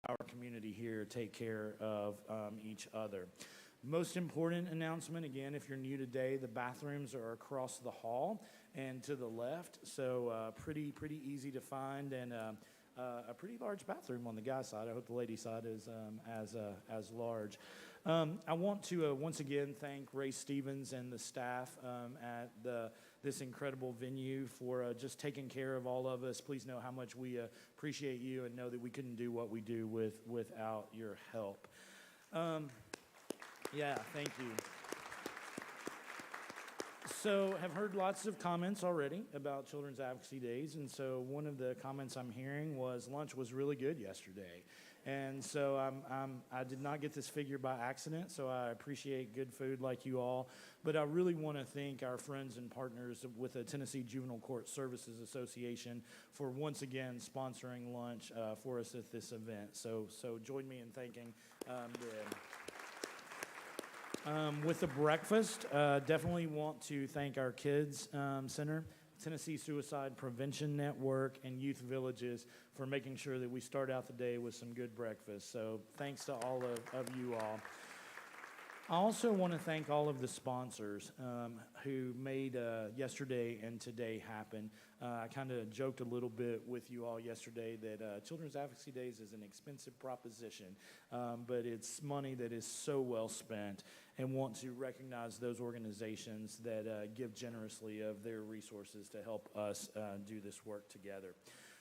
our community here take care of each other. Most important announcement, again, if you're new today, the bathrooms are across the hall and to the left, so pretty easy to find, and a pretty large bathroom on the guy's side. I hope the lady side is as large. I want to once again thank Ray Stevens and the staff at this incredible venue for just taking care of all of us. Please know how much we appreciate you, and know that we couldn't do what we do without your help. Yeah, thank you. So I've heard lots of comments already about Children's Advocacy Days, and so one of the comments I'm hearing was lunch was really good yesterday. And so I did not get this figure by accident, so I appreciate good food like you all. But I really want to thank our friends and partners with the Tennessee Juvenile Court Services Association for once again sponsoring lunch for us at this event. So join me in thanking them. With the breakfast, definitely want to thank our Kids Center, Tennessee Suicide Prevention Network, and Youth Villages for making sure that we start out the day with some good breakfast. So thanks to all of you all. I also want to thank all of the sponsors who made yesterday and today happen. I kind of joked a little bit with you all yesterday that Children's Advocacy Days is an expensive proposition, but it's money that is so well spent, and want to recognize those organizations that give generously of their resources to help us do this work together.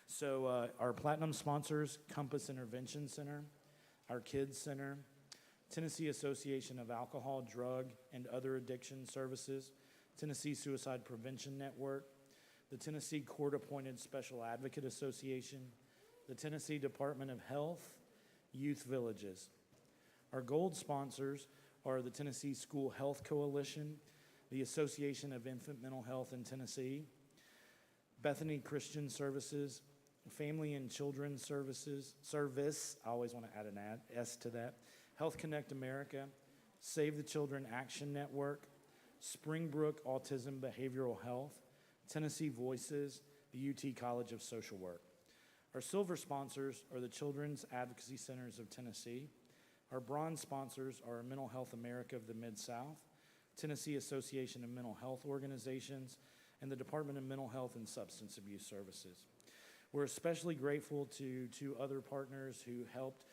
So our platinum sponsors, Compass Intervention Center, our Kids Center, Tennessee Association of Alcohol, Drug, and Other Addiction Services, Tennessee Suicide Prevention Network, the Tennessee Court-Appointed Special Advocate Association, the Tennessee Department of Health, Youth Villages. Our gold sponsors are the Tennessee School Health Coalition, the Association of Infant Mental Health in Tennessee, Bethany Christian Services, Family and Children's Service, I always want to add an S to that, Health Connect America, Save the Children Action Network, Springbrook Autism Behavioral Health, Tennessee Voices, the UT College of Social Work. Our silver sponsors are the Children's Advocacy Centers of Tennessee. Our bronze sponsors are Mental Health America of the Mid-South, Tennessee Association of Mental Health Organizations, and the Department of Mental Health and Substance Abuse Services. We're especially grateful to other partners who helped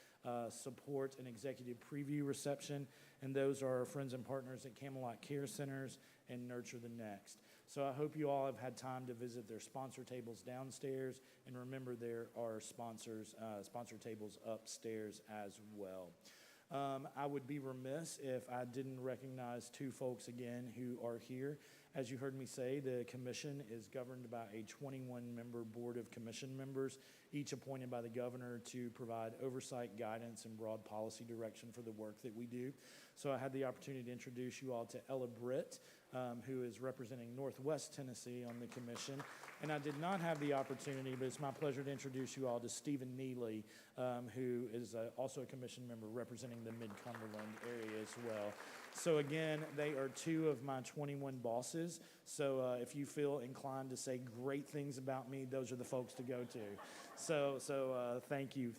support an executive preview reception, and those are our friends and partners at Camelot Care Centers and Nurture the Next. So I hope you all have had time to visit their sponsor tables downstairs, and remember there are sponsor tables upstairs as well. I would be remiss if I didn't recognize two folks again who are here. As you heard me say, the commission is governed by a 21-member board of commission members, each appointed by the governor to provide oversight, guidance, and broad policy direction for the work that we do. So I had the opportunity to introduce you all to Ella Britt, who is representing Northwest Tennessee on the commission. And I did not have the opportunity, but it's my pleasure to introduce you all to Stephen Neely, who is also a commission member representing the Mid-Cumberland area as well. So again, they are two of my 21 bosses. So if you feel inclined to say great things about me, those are the folks to go to. So thank you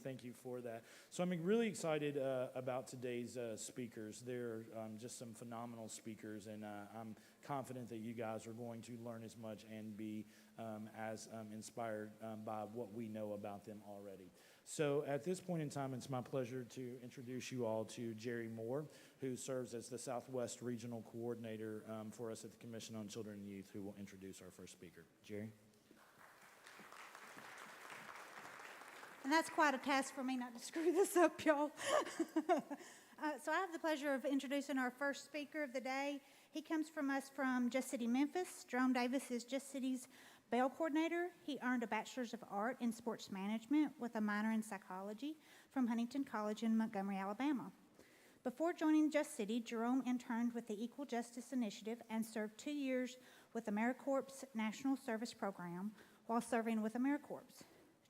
for that. So I'm really excited about today's speakers. They're just some phenomenal speakers, and I'm confident that you guys are going to learn as much and be as inspired by what we know about them already. So at this point in time, it's my pleasure to introduce you all to Jerry Moore, who serves as the Southwest Regional Coordinator for us at the Commission on Children and Youth, who will introduce our first speaker. Jerry? And that's quite a task for me not to screw this up, y'all. So I have the pleasure of introducing our first speaker of the day. He comes from us from Just City, Memphis. Jerome Davis is Just City's Bail Coordinator. He earned a Bachelor's of Art in Sports Management with a minor in Psychology from Huntington College in Montgomery, Alabama. Before joining Just City, Jerome interned with the Equal Justice Initiative and served 2 years with AmeriCorps National Service Program while serving with AmeriCorps.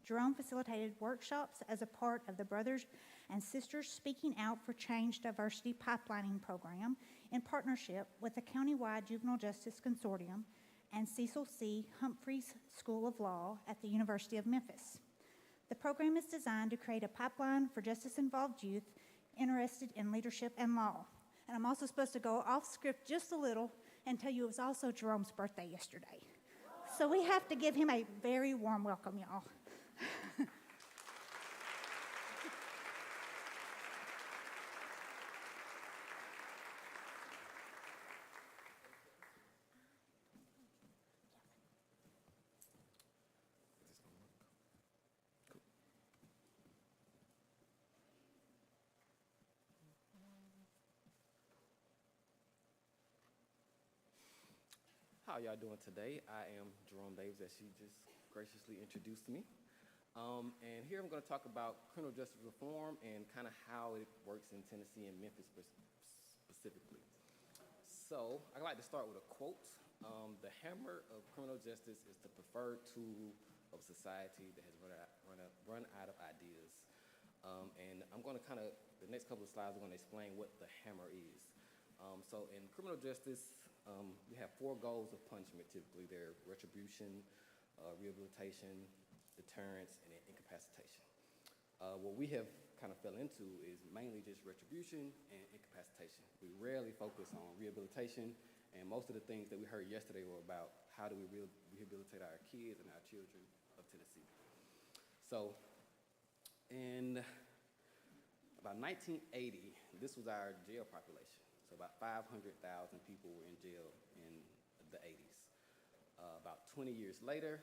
Jerome facilitated workshops as a part of the Brothers and Sisters Speaking Out for Change Diversity Pipelining Program in partnership with the Countywide Juvenile Justice Consortium and Cecil C. Humphreys School of Law at the University of Memphis. The program is designed to create a pipeline for justice-involved youth interested in leadership and law. And I'm also supposed to go off script just a little and tell you it was also Jerome's birthday yesterday. So we have to give him a very warm welcome, y'all. How y'all doing today? I am Jerome, as she just graciously introduced me. And here I'm going to talk about criminal justice reform and kind of how it works in Tennessee and Memphis specifically. So I'd like to start with a quote. The hammer of criminal justice is the preferred tool of society that has run out of ideas. And I'm going to the next couple of slides, I'm going to explain what the hammer is. So in criminal justice, we have 4 goals of punishment typically. They're retribution, rehabilitation, deterrence, and then incapacitation. What we have kind of fell into is mainly just retribution and incapacitation. We rarely focus on rehabilitation, and most of the things that we heard yesterday were about how do we rehabilitate our kids and our children of Tennessee. So in about 1980, this was our jail population. So about 500,000 people were in jail in the 80s. About 20 years later,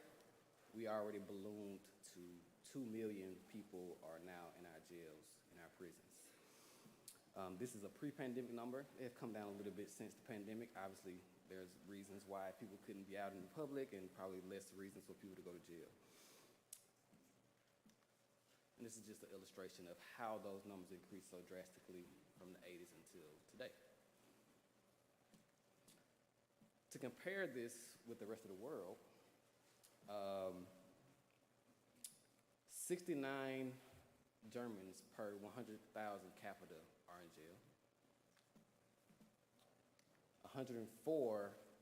we already ballooned to 2 million people are now in our jails, in our prisons. This is a pre-pandemic number. It has come down a little bit since the pandemic. Obviously, there's reasons why people couldn't be out in the public and probably less reasons for people to go to jail. And this is just an illustration of how those numbers increased so drastically from the 80s until today. To compare this with the rest of the world, 69 Germans per 100,000 capita are in jail. 104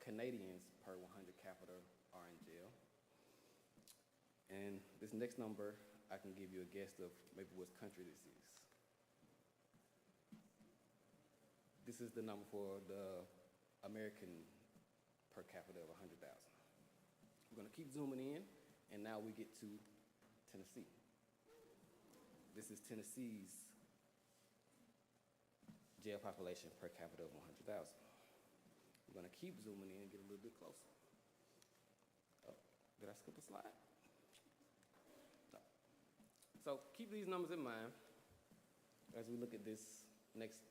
Canadians per 100 capita are in jail. And this next number, I can give you a guess of maybe what country this is. This is the number for the American per capita of 100,000. We're going to keep zooming in, and now we get to Tennessee. This is Tennessee's jail population per capita of 100,000. We're going to keep zooming in and get a little bit closer. Oh, did I skip a slide? No. So keep these numbers in mind as we look at this next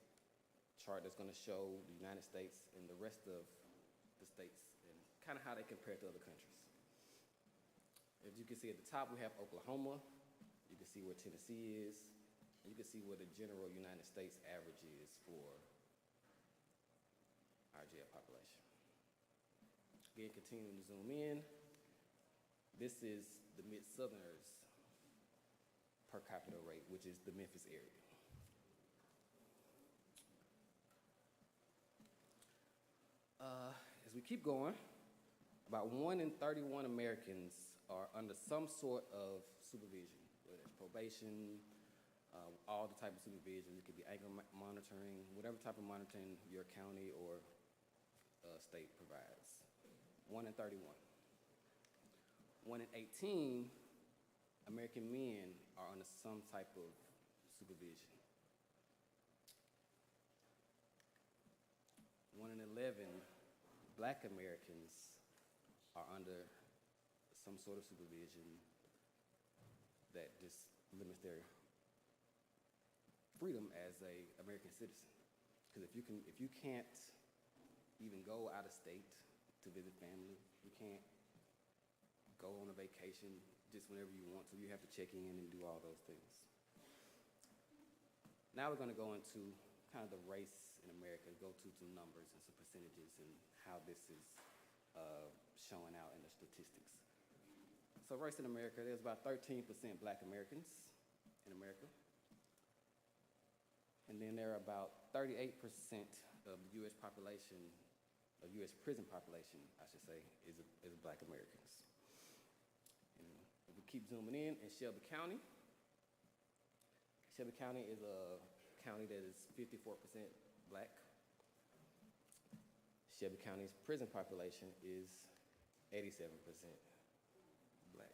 chart that's going to show the United States and the rest of the states and kind of how they compare to other countries. As you can see at the top, we have Oklahoma. You can see where Tennessee is. And you can see where the general United States average is for our jail population. Again, continuing to zoom in, this is the Mid-Southerners per capita rate, which is the Memphis area. As we keep going, about 1 in 31 Americans are under some sort of supervision, whether it's probation, all the type of supervision. It could be anger monitoring, whatever type of monitoring your county or state provides. 1 in 31. 1 in 18 American men are under some type of supervision. 1 in 11 Black Americans are under some sort of supervision that just limits their freedom as an American citizen. Because if you can't even go out of state to visit family, you can't go on a vacation just whenever you want to. You have to check in and do all those things. Now we're going to go into kind of the race in America, go to some numbers and some percentages and how this is showing out in the statistics. So race in America, there's about 13% Black Americans in America. And then there are about 38% of the U.S. population, of U.S. prison population, I should say, is Black Americans. And if we keep zooming in Shelby County. Shelby County is a county that is 54% black. Shelby County's prison population is 87% black.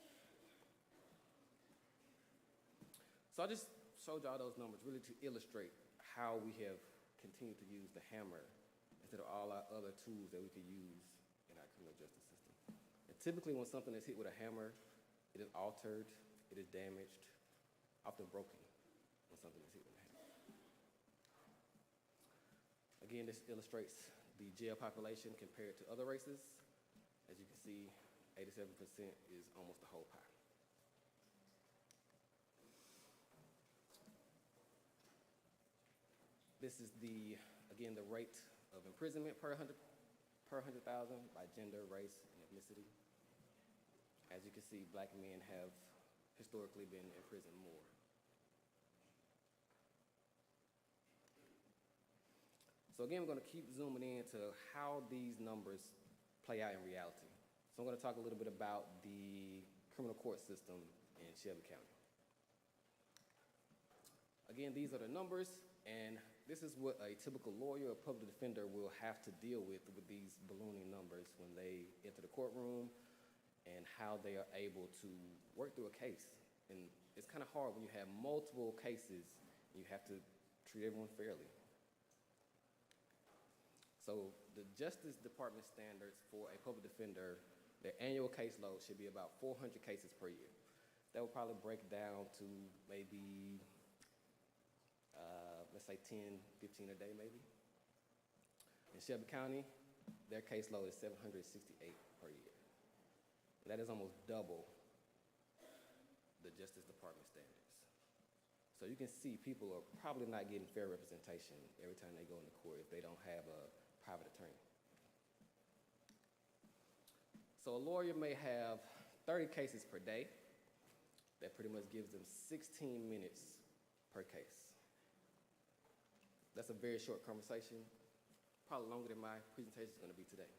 So I just showed y'all those numbers really to illustrate how we have continued to use the hammer instead of all our other tools that we could use in our criminal justice system. And typically when something is hit with a hammer, it is altered, it is damaged, often broken when something is hit with a hammer. Again, this illustrates the jail population compared to other races. As you can see, 87% is almost the whole pie. This is again, the rate of imprisonment per 100,000 by gender, race, and ethnicity. As you can see, black men have historically been in prison more. So again, we're going to keep zooming into how these numbers play out in reality. So I'm going to talk a little bit about the criminal court system in Shelby County. Again, these are the numbers, and this is what a typical lawyer or public defender will have to deal with these ballooning numbers when they enter the courtroom and how they are able to work through a case. And it's kind of hard when you have multiple cases and you have to treat everyone fairly. So the Justice Department standards for a public defender, their annual caseload should be about 400 cases per year. That will probably break down to maybe let's say 10, 15 a day maybe. In Shelby County, their caseload is 768 per year. That is almost double the Justice Department standards. So you can see people are probably not getting fair representation every time they go into court if they don't have a private attorney. So a lawyer may have 30 cases per day. That pretty much gives them 16 minutes per case. That's a very short conversation, probably longer than my presentation is going to be today.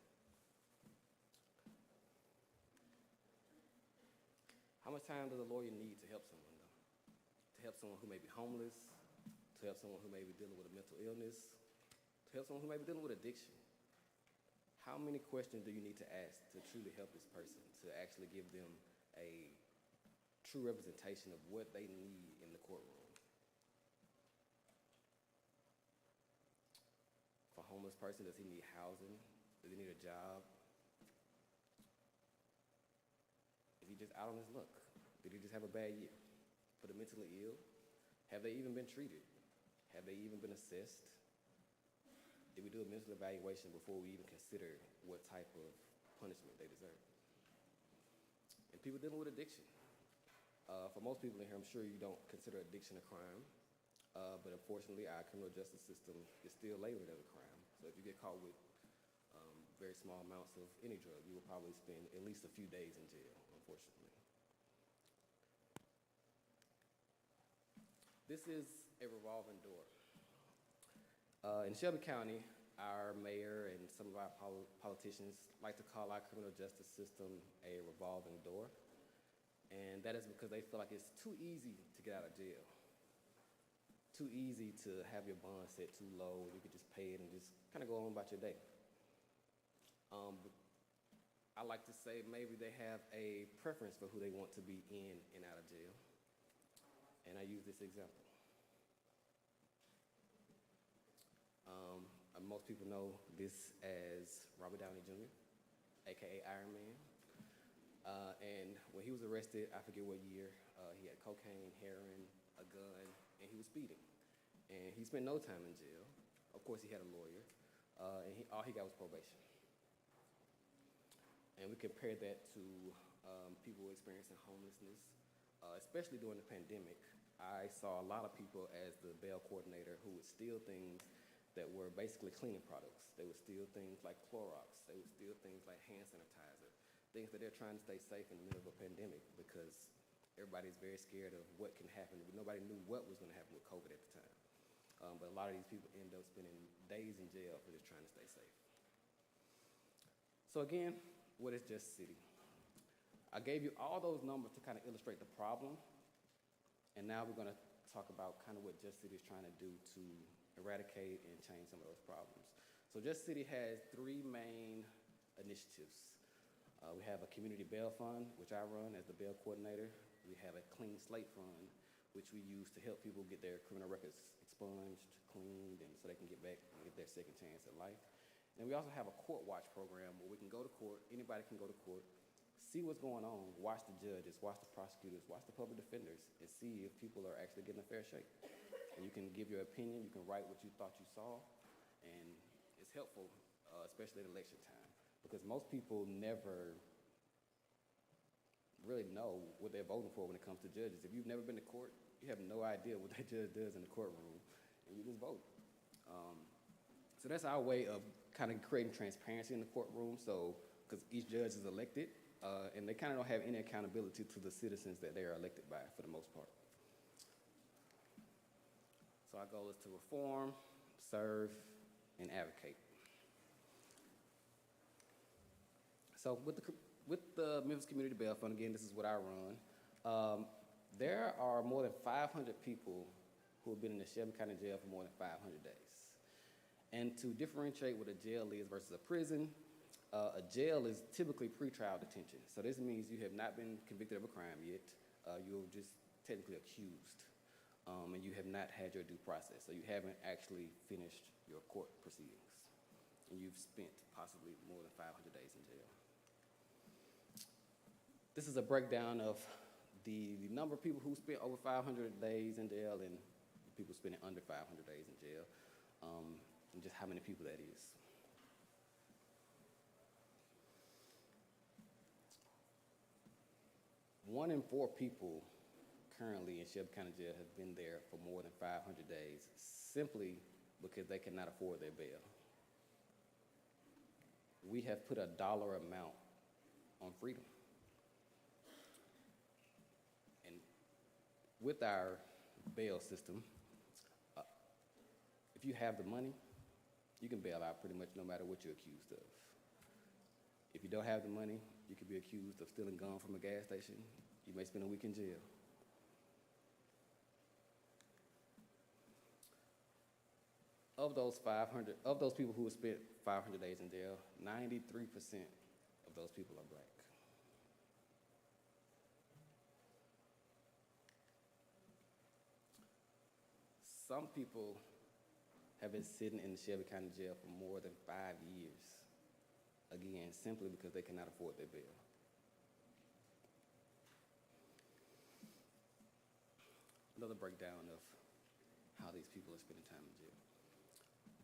How much time does a lawyer need to help someone, though? To help someone who may be homeless, to help someone who may be dealing with a mental illness, to help someone who may be dealing with addiction? How many questions do you need to ask to truly help this person, to actually give them a true representation of what they need in the courtroom? For a homeless person, does he need housing? Does he need a job? Is he just out on his luck? Did he just have a bad year? For the mentally ill, have they even been treated? Have they even been assessed? Did we do a mental evaluation before we even consider what type of punishment they deserve? And people dealing with addiction. For most people in here, I'm sure you don't consider addiction a crime, but unfortunately, our criminal justice system is still labeled as a crime. So if you get caught with very small amounts of any drug, you will probably spend at least a few days in jail, unfortunately. This is a revolving door. In Shelby County, our mayor and some of our politicians like to call our criminal justice system a revolving door. And that is because they feel like it's too easy to get out of jail. Too easy to have your bond set too low, and you could just pay it and just kind of go on about your day. I like to say maybe they have a preference for who they want to be in and out of jail. And I use this example. Most people know this as Robert Downey Jr., AKA Iron Man. And when he was arrested, I forget what year, he had cocaine, heroin, a gun, and he was speeding. And he spent no time in jail. Of course, he had a lawyer, and all he got was probation. And we compare that to people experiencing homelessness, especially during the pandemic. I saw a lot of people as the bail coordinator who would steal things that were basically cleaning products. They would steal things like Clorox. They would steal things like hand sanitizer, things that they're trying to stay safe in the middle of a pandemic because everybody's very scared of what can happen. Nobody knew what was going to happen with COVID at the time. But a lot of these people end up spending days in jail for just trying to stay safe. So again, what is Just City? I gave you all those numbers to kind of illustrate the problem, and now we're going to talk about kind of what Just City is trying to do to eradicate and change some of those problems. So Just City has three main initiatives. We have a community bail fund, which I run as the bail coordinator. We have a clean slate fund, which we use to help people get their criminal records expunged, cleaned, and so they can get back and get their second chance at life. And we also have a court watch program where we can go to court, anybody can go to court, see what's going on, watch the judges, watch the prosecutors, watch the public defenders, and see if people are actually getting a fair shake. And you can give your opinion, you can write what you thought you saw, and it's helpful, especially at election time, because most people never really know what they're voting for when it comes to judges. If you've never been to court, you have no idea what that judge does in the courtroom, and you just vote. So that's our way of kind of creating transparency in the courtroom, so, because each judge is elected, and they kind of don't have any accountability to the citizens that they are elected by, for the most part. So our goal is to reform, serve, and advocate. So with the Memphis Community Bail Fund, again, this is what I run. There are more than 500 people who have been in the Shelby County Jail for more than 500 days. And to differentiate what a jail is versus a prison, a jail is typically pretrial detention. So this means you have not been convicted of a crime yet. You're just technically accused, and you have not had your due process. So you haven't actually finished your court proceedings, and you've spent possibly more than 500 days in jail. This is a breakdown of the number of people who spent over 500 days in jail and people spending under 500 days in jail, and just how many people that is. One in 4 people currently in Shelby County Jail have been there for more than 500 days simply because they cannot afford their bail. We have put a dollar amount on freedom. And with our bail system, if you have the money, you can bail out pretty much no matter what you're accused of. If you don't have the money, you could be accused of stealing gum from a gas station. You may spend a week in jail. Of those people who have spent 500 days in jail, 93% of those people are black. Some people have been sitting in the Shelby County Jail for more than 5 years, again, simply because they cannot afford their bail. Another breakdown of how these people are spending time in jail.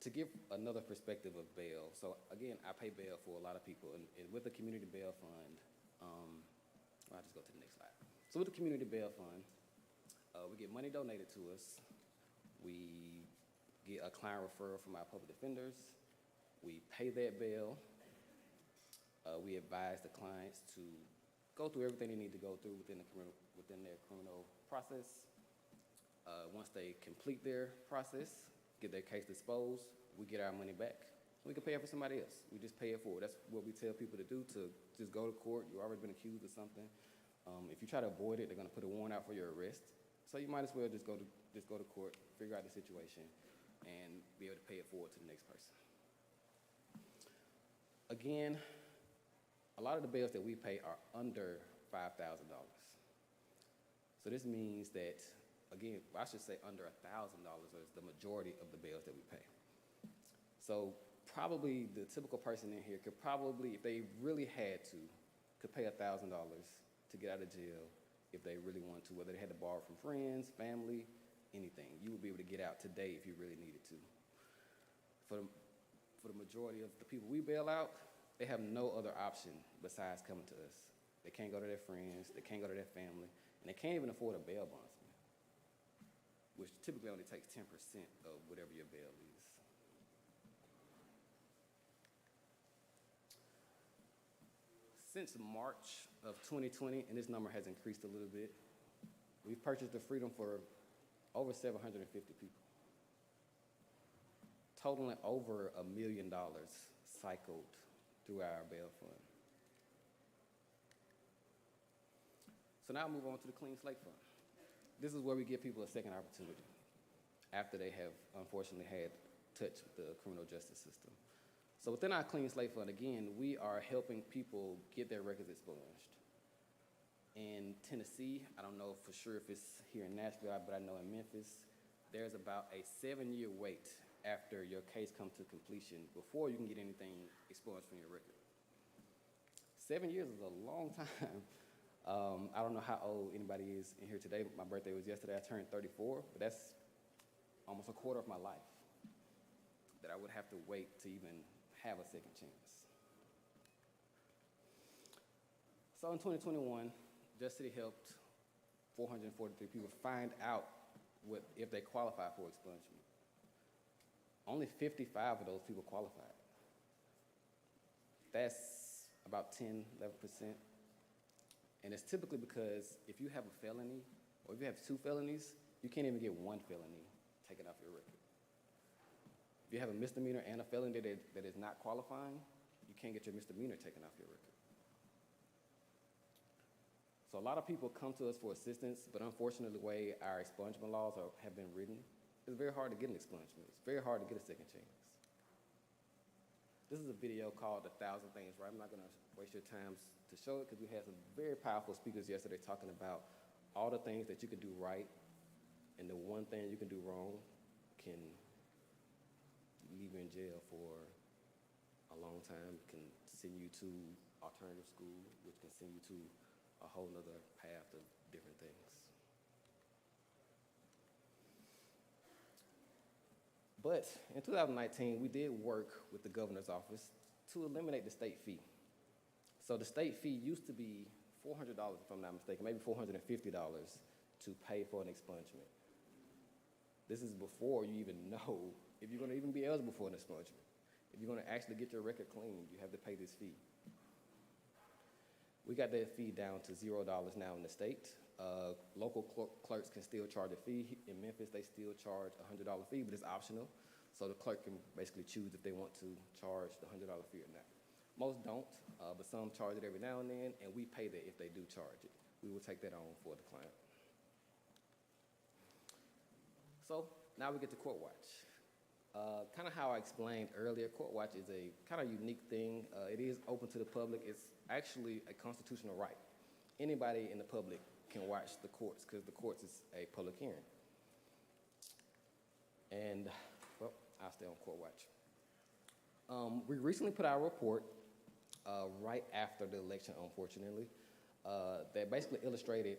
To give another perspective of bail, so again, I pay bail for a lot of people, and with the Community Bail Fund, I'll just go to the next slide. So with the Community Bail Fund, we get money donated to us. We get a client referral from our public defenders. We pay that bail. We advise the clients to go through everything they need to go through within their criminal process. Once they complete their process, get their case disposed, we get our money back. We can pay it for somebody else. We just pay it forward. That's what we tell people to do, to just go to court. You've already been accused of something. If you try to avoid it, they're going to put a warrant out for your arrest. So you might as well just go to court, figure out the situation, and be able to pay it forward to the next person. Again, a lot of the bails that we pay are under $5,000. So this means that, again, I should say under $1,000 is the majority of the bails that we pay. So probably the typical person in here could probably, if they really had to, could pay $1,000 to get out of jail if they really wanted to, whether they had to borrow from friends, family, anything. You would be able to get out today if you really needed to. For the majority of the people we bail out, they have no other option besides coming to us. They can't go to their friends, they can't go to their family, and they can't even afford a bail bondsman, which typically only takes 10% of whatever your bail is. Since March of 2020, and this number has increased a little bit, we've purchased the freedom for over 750 people, totaling over $1 million cycled through our bail fund. So now I move on to the Clean Slate Fund. This is where we give people a second opportunity after they have unfortunately had touch with the criminal justice system. So within our Clean Slate Fund, again, we are helping people get their records expunged. In Tennessee, I don't know for sure if it's here in Nashville, but I know in Memphis, there's about a 7-year wait after your case comes to completion before you can get anything expunged from your record. 7 years is a long time. I don't know how old anybody is in here today. My birthday was yesterday. I turned 34, but that's almost a quarter of my life that I would have to wait to even have a second chance. So in 2021, Just City helped 443 people find out if they qualify for expungement. Only 55 of those people qualified. That's about 10, 11%. And it's typically because if you have a felony, or if you have 2 felonies, you can't even get 1 felony taken off your record. If you have a misdemeanor and a felony that is not qualifying, you can't get your misdemeanor taken off your record. So a lot of people come to us for assistance, but unfortunately the way our expungement laws have been written, it's very hard to get an expungement. It's very hard to get a second chance. This is a video called 1,000 Things Right. I'm not going to waste your time to show it because we had some very powerful speakers yesterday talking about all the things that you can do right and the one thing you can do wrong can leave you in jail for a long time, can send you to alternative school, which can send you to a whole nother path of different things. But in 2019, we did work with the governor's office to eliminate the state fee. So the state fee used to be $400, if I'm not mistaken, maybe $450 to pay for an expungement. This is before you even know if you're going to even be eligible for an expungement. If you're going to actually get your record clean, you have to pay this fee. We got that fee down to $0 now in the state. Local clerks can still charge a fee. In Memphis, they still charge a $100 fee, but it's optional. So the clerk can basically choose if they want to charge the $100 fee or not. Most don't, but some charge it every now and then, and we pay that if they do charge it. We will take that on for the client. So now we get to Court Watch. Kind of how I explained earlier, Court Watch is a kind of unique thing. It is open to the public. It's actually a constitutional right. Anybody in the public can watch the courts because the courts is a public hearing. And, well, I'll stay on Court Watch. We recently put out a report right after the election, unfortunately, that basically illustrated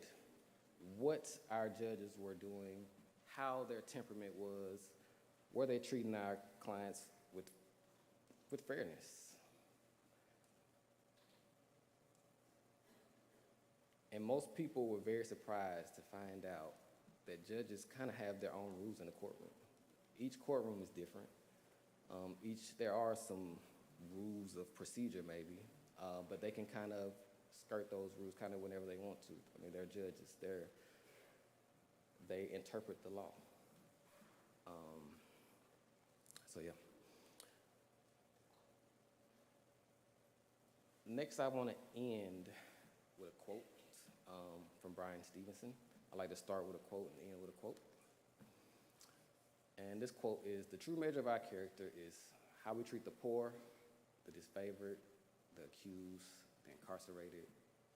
what our judges were doing, how their temperament was, were they treating our clients with fairness. And most people were very surprised to find out that judges kind of have their own rules in the courtroom. Each courtroom is different. There are some rules of procedure maybe, but they can kind of skirt those rules kind of whenever they want to. I mean, they're judges. They interpret the law. So yeah. Next, I want to end with a quote from Brian Stevenson. I like to start with a quote and end with a quote. And this quote is, "The true measure of our character is how we treat the poor, the disfavored, the accused, the incarcerated,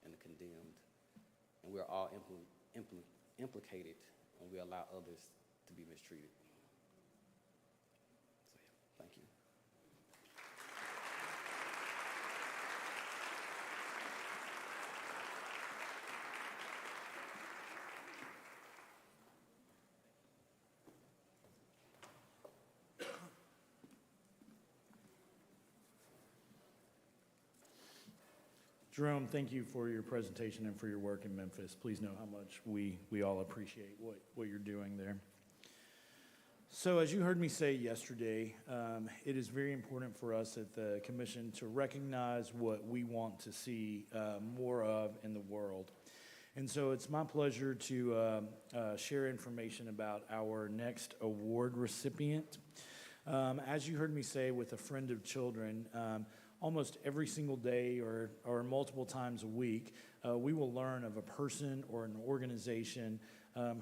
and the condemned. And we are all implicated when we allow others to be mistreated." So yeah, thank you. Jerome, thank you for your presentation and for your work in Memphis. Please know how much we all appreciate what you're doing there. So as you heard me say yesterday, it is very important for us at the Commission to recognize what we want to see more of in the world. And so it's my pleasure to share information about our next award recipient. As you heard me say with a friend of children, almost every single day or multiple times a week, we will learn of a person or an organization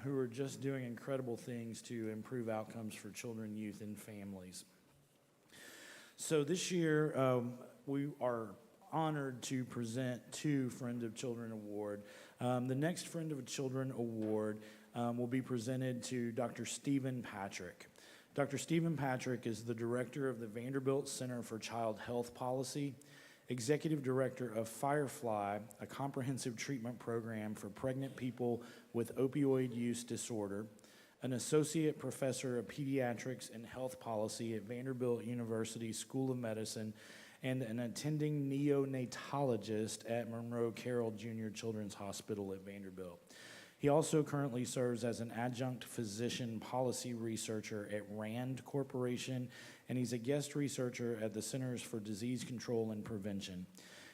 who are just doing incredible things to improve outcomes for children, youth, and families. So this year, we are honored to present 2 Friend of Children Award. The next Friend of Children Award will be presented to Dr. Stephen Patrick. Dr. Stephen Patrick is the director of the Vanderbilt Center for Child Health Policy, executive director of Firefly, a comprehensive treatment program for pregnant people with opioid use disorder, an associate professor of pediatrics and health policy at Vanderbilt University School of Medicine, and an attending neonatologist at Monroe Carroll Jr. Children's Hospital at Vanderbilt. He also currently serves as an adjunct physician policy researcher at RAND Corporation, and he's a guest researcher at the Centers for Disease Control and Prevention.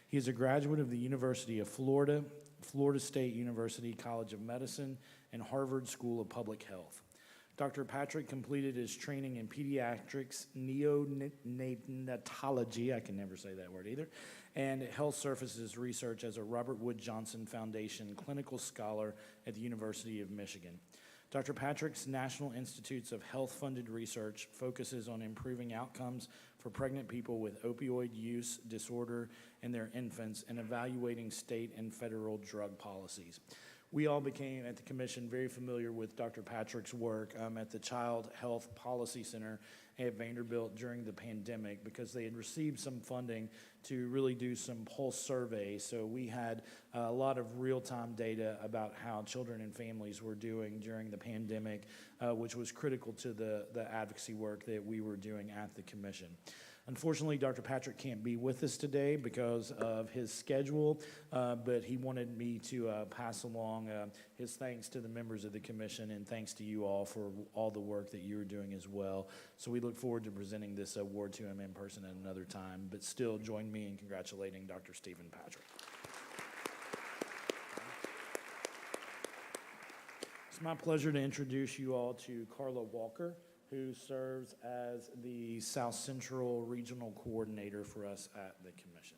He is a graduate of the University of Florida, Florida State University College of Medicine, and Harvard School of Public Health. Dr. Patrick completed his training in pediatrics, neonatology, I can never say that word either, and health services research as a Robert Wood Johnson Foundation clinical scholar at the University of Michigan. Dr. Patrick's National Institutes of Health-funded research focuses on improving outcomes for pregnant people with opioid use disorder and their infants and evaluating state and federal drug policies. We all became, at the commission, very familiar with Dr. Patrick's work at the Child Health Policy Center at Vanderbilt during the pandemic because they had received some funding to really do some pulse surveys. So we had a lot of real-time data about how children and families were doing during the pandemic, which was critical to the advocacy work that we were doing at the commission. Unfortunately, Dr. Patrick can't be with us today because of his schedule, but he wanted me to pass along his thanks to the members of the commission and thanks to you all for all the work that you are doing as well. So we look forward to presenting this award to him in person at another time, but still join me in congratulating Dr. Stephen Patrick. It's my pleasure to introduce you all to Carla Walker, who serves as the South Central Regional Coordinator for us at the Commission.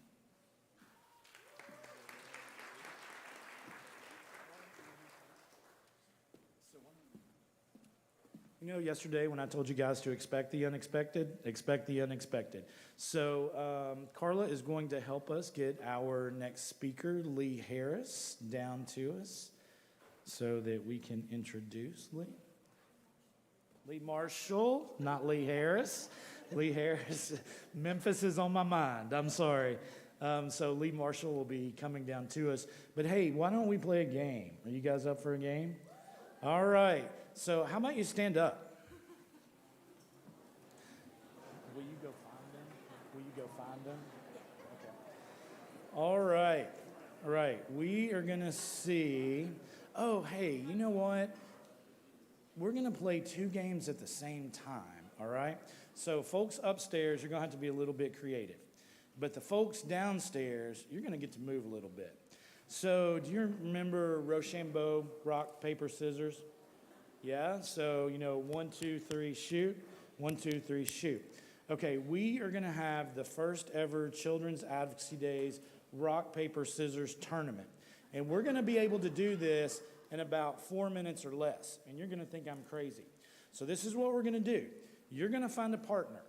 You know, yesterday when I told you guys to expect the unexpected, expect the unexpected. So Carla is going to help us get our next speaker, Lee Harris, down to us so that we can introduce Lee. Lee Marshall, not Lee Harris. Lee Harris, Memphis is on my mind. I'm sorry. So Lee Marshall will be coming down to us. But hey, why don't we play a game? Are you guys up for a game? All right. So how about you stand up? Will you go find them? Will you go find them? Okay. All right. All right. We are going to see. Oh, hey, you know what? We're going to play 2 games at the same time, all right? So folks upstairs, you're going to have to be a little bit creative. But the folks downstairs, you're going to get to move a little bit. So do you remember Rochambeau, rock, paper, scissors? Yeah? So, 1, 2, 3, shoot. 1, 2, 3, shoot. Okay, we are going to have the first ever Children's Advocacy Days rock, paper, scissors tournament. And we're going to be able to do this in about 4 minutes or less. And you're going to think I'm crazy. So this is what we're going to do. You're going to find a partner.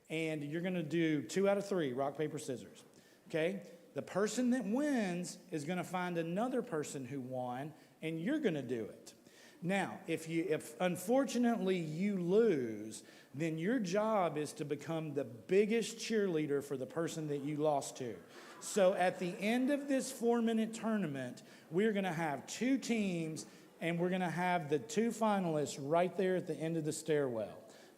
And you're going to do 2 out of 3, rock, paper, scissors. Okay? The person that wins is going to find another person who won, and you're going to do it. Now, if unfortunately you lose, then your job is to become the biggest cheerleader for the person that you lost to. So at the end of this 4-minute tournament, we're going to have 2 teams, and we're going to have the 2 finalists right there at the end of the stairwell.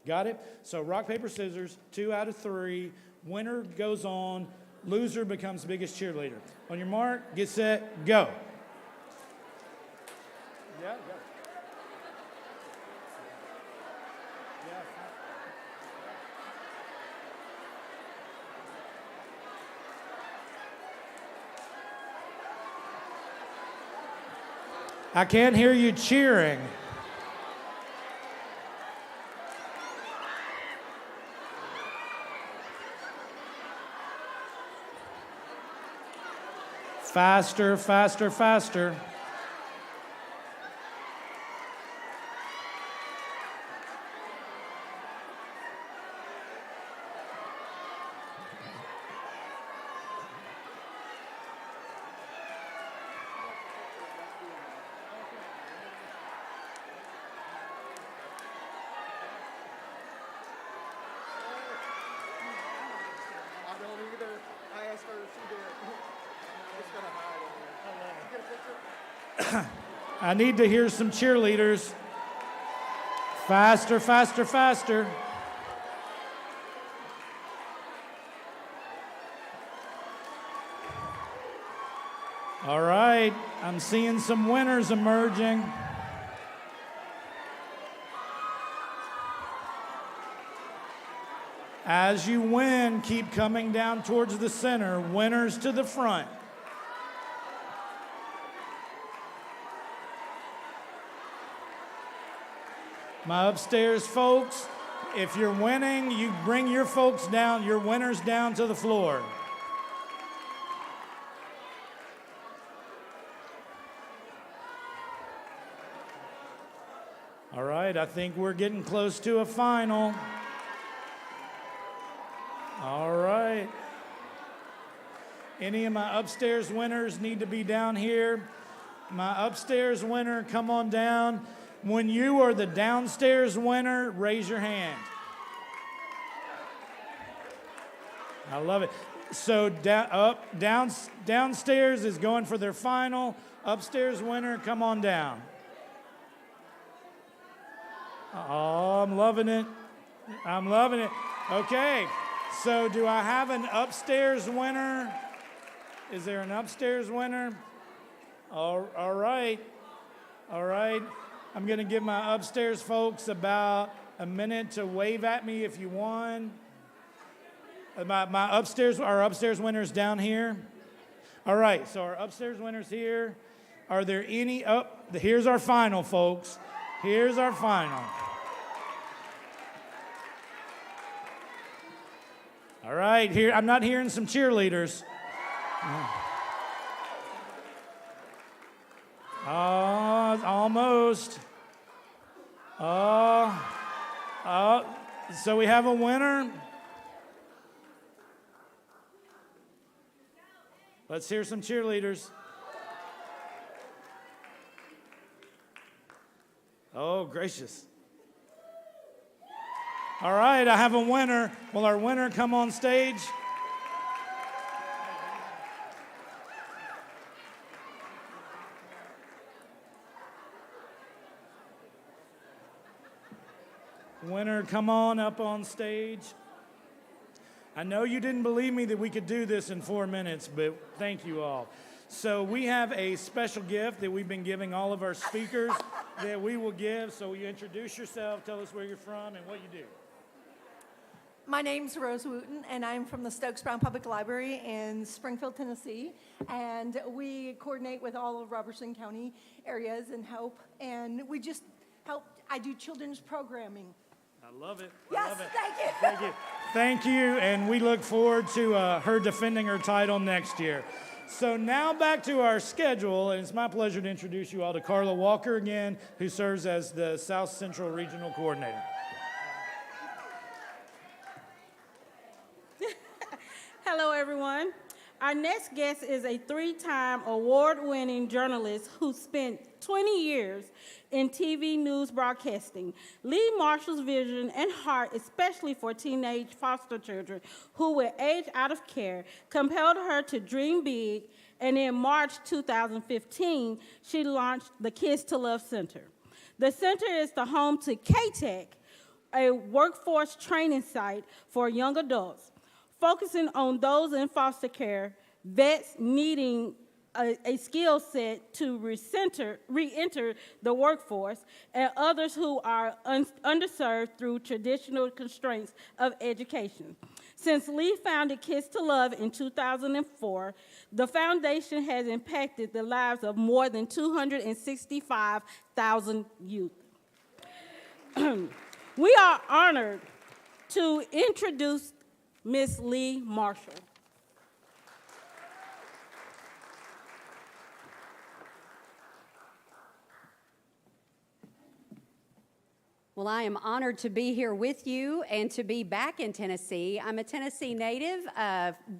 Got it? So rock, paper, scissors, 2 out of 3. Winner goes on. Loser becomes biggest cheerleader. On your mark, get set, go. Yeah, go. I can't hear you cheering. Faster, faster, faster. I don't either. I asked her if she did. I'm just gonna hide in here. Get a picture? I need to hear some cheerleaders. Faster, faster, faster. All right, I'm seeing some winners emerging. As you win, keep coming down towards the center. Winners to the front. My upstairs folks, if you're winning, you bring your folks down, your winners down to the floor. All right, I think we're getting close to a final. All right. Any of my upstairs winners need to be down here. My upstairs winner, come on down. When you are the downstairs winner, raise your hand. I love it. So downstairs is going for their final. Upstairs winner, come on down. Oh, I'm loving it. I'm loving it. Okay, so do I have an upstairs winner? Is there an upstairs winner? All right. All right. I'm going to give my upstairs folks about a minute to wave at me if you won. Our upstairs winners down here. All right, so our upstairs winners here. Are there any here's our final, folks. Here's our final. All right, here I'm not hearing some cheerleaders. Almost. So we have a winner. Let's hear some cheerleaders. Oh, gracious. All right, I have a winner. Will our winner come on stage? Winner, come on up on stage. I know you didn't believe me that we could do this in 4 minutes, but thank you all. So we have a special gift that we've been giving all of our speakers that we will give. So you introduce yourself, tell us where you're from and what you do. My name's Rose Wooten, and I'm from the Stokes Brown Public Library in Springfield, Tennessee. And we coordinate with all of Robertson County areas and help. And we just help. I do children's programming. I love it. Yes, love it. thank you. Thank you. Thank you, and we look forward to her defending her title next year. So now back to our schedule, and it's my pleasure to introduce you all to Carla Walker again, who serves as the South Central Regional Coordinator. Hello, everyone. Our next guest is a 3-time award-winning journalist who spent 20 years in TV news broadcasting. Lee Marshall's vision and heart, especially for teenage foster children who were aged out of care, compelled her to dream big, and in March 2015, she launched the Kids to Love Center. The center is the home to K-Tech, a workforce training site for young adults, focusing on those in foster care, vets needing a skill set to re-enter the workforce, and others who are underserved through traditional constraints of education. Since Lee founded Kids to Love in 2004, the foundation has impacted the lives of more than 265,000 youth. We are honored to introduce Miss Lee Marshall. Well, I am honored to be here with you and to be back in Tennessee. I'm a Tennessee native,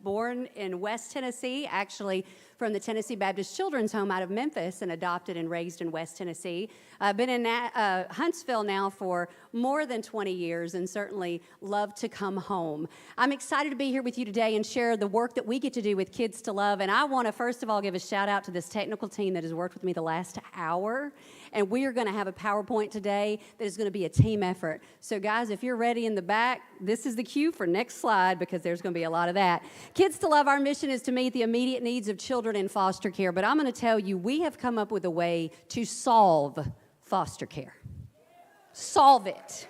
born in West Tennessee, actually from the Tennessee Baptist Children's Home out of Memphis, and adopted and raised in West Tennessee. I've been in Huntsville now for more than 20 years and certainly love to come home. I'm excited to be here with you today and share the work that we get to do with Kids to Love. And I want to first of all give a shout out to this technical team that has worked with me the last hour. And we are going to have a PowerPoint today that is going to be a team effort. So guys, if you're ready in the back, this is the cue for next slide, because there's going to be a lot of that. Kids to Love, our mission is to meet the immediate needs of children in foster care. But I'm going to tell you, we have come up with a way to solve foster care. Solve it.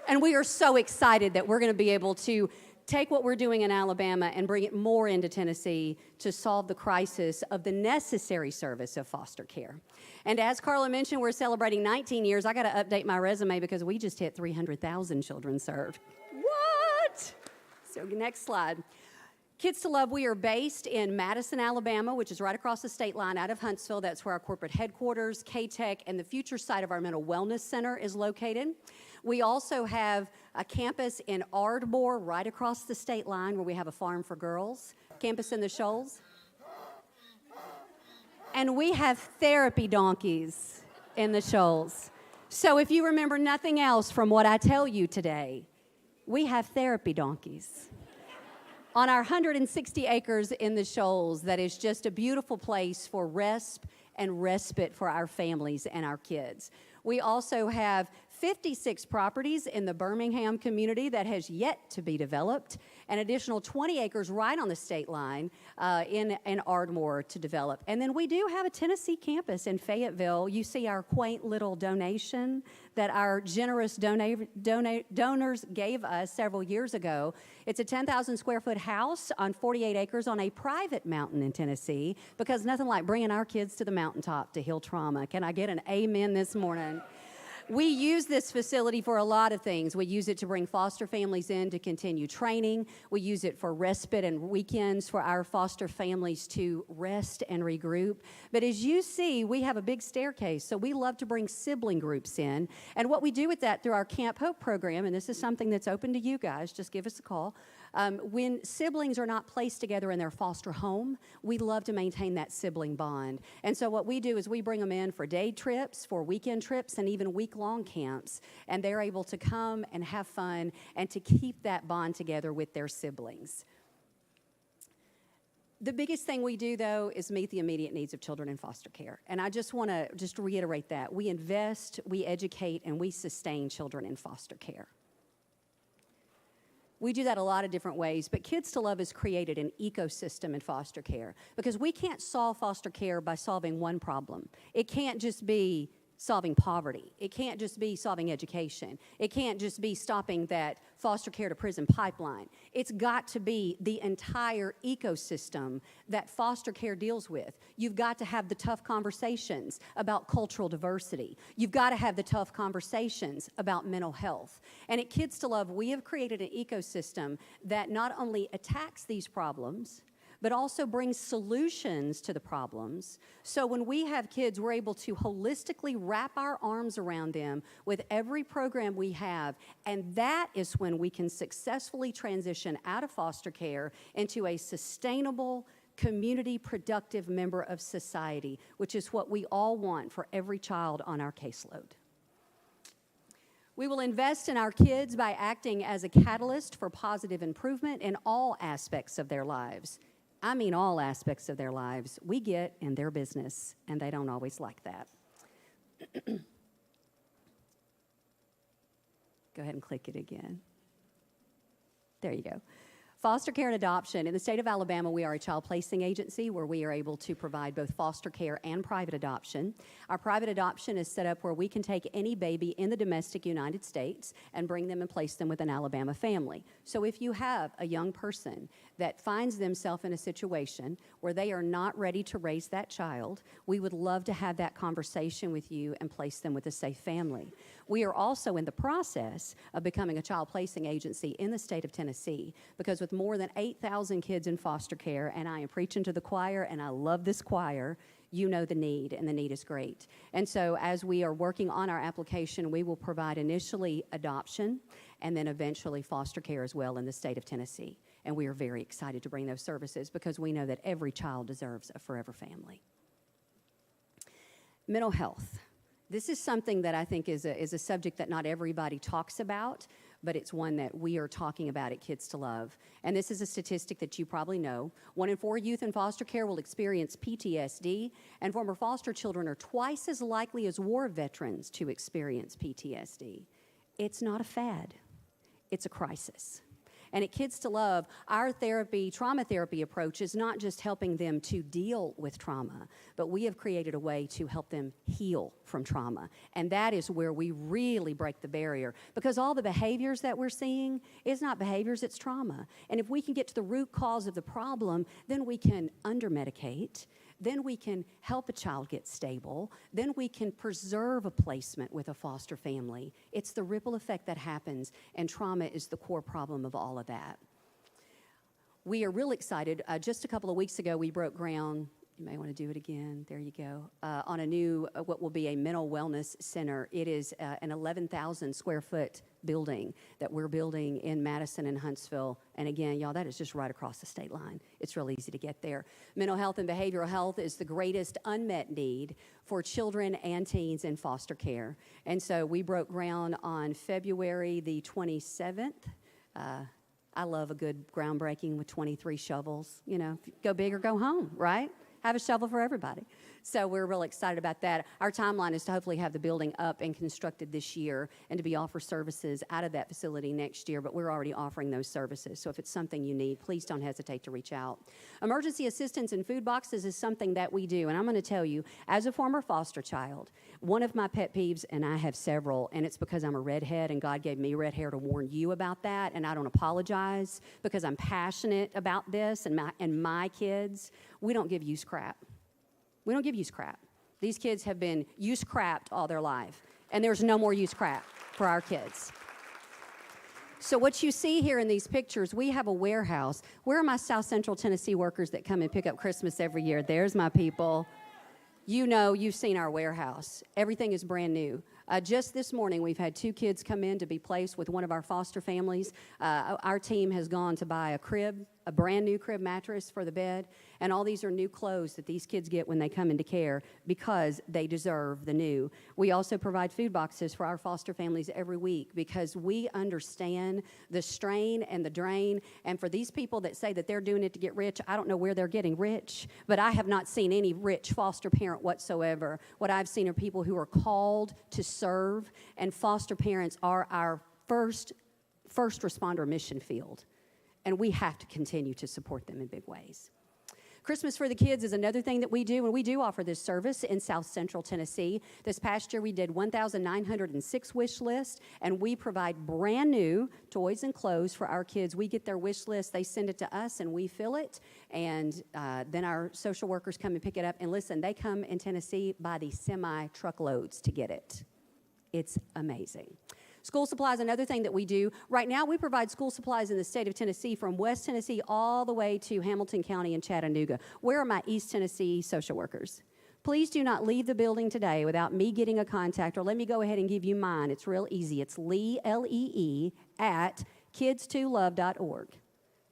And we are so excited that we're going to be able to take what we're doing in Alabama and bring it more into Tennessee to solve the crisis of the necessary service of foster care. And as Carla mentioned, we're celebrating 19 years. I got to update my resume because we just hit 300,000 children served. What? So next slide. Kids to Love, we are based in Madison, Alabama, which is right across the state line out of Huntsville. That's where our corporate headquarters, K-Tech, and the future site of our mental wellness center is located. We also have a campus in Ardmore right across the state line where we have a farm for girls, campus in the Shoals. And we have therapy donkeys in the Shoals. So if you remember nothing else from what I tell you today, we have therapy donkeys on our 160 acres in the Shoals. That is just a beautiful place for rest and respite for our families and our kids. We also have 56 properties in the Birmingham community that has yet to be developed, an additional 20 acres right on the state line in Ardmore to develop. And then we do have a Tennessee campus in Fayetteville. You see our quaint little donation that our generous donors gave us several years ago. It's a 10,000 square foot house on 48 acres on a private mountain in Tennessee, because nothing like bringing our kids to the mountaintop to heal trauma. Can I get an amen this morning? We use this facility for a lot of things. We use it to bring foster families in to continue training. We use it for respite and weekends for our foster families to rest and regroup. But as you see, we have a big staircase, so we love to bring sibling groups in. And what we do with that through our Camp Hope program, and this is something that's open to you guys, just give us a call. When siblings are not placed together in their foster home, we love to maintain that sibling bond. And so what we do is we bring them in for day trips, for weekend trips, and even week-long camps. And they're able to come and have fun and to keep that bond together with their siblings. The biggest thing we do, though, is meet the immediate needs of children in foster care. And I just want to reiterate that. We invest, we educate, and we sustain children in foster care. We do that a lot of different ways, but Kids to Love has created an ecosystem in foster care, because we can't solve foster care by solving one problem. It can't just be solving poverty. It can't just be solving education. It can't just be stopping that foster care to prison pipeline. It's got to be the entire ecosystem that foster care deals with. You've got to have the tough conversations about cultural diversity. You've got to have the tough conversations about mental health. And at Kids to Love, we have created an ecosystem that not only attacks these problems, but also brings solutions to the problems. So when we have kids, we're able to holistically wrap our arms around them with every program we have, and that is when we can successfully transition out of foster care into a sustainable, community productive member of society, which is what we all want for every child on our caseload. We will invest in our kids by acting as a catalyst for positive improvement in all aspects of their lives. I mean all aspects of their lives. We get in their business, and they don't always like that. Go ahead and click it again. There you go. Foster care and adoption. In the state of Alabama, we are a child placing agency where we are able to provide both foster care and private adoption. Our private adoption is set up where we can take any baby in the domestic United States and bring them and place them with an Alabama family. So if you have a young person that finds themselves in a situation where they are not ready to raise that child, we would love to have that conversation with you and place them with a safe family. We are also in the process of becoming a child placing agency in the state of Tennessee, because with more than 8,000 kids in foster care, and I am preaching to the choir, and I love this choir, you know the need, and the need is great. And so as we are working on our application, we will provide initially adoption and then eventually foster care as well in the state of Tennessee. And we are very excited to bring those services because we know that every child deserves a forever family. Mental health. This is something that I think is a subject that not everybody talks about, but it's one that we are talking about at Kids to Love. And this is a statistic that you probably know. 1 in 4 youth in foster care will experience PTSD, and former foster children are twice as likely as war veterans to experience PTSD. It's not a fad. It's a crisis. And at Kids to Love, our trauma therapy approach is not just helping them to deal with trauma, but we have created a way to help them heal from trauma. And that is where we really break the barrier, because all the behaviors that we're seeing is not behaviors, it's trauma. And if we can get to the root cause of the problem, then we can under-medicate, then we can help a child get stable, then we can preserve a placement with a foster family. It's the ripple effect that happens, and trauma is the core problem of all of that. We are real excited. Just a couple of weeks ago, we broke ground. You may want to do it again. There you go. On a new, what will be a mental wellness center. It is an 11,000 square foot building that we're building in Madison and Huntsville. And again, y'all, that is just right across the state line. It's real easy to get there. Mental health and behavioral health is the greatest unmet need for children and teens in foster care. And so we broke ground on February the 27th. I love a good groundbreaking with 23 shovels. You know, go big or go home, right? Have a shovel for everybody. So we're real excited about that. Our timeline is to hopefully have the building up and constructed this year and to be offer services out of that facility next year, but we're already offering those services. So if it's something you need, please don't hesitate to reach out. Emergency assistance in food boxes is something that we do, and I'm going to tell you, as a former foster child, one of my pet peeves, and I have several, and it's because I'm a redhead and God gave me red hair to warn you about that, and I don't apologize because I'm passionate about this and my kids. We don't give used crap. We don't give used crap. These kids have been used crapped all their life, and there's no more used crap for our kids. So what you see here in these pictures, we have a warehouse. Where are my South Central Tennessee workers that come and pick up Christmas every year? There's my people. You know, you've seen our warehouse. Everything is brand new. Just this morning, we've had 2 kids come in to be placed with one of our foster families. Our team has gone to buy a crib, a brand new crib mattress for the bed, and all these are new clothes that these kids get when they come into care because they deserve the new. We also provide food boxes for our foster families every week because we understand the strain and the drain, and for these people that say that they're doing it to get rich, I don't know where they're getting rich, but I have not seen any rich foster parent whatsoever. What I've seen are people who are called to serve, and foster parents are our first responder mission field. And we have to continue to support them in big ways. Christmas for the Kids is another thing that we do, and we do offer this service in South Central Tennessee. This past year, we did 1,906 wish lists, and we provide brand new toys and clothes for our kids. We get their wish list, they send it to us, and we fill it, and then our social workers come and pick it up. And listen, they come in Tennessee by the semi-truckloads to get it. It's amazing. School supplies, another thing that we do. Right now, we provide school supplies in the state of Tennessee from West Tennessee all the way to Hamilton County and Chattanooga. Where are my East Tennessee social workers? Please do not leave the building today without me getting a contact, or let me go ahead and give you mine. It's real easy. It's Lee, L-E-E, at kids2love.org.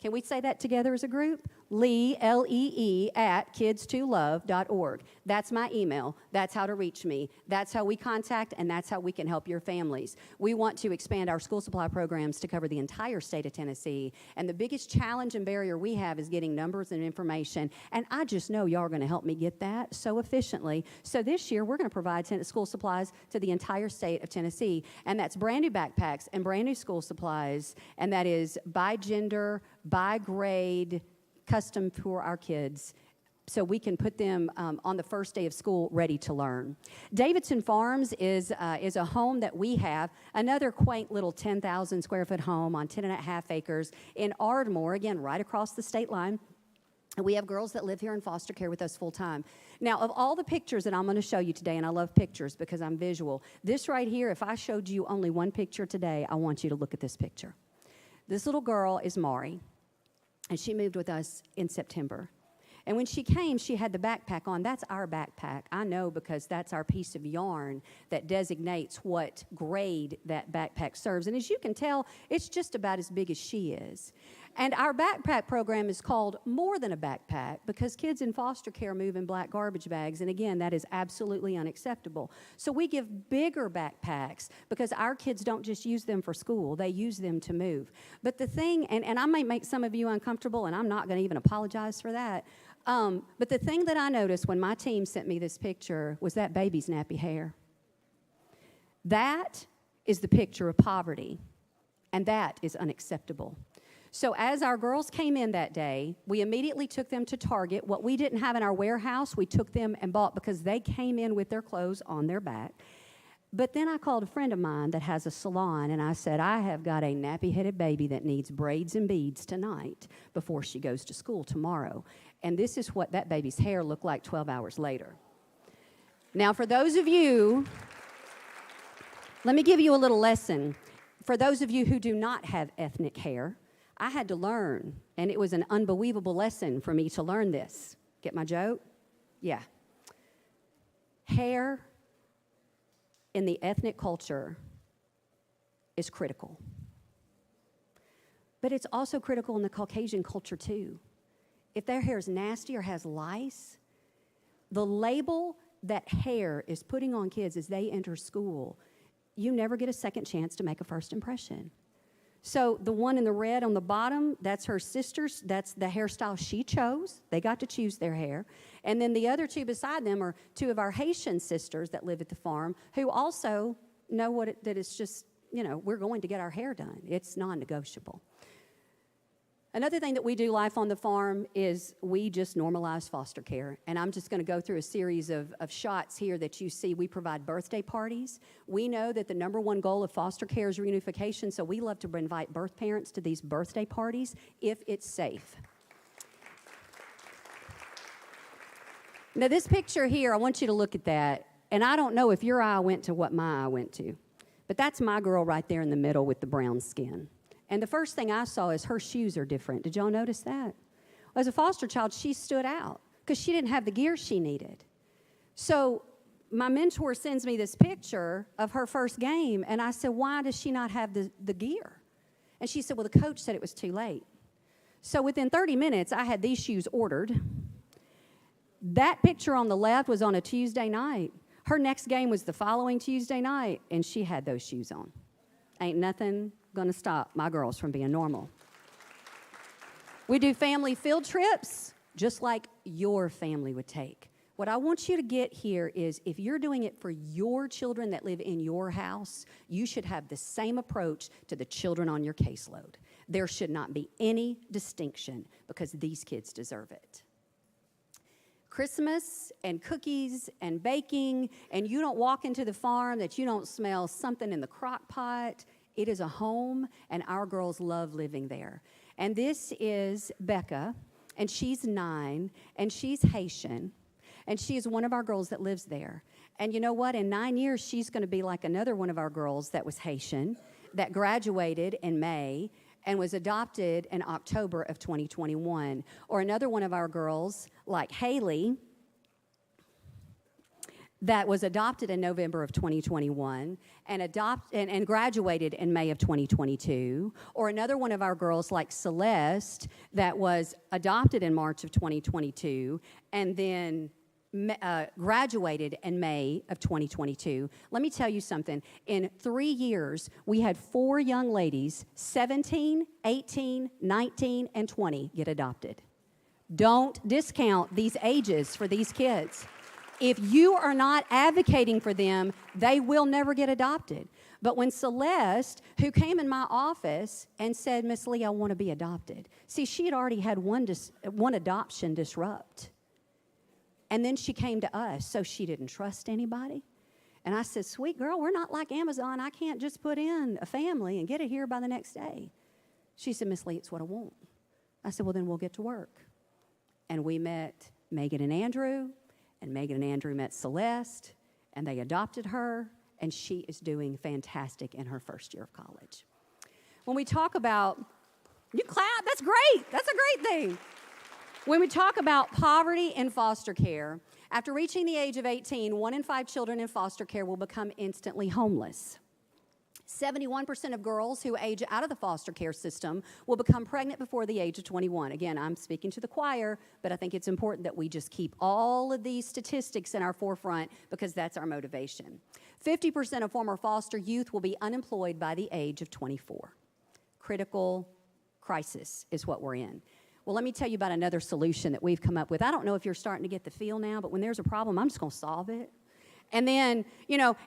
Can we say that together as a group? Lee, L-E-E, at kids2love.org. That's my email. That's how to reach me. That's how we contact, and that's how we can help your families. We want to expand our school supply programs to cover the entire state of Tennessee, and the biggest challenge and barrier we have is getting numbers and information, and I just know y'all are going to help me get that so efficiently. So this year, we're going to provide school supplies to the entire state of Tennessee, and that's brand new backpacks and brand new school supplies, and that is by gender, by grade, custom for our kids, so we can put them on the first day of school ready to learn. Davidson Farms is a home that we have, another quaint little 10,000 square foot home on 10.5 acres in Ardmore, again, right across the state line. And we have girls that live here in foster care with us full time. Now, of all the pictures that I'm going to show you today, and I love pictures because I'm visual, this right here, if I showed you only one picture today, I want you to look at this picture. This little girl is Mari, and she moved with us in September. And when she came, she had the backpack on. That's our backpack. I know because that's our piece of yarn that designates what grade that backpack serves. And as you can tell, it's just about as big as she is. And our backpack program is called More Than a Backpack because kids in foster care move in black garbage bags. And again, that is absolutely unacceptable. So we give bigger backpacks because our kids don't just use them for school, they use them to move. But the thing, and I might make some of you uncomfortable, and I'm not going to even apologize for that. But the thing that I noticed when my team sent me this picture was that baby's nappy hair. That is the picture of poverty, and that is unacceptable. So as our girls came in that day, we immediately took them to Target. What we didn't have in our warehouse, we took them and bought because they came in with their clothes on their back. But then I called a friend of mine that has a salon, and I said, I have got a nappy-headed baby that needs braids and beads tonight before she goes to school tomorrow. And this is what that baby's hair looked like 12 hours later. Now, for those of you, let me give you a little lesson. For those of you who do not have ethnic hair, I had to learn, and it was an unbelievable lesson for me to learn this. Get my joke? Yeah. Hair in the ethnic culture is critical. But it's also critical in the Caucasian culture too. If their hair is nasty or has lice, the label that hair is putting on kids as they enter school, you never get a second chance to make a first impression. So the one in the red on the bottom, that's her sister's. That's the hairstyle she chose. They got to choose their hair. And then the other two beside them are two of our Haitian sisters that live at the farm who also know that it's just, we're going to get our hair done. It's non-negotiable. Another thing that we do life on the farm is we just normalize foster care. And I'm just going to go through a series of shots here that you see. We provide birthday parties. We know that the number one goal of foster care is reunification, so we love to invite birth parents to these birthday parties if it's safe. Now, this picture here, I want you to look at that. And I don't know if your eye went to what my eye went to, but that's my girl right there in the middle with the brown skin. And the first thing I saw is her shoes are different. Did y'all notice that? As a foster child, she stood out because she didn't have the gear she needed. So my mentor sends me this picture of her first game, and I said, why does she not have the gear? And she said, well, the coach said it was too late. So within 30 minutes, I had these shoes ordered. That picture on the left was on a Tuesday night. Her next game was the following Tuesday night, and she had those shoes on. Ain't nothing going to stop my girls from being normal. We do family field trips just like your family would take. What I want you to get here is if you're doing it for your children that live in your house, you should have the same approach to the children on your caseload. There should not be any distinction because these kids deserve it. Christmas and cookies and baking, and you don't walk into the farm that you don't smell something in the crock pot. It is a home, and our girls love living there. And this is Becca, and she's 9, and she's Haitian, and she is one of our girls that lives there. And you know what? In 9 years, she's going to be like another one of our girls that was Haitian, that graduated in May and was adopted in October of 2021. Or another one of our girls, like Haley, that was adopted in November of 2021 and graduated in May of 2022. Or another one of our girls like Celeste that was adopted in March of 2022 and then graduated in May of 2022. Let me tell you something. In 3 years, we had 4 young ladies, 17, 18, 19, and 20, get adopted. Don't discount these ages for these kids. If you are not advocating for them, they will never get adopted. But when Celeste, who came in my office and said, Miss Lee, I want to be adopted. See, she had already had one adoption disrupt. And then she came to us, so she didn't trust anybody. And I said, sweet girl, we're not like Amazon. I can't just put in a family and get it here by the next day. She said, Miss Lee, it's what I want. I said, well, then we'll get to work. And we met Megan and Andrew. And Megan and Andrew met Celeste, and they adopted her, and she is doing fantastic in her first year of college. When we talk about, you clap, that's great. That's a great thing. When we talk about poverty in foster care, after reaching the age of 18, 1 in 5 children in foster care will become instantly homeless. 71% of girls who age out of the foster care system will become pregnant before the age of 21. Again, I'm speaking to the choir, but I think it's important that we just keep all of these statistics in our forefront because that's our motivation. 50% of former foster youth will be unemployed by the age of 24. Critical crisis is what we're in. Well, let me tell you about another solution that we've come up with. I don't know if you're starting to get the feel now, but when there's a problem, I'm just going to solve it. And then,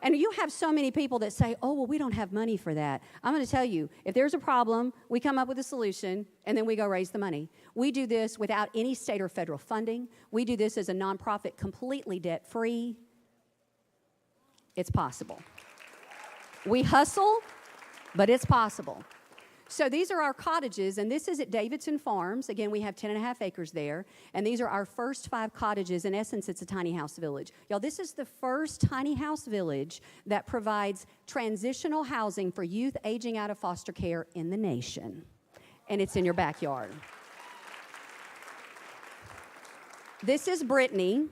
and you have so many people that say, oh, well, we don't have money for that. I'm going to tell you, if there's a problem, we come up with a solution, and then we go raise the money. We do this without any state or federal funding. We do this as a nonprofit, completely debt-free. It's possible. We hustle, but it's possible. So these are our cottages, and this is at Davidson Farms. Again, we have 10.5 acres there, and these are our first 5 cottages. In essence, it's a tiny house village. Y'all, this is the first tiny house village that provides transitional housing for youth aging out of foster care in the nation, and it's in your backyard. This is Brittany,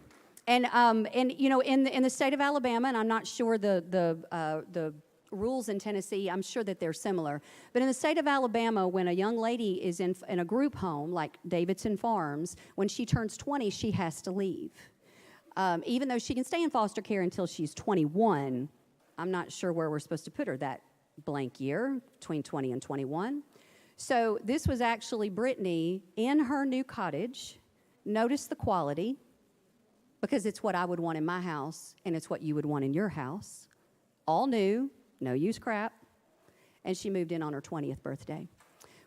and in the state of Alabama, and I'm not sure the rules in Tennessee, I'm sure that they're similar. But in the state of Alabama, when a young lady is in a group home like Davidson Farms, when she turns 20, she has to leave. Even though she can stay in foster care until she's 21, I'm not sure where we're supposed to put her that blank year, between 20 and 21. So this was actually Brittany in her new cottage. Notice the quality, because it's what I would want in my house, and it's what you would want in your house. All new. No use crap. And she moved in on her 20th birthday.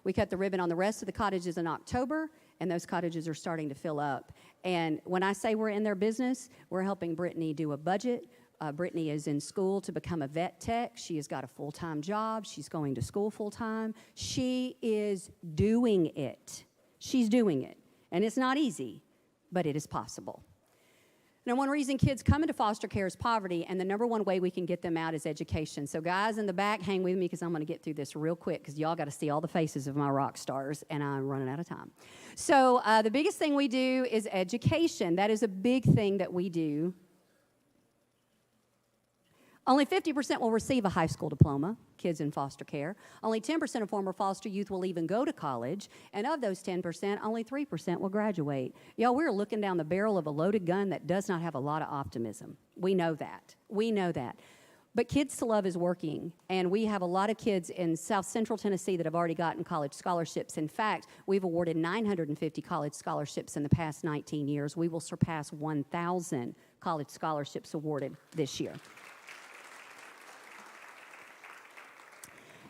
We cut the ribbon on the rest of the cottages in October, and those cottages are starting to fill up. And when I say we're in their business, we're helping Brittany do a budget. Brittany is in school to become a vet tech. She has got a full-time job. She's going to school full-time. She is doing it. She's doing it. And it's not easy, but it is possible. Now, one reason kids come into foster care is poverty, and the number one way we can get them out is education. So guys in the back, hang with me because I'm going to get through this real quick because y'all got to see all the faces of my rock stars, and I'm running out of time. So the biggest thing we do is education. That is a big thing that we do. Only 50% will receive a high school diploma, kids in foster care. Only 10% of former foster youth will even go to college. And of those 10%, only 3% will graduate. Y'all, we're looking down the barrel of a loaded gun that does not have a lot of optimism. We know that. We know that. But Kids to Love is working, and we have a lot of kids in South Central Tennessee that have already gotten college scholarships. In fact, we've awarded 950 college scholarships in the past 19 years. We will surpass 1,000 college scholarships awarded this year.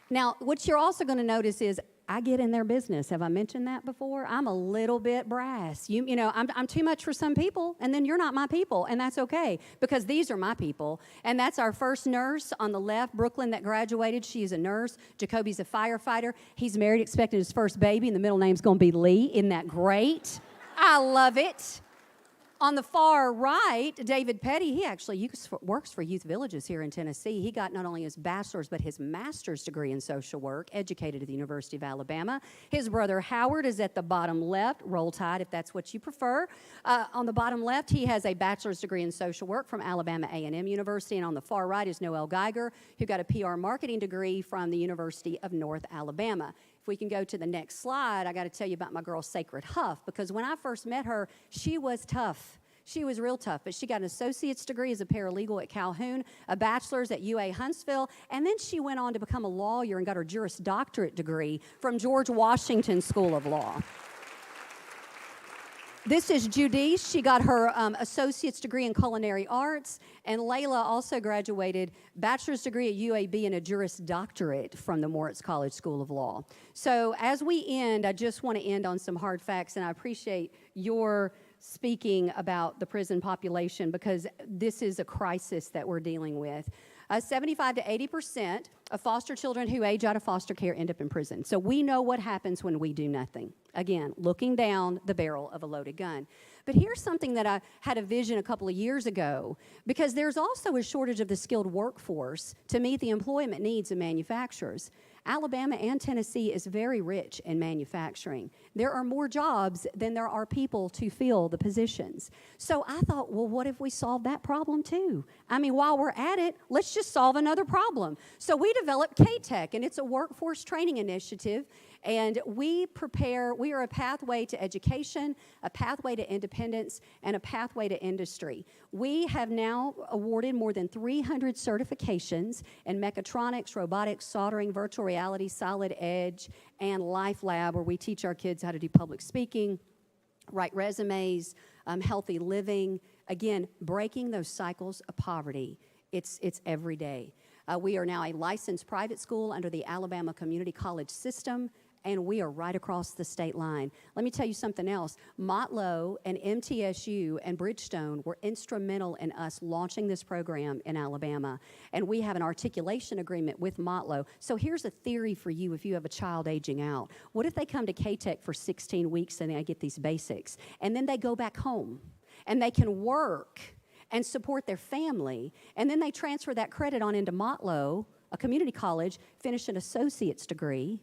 Now, what you're also going to notice is I get in their business. Have I mentioned that before? I'm a little bit brass. I'm too much for some people, and then you're not my people, and that's okay, because these are my people. And that's our first nurse on the left, Brooklyn, that graduated. She is a nurse. Jacoby's a firefighter. He's married, expecting his first baby, and the middle name's going to be Lee. Isn't that great? I love it. On the far right, David Petty, he actually works for Youth Villages here in Tennessee. He got not only his bachelor's, but his master's degree in social work, educated at the University of Alabama. His brother Howard is at the bottom left, Roll Tide if that's what you prefer. On the bottom left, he has a bachelor's degree in social work from Alabama A&M University. And on the far right is Noel Geiger, who got a PR marketing degree from the University of North Alabama. If we can go to the next slide, I got to tell you about my girl, Sacred Huff, because when I first met her, she was tough. She was real tough, but she got an associate's degree as a paralegal at Calhoun, a bachelor's at UA Huntsville, and then she went on to become a lawyer and got her Juris Doctorate degree from George Washington School of Law. This is Judice. She got her associate's degree in culinary arts, and Layla also graduated bachelor's degree at UAB and a Juris Doctorate from the Moritz College School of Law. So as we end, I just want to end on some hard facts, and I appreciate your speaking about the prison population because this is a crisis that we're dealing with. 75 to 80% of foster children who age out of foster care end up in prison. So we know what happens when we do nothing. Again, looking down the barrel of a loaded gun. But here's something that I had a vision a couple of years ago, because there's also a shortage of the skilled workforce to meet the employment needs of manufacturers. Alabama and Tennessee is very rich in manufacturing. There are more jobs than there are people to fill the positions. So I thought, well, what if we solve that problem too? I mean, while we're at it, let's just solve another problem. So we developed K-Tech, and it's a workforce training initiative, and we are a pathway to education, a pathway to independence, and a pathway to industry. We have now awarded more than 300 certifications in mechatronics, robotics, soldering, virtual reality, solid edge, and Life Lab, where we teach our kids how to do public speaking, write resumes, healthy living. Again, breaking those cycles of poverty. It's every day. We are now a licensed private school under the Alabama Community College system, and we are right across the state line. Let me tell you something else. Motlow and MTSU and Bridgestone were instrumental in us launching this program in Alabama, and we have an articulation agreement with Motlow. So here's a theory for you if you have a child aging out. What if they come to K-Tech for 16 weeks and they get these basics, and then they go back home, and they can work and support their family, and then they transfer that credit on into Motlow, a community college, finish an associate's degree,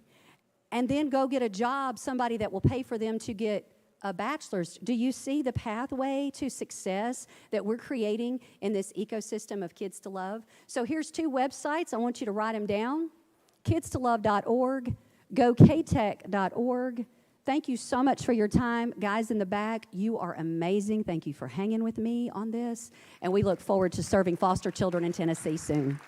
and then go get a job, somebody that will pay for them to get a bachelor's. Do you see the pathway to success that we're creating in this ecosystem of Kids to Love? So here's 2 websites. I want you to write them down. kidstolove.org, goktech.org. Thank you so much for your time. Guys in the back, you are amazing. Thank you for hanging with me on this. And we look forward to serving foster children in Tennessee soon.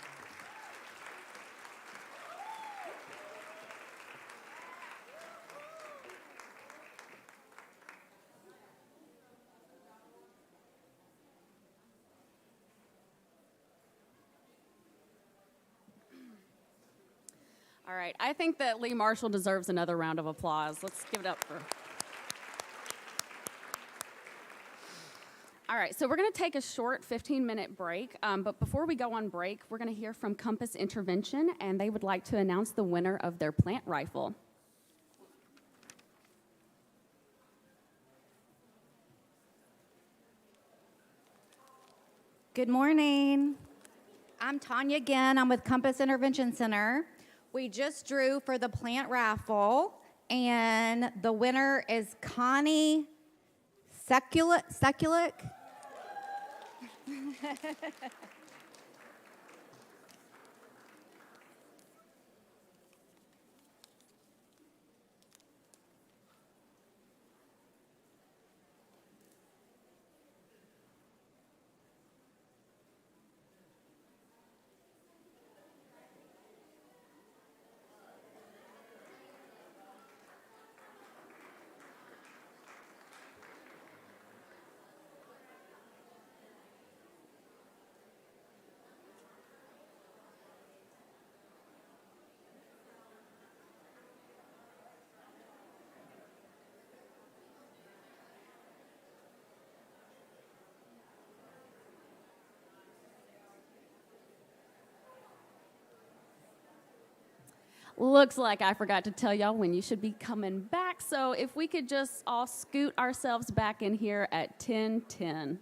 All right, I think that Lee Marshall deserves another round of applause. Let's give it up for. All right, so we're going to take a short 15-minute break, but before we go on break, we're going to hear from Compass Intervention, and they would like to announce the winner of their plant rifle. Good morning. I'm Tanya again. I'm with Compass Intervention Center. We just drew for the plant raffle, and the winner is Connie Sekulik. Looks like I forgot to tell y'all when you should be coming back, so if we could just all scoot ourselves back in here at 10:10.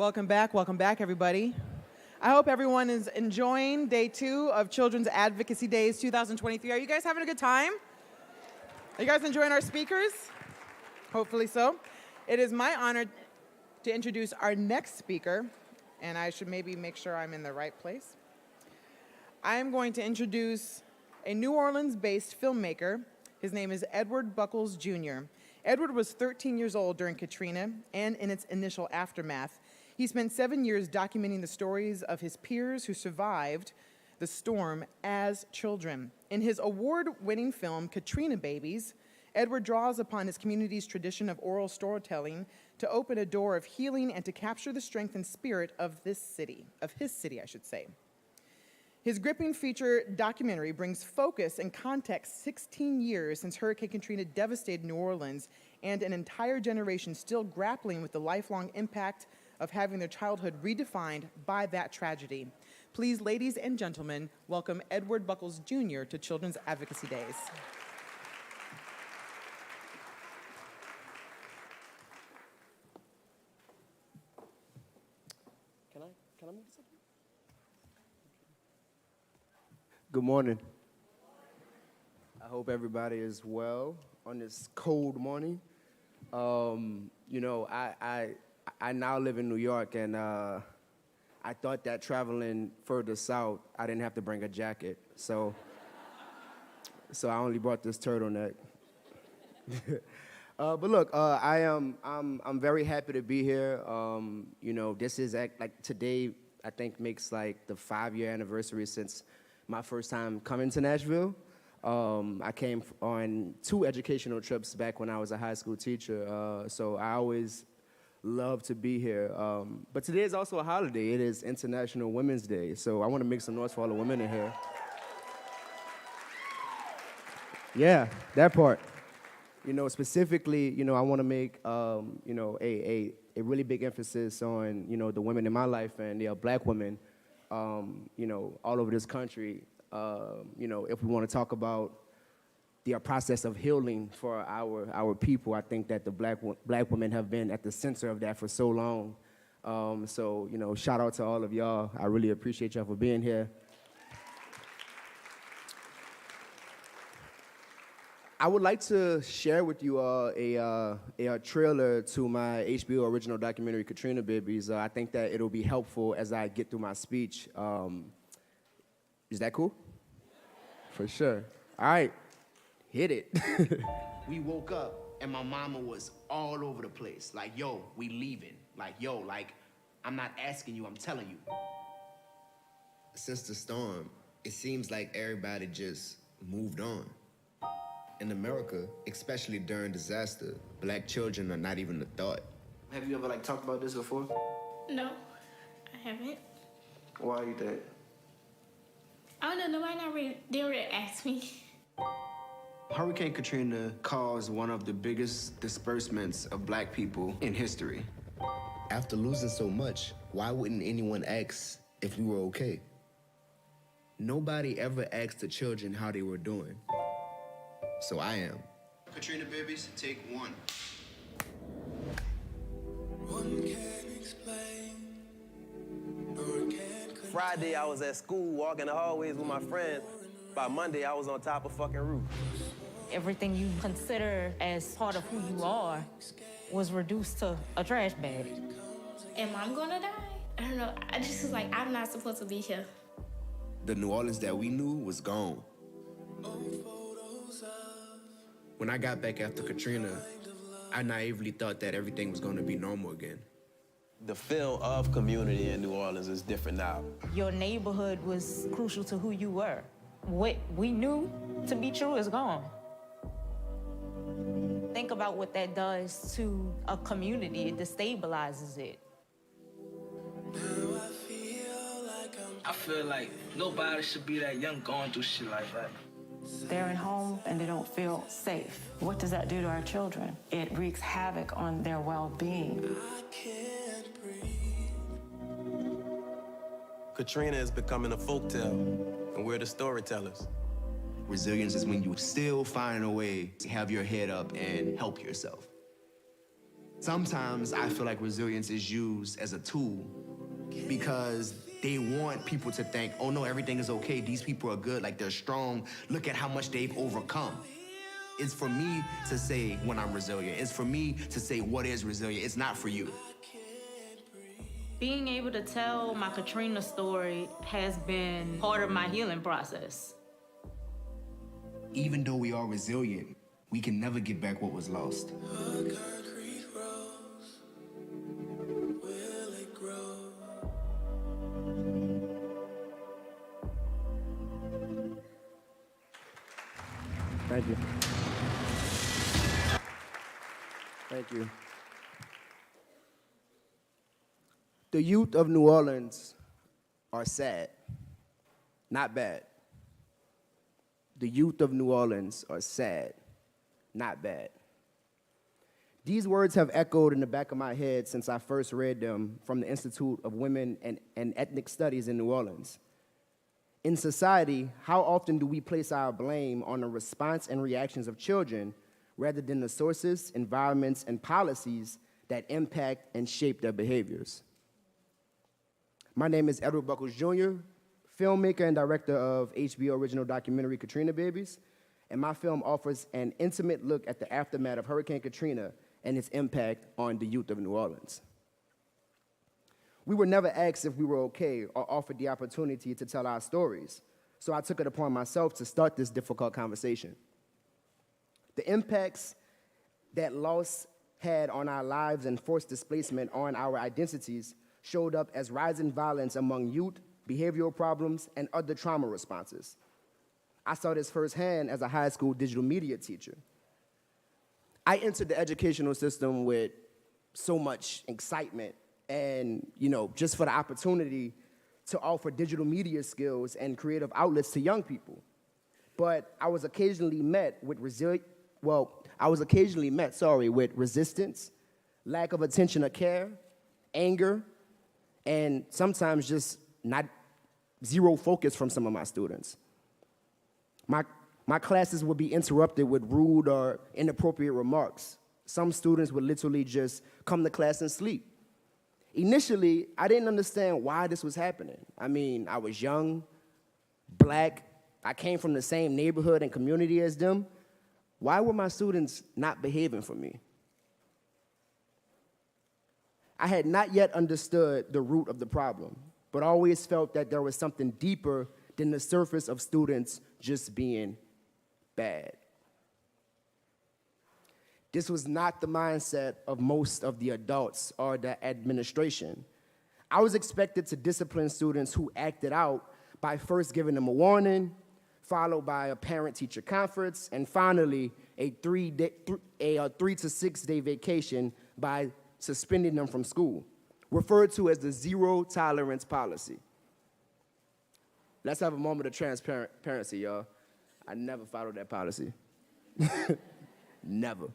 Welcome back, everybody. I hope everyone is enjoying day 2 of Children's Advocacy Days 2023. Are you guys having a good time? Are you guys enjoying our speakers? Hopefully so. It is my honor to introduce our next speaker, and I should maybe make sure I'm in the right place. I am going to introduce a New Orleans-based filmmaker. His name is Edward Buckles, Jr. Edward was 13 years old during Katrina and in its initial aftermath. He spent 7 years documenting the stories of his peers who survived the storm as children. In his award-winning film, Katrina Babies, Edward draws upon his community's tradition of oral storytelling to open a door of healing and to capture the strength and spirit of his city, I should say. His gripping feature documentary brings focus and context 16 years since Hurricane Katrina devastated New Orleans and an entire generation still grappling with the lifelong impact of having their childhood redefined by that tragedy. Please, ladies and gentlemen, welcome Edward Buckles, Jr. to Children's Advocacy Days. Can I move something? Good morning. I hope everybody is well on this cold morning. You know, I now live in New York, and I thought that traveling further south, I didn't have to bring a jacket. So I only brought this turtleneck. But look, I'm very happy to be here. You know, this is like today, I think makes like the 5-year anniversary since my first time coming to Nashville. I came on 2 educational trips back when I was a high school teacher, so I always love to be here. But today is also a holiday. It is International Women's Day, so I want to make some noise for all the women in here. Yeah, that part. You know, specifically, you know, I want to make, you know, a really big emphasis on, you know, the women in my life and the Black women, you know, all over this country. You know, if we want to talk about the process of healing for our people, I think that the black women have been at the center of that for so long. So, you know, shout out to all of y'all. I really appreciate y'all for being here. I would like to share with you a trailer to my HBO original documentary, Katrina Babies. I think that it'll be helpful as I get through my speech. Is that cool? For sure. All right, hit it. We woke up and my mama was all over the place. Like, yo, we leaving. Like, yo, like, I'm not asking you, I'm telling you. Since the storm, it seems like everybody just moved on. In America, especially during disaster, Black children are not even a thought. Have you ever like talked about this before? No, I haven't. Why you think? I don't know, nobody didn't really ask me. Hurricane Katrina caused one of the biggest disbursements of Black people in history. After losing so much, why wouldn't anyone ask if we were okay? Nobody ever asked the children how they were doing. So I am. Katrina Babies, take 1. Friday, I was at school walking the hallways with my friends. By Monday, I was on top of fucking roof. Everything you consider as part of who you are was reduced to a trash bag. Am I gonna die? I don't know. I just was like, I'm not supposed to be here. The New Orleans that we knew was gone. When I got back after Katrina, I naively thought that everything was going to be normal again. The feel of community in New Orleans is different now. Your neighborhood was crucial to who you were. What we knew to be true is gone. Think about what that does to a community. It destabilizes it. I feel like nobody should be that young going through shit like that. They're at home and they don't feel safe. What does that do to our children? It wreaks havoc on their well-being. Katrina is becoming a folktale, and we're the storytellers. Resilience is when you still find a way to have your head up and help yourself. Sometimes I feel like resilience is used as a tool because they want people to think, oh no, everything is okay. These people are good, like they're strong. Look at how much they've overcome. It's for me to say when I'm resilient. It's for me to say what is resilient. It's not for you. Being able to tell my Katrina story has been part of my healing process. Even though we are resilient, we can never get back what was lost. Thank you. Thank you. The youth of New Orleans are sad, not bad. The youth of New Orleans are sad, not bad. These words have echoed in the back of my head since I first read them from the Institute of Women and Ethnic Studies in New Orleans. In society, how often do we place our blame on the response and reactions of children rather than the sources, environments, and policies that impact and shape their behaviors? My name is Edward Buckles Jr., filmmaker and director of HBO original documentary Katrina Babies, and my film offers an intimate look at the aftermath of Hurricane Katrina and its impact on the youth of New Orleans. We were never asked if we were okay or offered the opportunity to tell our stories, so I took it upon myself to start this difficult conversation. The impacts that loss had on our lives and forced displacement on our identities showed up as rising violence among youth, behavioral problems, and other trauma responses. I saw this firsthand as a high school digital media teacher. I entered the educational system with so much excitement and, just for the opportunity to offer digital media skills and creative outlets to young people. But I was occasionally met with resistance, lack of attention or care, anger, and sometimes just zero focus from some of my students. My classes would be interrupted with rude or inappropriate remarks. Some students would literally just come to class and sleep. Initially, I didn't understand why this was happening. I mean, I was young, black, I came from the same neighborhood and community as them. Why were my students not behaving for me? I had not yet understood the root of the problem, but always felt that there was something deeper than the surface of students just being bad. This was not the mindset of most of the adults or the administration. I was expected to discipline students who acted out by first giving them a warning, followed by a parent-teacher conference, and finally a 3 to 6 day vacation by suspending them from school, referred to as the zero tolerance policy. Let's have a moment of transparency, y'all. I never followed that policy. Never.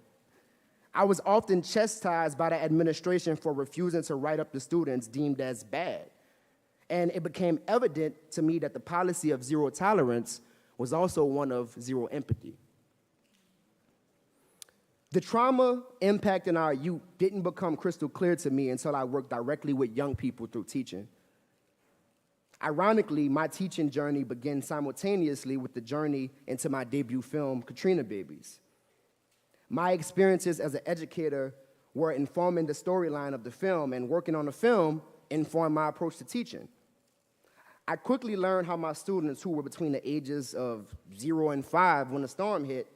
I was often chastised by the administration for refusing to write up the students deemed as bad. And it became evident to me that the policy of zero tolerance was also one of zero empathy. The trauma impacting our youth didn't become crystal clear to me until I worked directly with young people through teaching. Ironically, my teaching journey began simultaneously with the journey into my debut film, Katrina Babies. My experiences as an educator were informing the storyline of the film, and working on the film informed my approach to teaching. I quickly learned how my students, who were between the ages of 0 and 5 when the storm hit,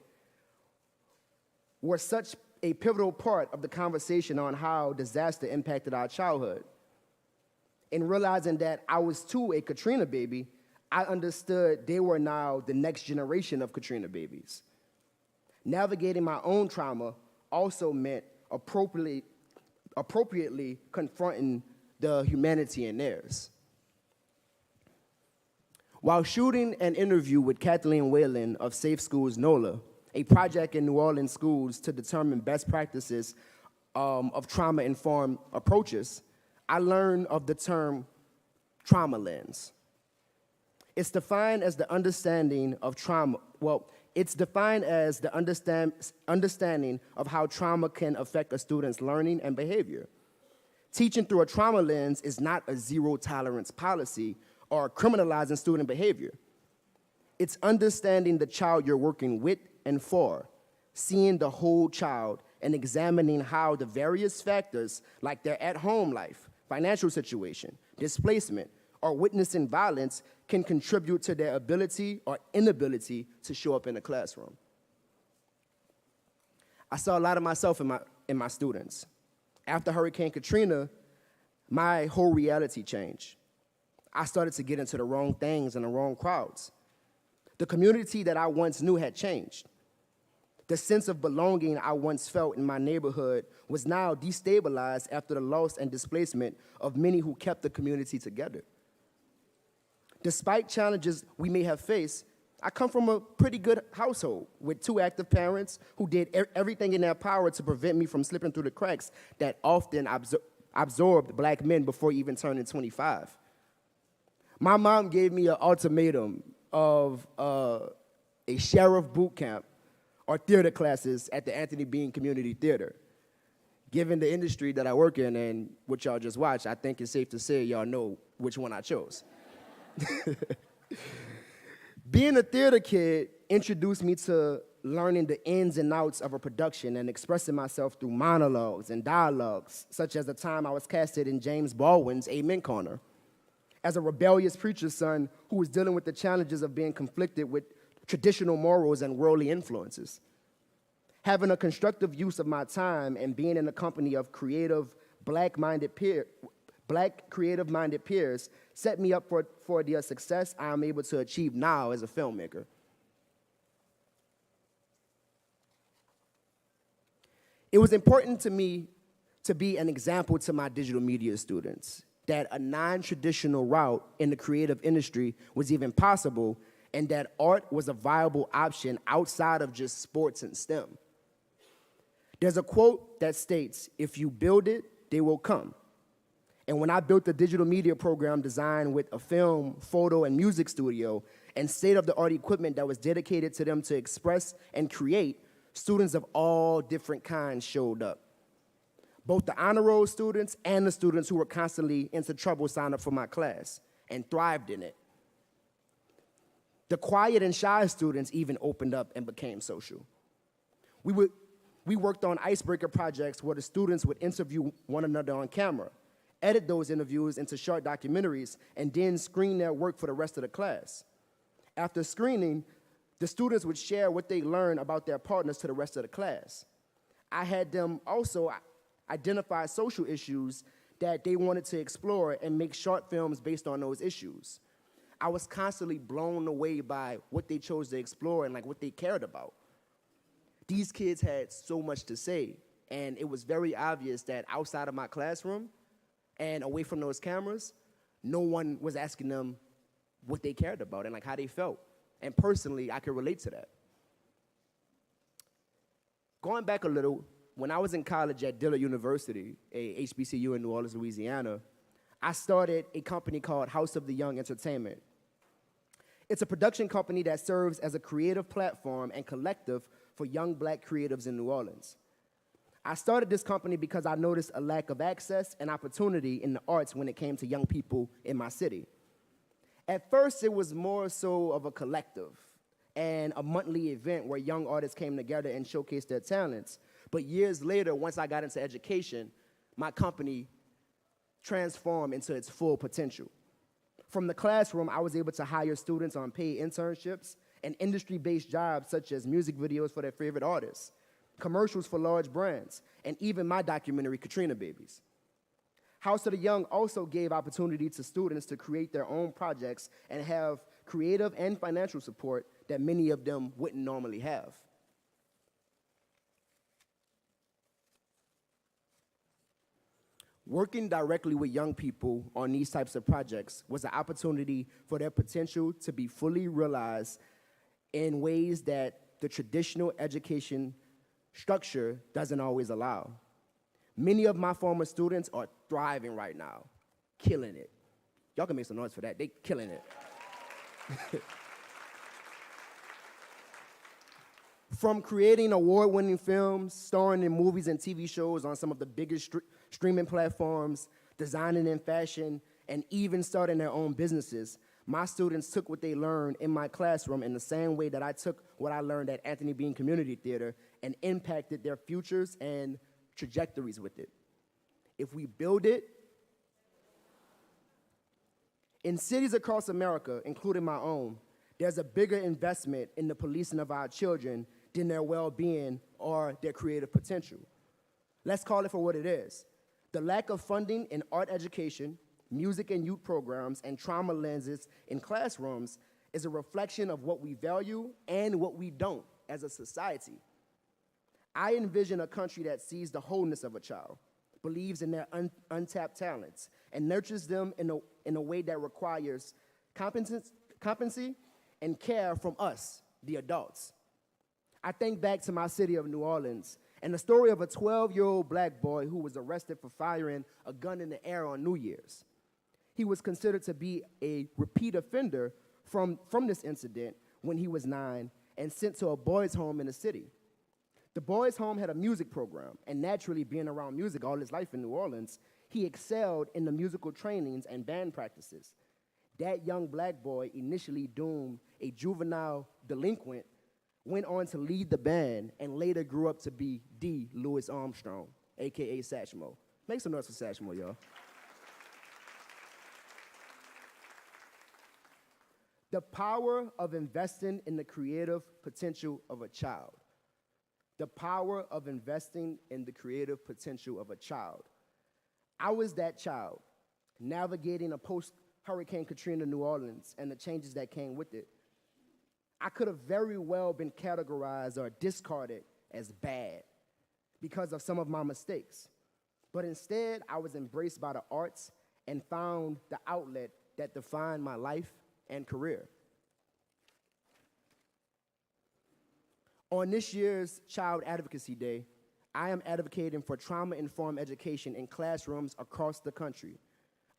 were such a pivotal part of the conversation on how disaster impacted our childhood. In realizing that I was too a Katrina baby, I understood they were now the next generation of Katrina babies. Navigating my own trauma also meant appropriately confronting the humanity in theirs. While shooting an interview with Kathleen Whalen of Safe Schools NOLA, a project in New Orleans schools to determine best practices of trauma-informed approaches, I learned of the term trauma lens. It's defined as the understanding of trauma, It's defined as the understanding of how trauma can affect a student's learning and behavior. Teaching through a trauma lens is not a zero-tolerance policy or criminalizing student behavior. It's understanding the child you're working with and for, seeing the whole child, and examining how the various factors, like their at-home life, financial situation, displacement, or witnessing violence, can contribute to their ability or inability to show up in the classroom. I saw a lot of myself in my students. After Hurricane Katrina, my whole reality changed. I started to get into the wrong things and the wrong crowds. The community that I once knew had changed. The sense of belonging I once felt in my neighborhood was now destabilized after the loss and displacement of many who kept the community together. Despite challenges we may have faced, I come from a pretty good household with 2 active parents who did everything in their power to prevent me from slipping through the cracks that often absorbed black men before even turning 25. My mom gave me an ultimatum of a sheriff boot camp or theater classes at the Anthony Bean Community Theater. Given the industry that I work in and what y'all just watched, I think it's safe to say y'all know which one I chose. Being a theater kid introduced me to learning the ins and outs of a production and expressing myself through monologues and dialogues, such as the time I was casted in James Baldwin's Amen Corner, as a rebellious preacher's son who was dealing with the challenges of being conflicted with traditional morals and worldly influences. Having a constructive use of my time and being in the company of creative, black creative-minded peers set me up for the success I am able to achieve now as a filmmaker. It was important to me to be an example to my digital media students that a non-traditional route in the creative industry was even possible and that art was a viable option outside of just sports and STEM. There's a quote that states, "If you build it, they will come." And when I built the digital media program designed with a film, photo, and music studio and state-of-the-art equipment that was dedicated to them to express and create, students of all different kinds showed up. Both the honor roll students and the students who were constantly into trouble signed up for my class and thrived in it. The quiet and shy students even opened up and became social. We worked on icebreaker projects where the students would interview one another on camera, edit those interviews into short documentaries, and then screen their work for the rest of the class. After screening, the students would share what they learned about their partners to the rest of the class. I had them also identify social issues that they wanted to explore and make short films based on those issues. I was constantly blown away by what they chose to explore and what they cared about. These kids had so much to say, and it was very obvious that outside of my classroom and away from those cameras, no one was asking them what they cared about and how they felt. And personally, I could relate to that. Going back a little, when I was in college at Dillard University, a HBCU in New Orleans, Louisiana, I started a company called House of the Young Entertainment. It's a production company that serves as a creative platform and collective for young black creatives in New Orleans. I started this company because I noticed a lack of access and opportunity in the arts when it came to young people in my city. At first, it was more so of a collective and a monthly event where young artists came together and showcased their talents. But years later, once I got into education, my company transformed into its full potential. From the classroom, I was able to hire students on paid internships and industry-based jobs such as music videos for their favorite artists, commercials for large brands, and even my documentary, Katrina Babies. House of the Young also gave opportunity to students to create their own projects and have creative and financial support that many of them wouldn't normally have. Working directly with young people on these types of projects was an opportunity for their potential to be fully realized in ways that the traditional education structure doesn't always allow. Many of my former students are thriving right now, killing it. Y'all can make some noise for that. They killing it. From creating award-winning films, starring in movies and TV shows on some of the biggest streaming platforms, designing in fashion, and even starting their own businesses, my students took what they learned in my classroom in the same way that I took what I learned at Anthony Bean Community Theater and impacted their futures and trajectories with it. If we build it, in cities across America, including my own, there's a bigger investment in the policing of our children than their well-being or their creative potential. Let's call it for what it is. The lack of funding in art education, music and youth programs, and trauma lenses in classrooms is a reflection of what we value and what we don't as a society. I envision a country that sees the wholeness of a child, believes in their untapped talents, and nurtures them in a way that requires competency and care from us, the adults. I think back to my city of New Orleans and the story of a 12-year-old black boy who was arrested for firing a gun in the air on New Year's. He was considered to be a repeat offender from this incident when he was 9 and sent to a boys' home in the city. The boys' home had a music program, and naturally being around music all his life in New Orleans, he excelled in the musical trainings and band practices. That young black boy, initially doomed a juvenile delinquent, went on to lead the band and later grew up to be D. Louis Armstrong, AKA Satchmo. Make some noise for Satchmo, y'all. The power of investing in the creative potential of a child. The power of investing in the creative potential of a child. I was that child, navigating a post-Hurricane Katrina New Orleans and the changes that came with it. I could have very well been categorized or discarded as bad because of some of my mistakes. But instead, I was embraced by the arts and found the outlet that defined my life and career. On this year's Child Advocacy Day, I am advocating for trauma-informed education in classrooms across the country.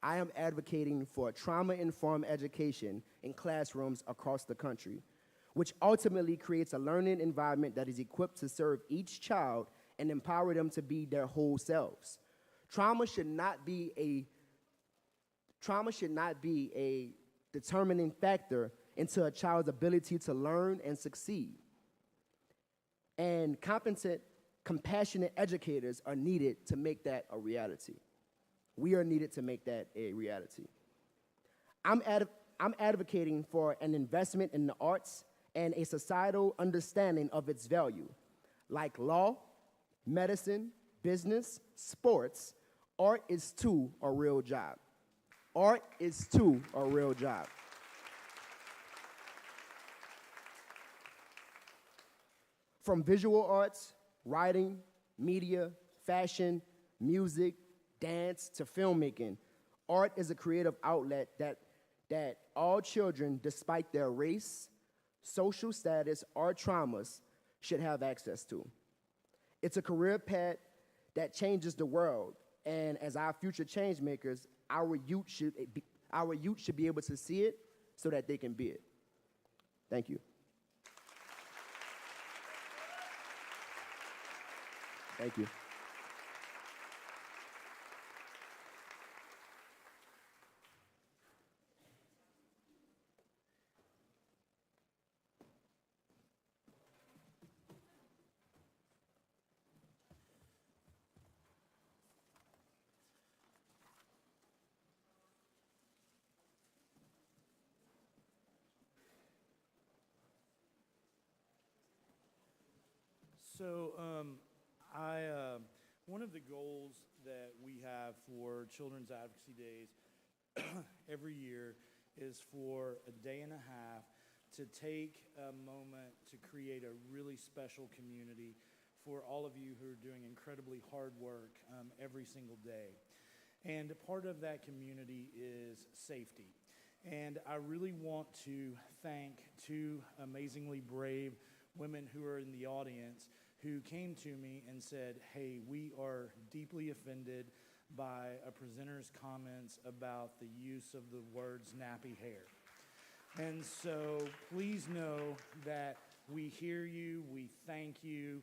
I am advocating for trauma-informed education in classrooms across the country, which ultimately creates a learning environment that is equipped to serve each child and empower them to be their whole selves. Trauma should not be a determining factor into a child's ability to learn and succeed. And competent, compassionate educators are needed to make that a reality. We are needed to make that a reality. I'm advocating for an investment in the arts and a societal understanding of its value. Like law, medicine, business, sports, art is too a real job. Art is too a real job. From visual arts, writing, media, fashion, music, dance, to filmmaking, art is a creative outlet that all children, despite their race, social status, or traumas, should have access to. It's a career path that changes the world, and as our future change makers, our youth should be able to see it so that they can be it. Thank you. Thank you. So, one of the goals that we have for Children's Advocacy Days every year is for a day and a half to take a moment to create a really special community for all of you who are doing incredibly hard work every single day. And part of that community is safety. And I really want to thank two amazingly brave women who are in the audience who came to me and said, hey, we are deeply offended by a presenter's comments about the use of the words nappy hair. And so please know that We hear you. We thank you.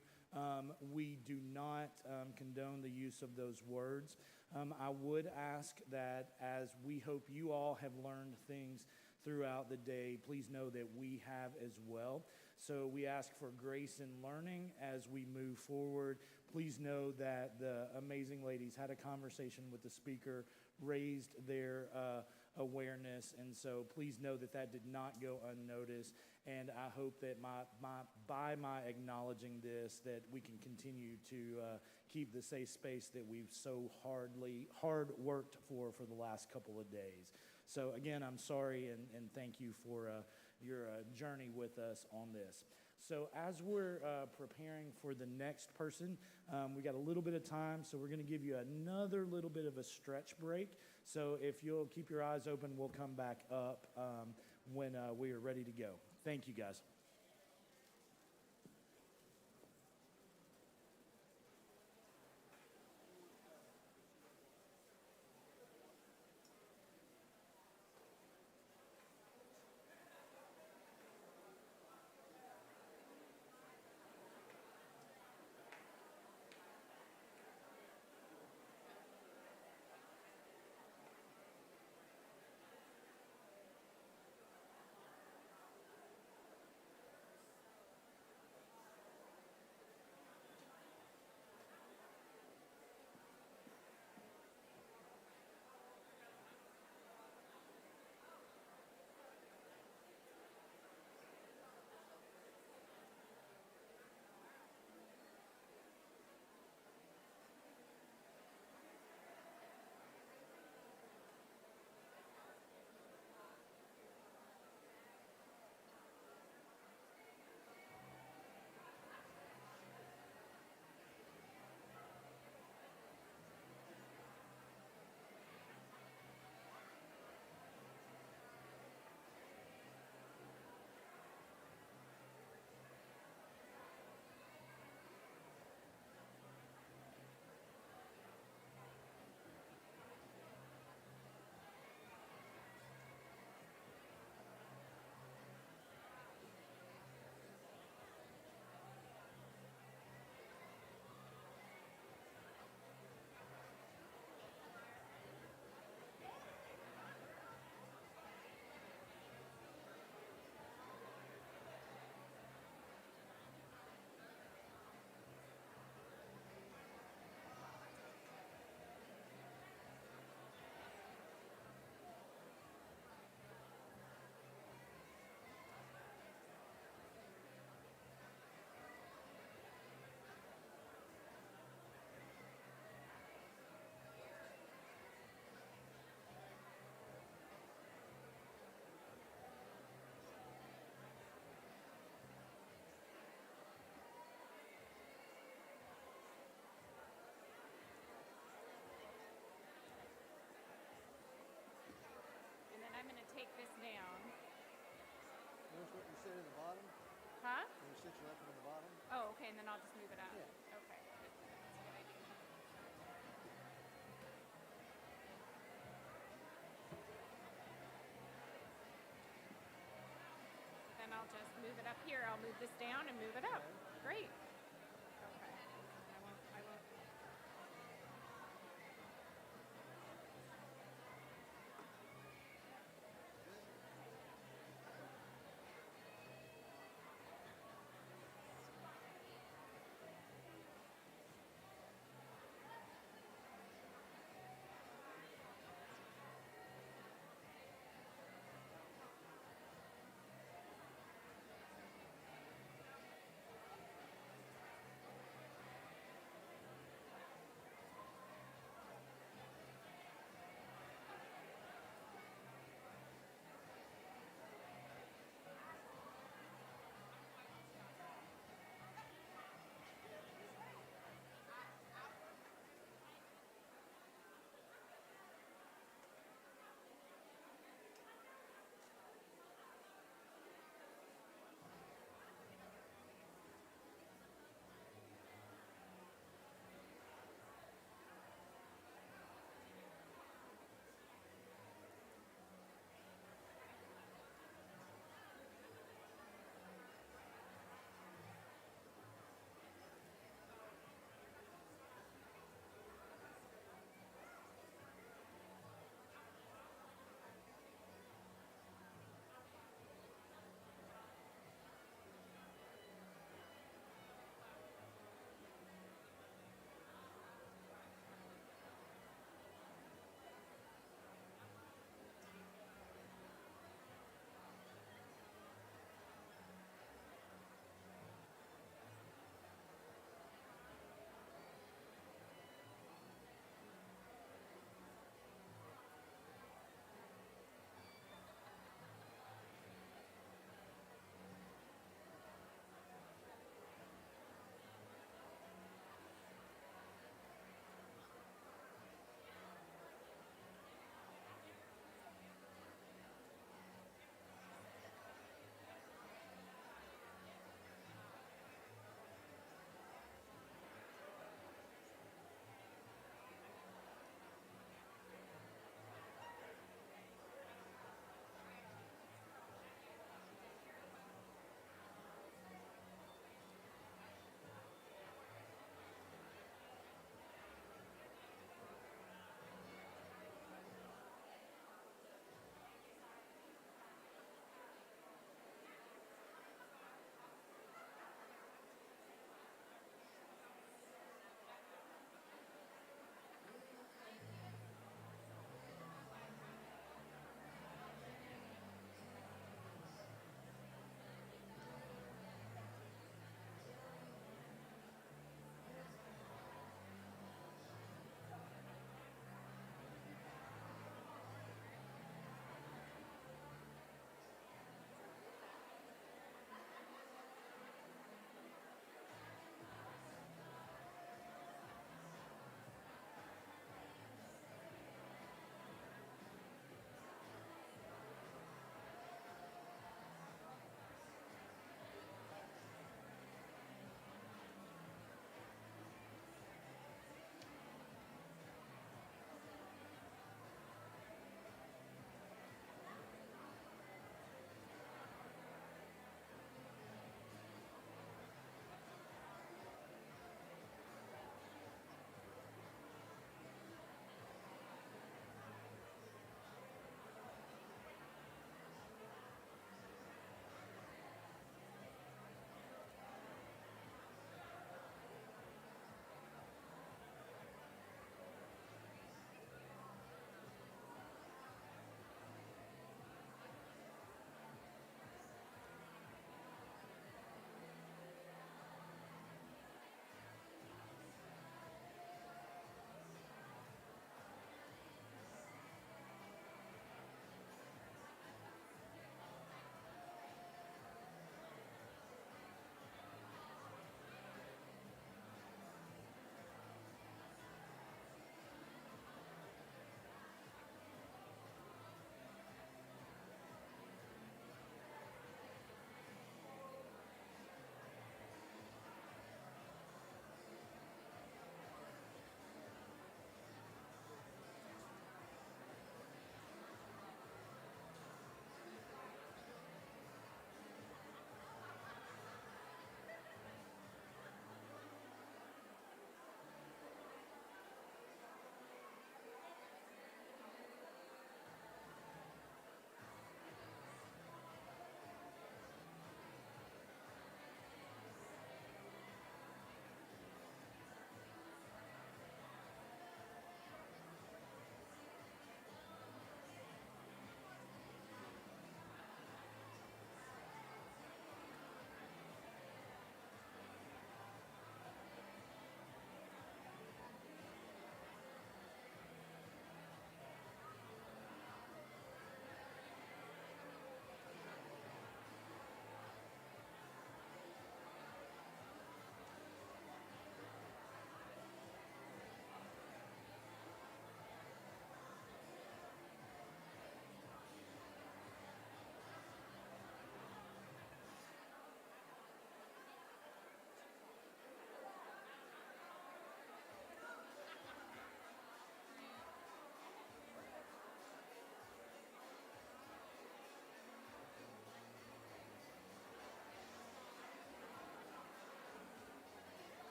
We do not condone the use of those words. I would ask that as we hope you all have learned things throughout the day, please know that we have as well. So we ask for grace in learning as we move forward. Please know that the amazing ladies had a conversation with the speaker, raised their awareness, and so please know that that did not go unnoticed. And I hope that by my acknowledging this, that we can continue to keep the safe space that we've so hard worked for the last couple of days. So again, I'm sorry and thank you for your journey with us on this. So as we're preparing for the next person, we got a little bit of time, so we're going to give you another little bit of a stretch break. So if you'll keep your eyes open, we'll come back up when we are ready to go. Thank you, guys. Take this down. Notice what you said at the bottom? Huh? You sit your left at the bottom? Oh, okay, and then I'll just move it up. Yeah. Okay. That's a good idea. Then I'll just move it up here. I'll move this down and move it up. Great. Okay. I won't.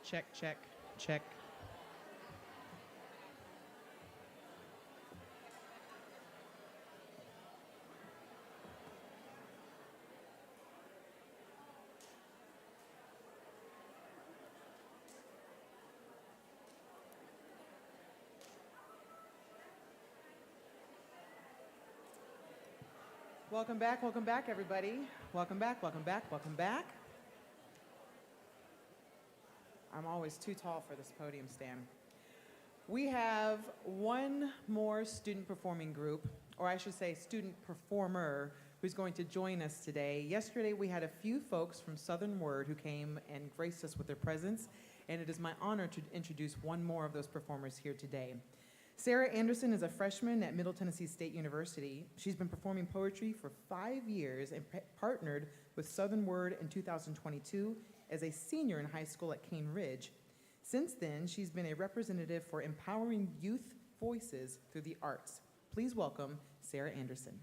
check, check, check. Welcome back, everybody. Welcome back, welcome back, welcome back. I'm always too tall for this podium stand. We have one more student performing group, or I should say student performer, who's going to join us today. Yesterday, we had a few folks from Southern Word who came and graced us with their presence, and it is my honor to introduce one more of those performers here today. Sarah Anderson is a freshman at Middle Tennessee State University. She's been performing poetry for 5 years and partnered with Southern Word in 2022 as a senior in high school at Cane Ridge. Since then, she's been a representative for empowering youth voices through the arts. Please welcome Sarah Anderson.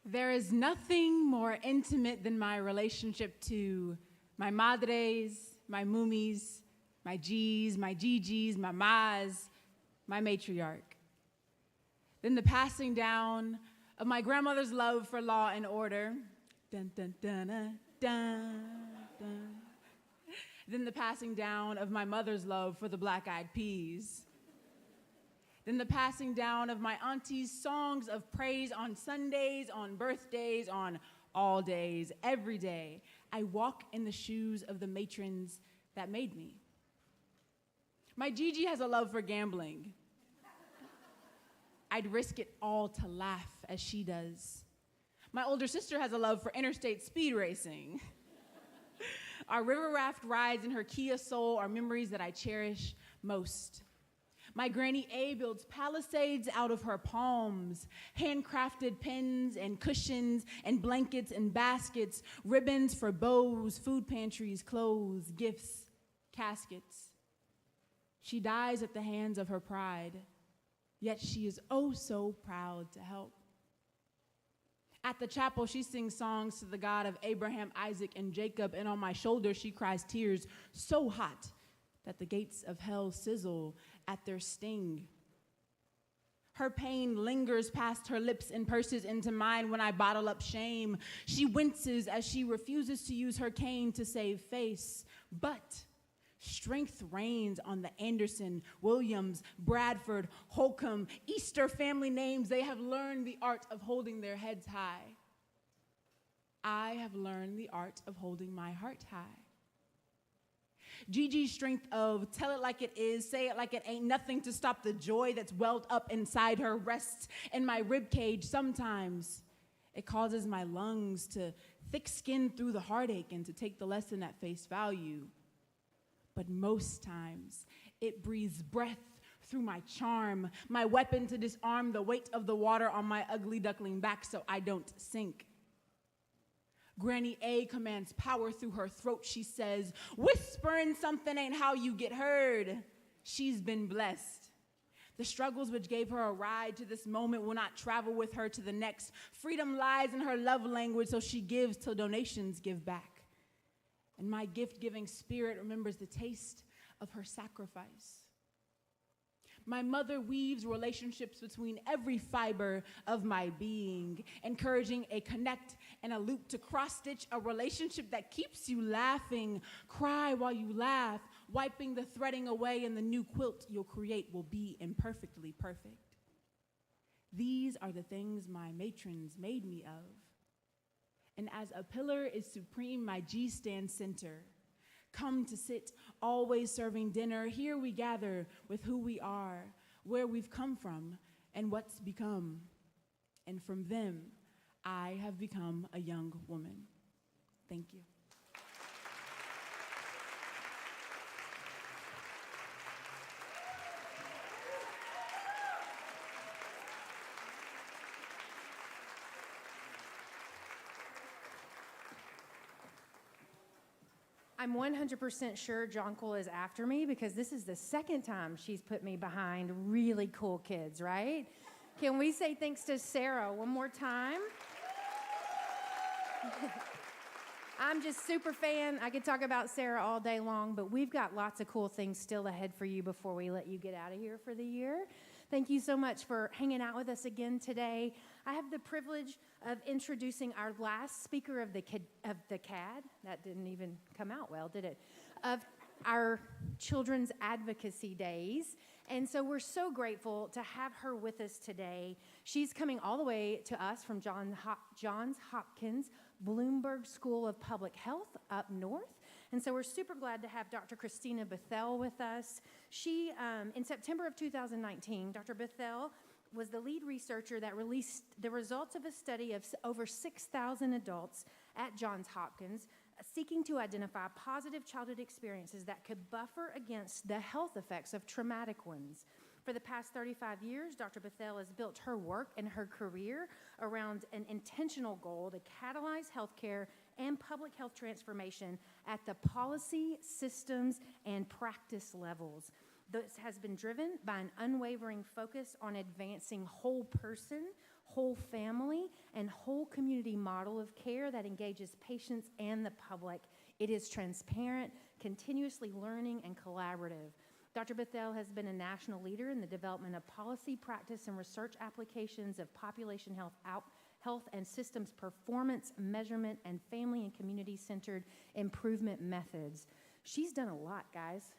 There is nothing more intimate than my relationship to my madres, my mumis, my G's, my GG's, my ma's, my matriarch. Then the passing down of my grandmother's love for law and order. Dun, dun, dun, dun, dun, dun. Then the passing down of my mother's love for the Black-Eyed Peas. Then the passing down of my auntie's songs of praise on Sundays, on birthdays, on all days, every day. I walk in the shoes of the matrons that made me. My Gigi has a love for gambling. I'd risk it all to laugh as she does. My older sister has a love for interstate speed racing. Our river raft rides in her Kia Soul are memories that I cherish most. My Granny A builds palisades out of her palms, handcrafted pens and cushions and blankets and baskets, ribbons for bows, food pantries, clothes, gifts, caskets. She dies at the hands of her pride, yet she is oh so proud to help. At the chapel, she sings songs to the God of Abraham, Isaac, and Jacob, and on my shoulder she cries tears so hot that the gates of hell sizzle at their sting. Her pain lingers past her lips and purses into mine when I bottle up shame. She winces as she refuses to use her cane to save face. But strength reigns on the Anderson, Williams, Bradford, Holcomb, Easter family names. They have learned the art of holding their heads high. I have learned the art of holding my heart high. Gigi's strength of tell it like it is, say it like it ain't nothing to stop the joy that's welled up inside her rests in my ribcage. Sometimes it causes my lungs to thick skin through the heartache and to take the lesson at face value. But most times it breathes breath through my charm, my weapon to disarm the weight of the water on my ugly duckling back so I don't sink. Granny A commands power through her throat. She says, whispering something ain't how you get heard. She's been blessed. The struggles which gave her a ride to this moment will not travel with her to the next. Freedom lies in her love language, so she gives till donations give back. And my gift-giving spirit remembers the taste of her sacrifice. My mother weaves relationships between every fiber of my being, encouraging a connect and a loop to cross-stitch a relationship that keeps you laughing. Cry while you laugh, wiping the threading away, and the new quilt you'll create will be imperfectly perfect. These are the things my matrons made me of. And as a pillar is supreme, my G stands center. Come to sit, always serving dinner. Here we gather with who we are, where we've come from, and what's become. And from them, I have become a young woman. Thank you. I'm 100% sure Jonquil is after me because this is the second time she's put me behind really cool kids, right? Can we say thanks to Sarah one more time? I'm just super fan. I could talk about Sarah all day long, but we've got lots of cool things still ahead for you before we let you get out of here for the year. Thank you so much for hanging out with us again today. I have the privilege of introducing our last speaker of the CAD. That didn't even come out well, did it? Of our Children's Advocacy Days. And so we're so grateful to have her with us today. She's coming all the way to us from Johns Hopkins Bloomberg School of Public Health up north. And so we're super glad to have Dr. Christina Bethel with us. She, in September of 2019, Dr. Bethel was the lead researcher that released the results of a study of over 6,000 adults at Johns Hopkins seeking to identify positive childhood experiences that could buffer against the health effects of traumatic ones. For the past 35 years, Dr. Bethel has built her work and her career around an intentional goal to catalyze healthcare and public health transformation at the policy, systems, and practice levels. This has been driven by an unwavering focus on advancing whole person, whole family, and whole community model of care that engages patients and the public. It is transparent, continuously learning, and collaborative. Dr. Bethel has been a national leader in the development of policy, practice, and research applications of population health and systems performance, measurement, and family and community-centered improvement methods. She's done a lot, guys.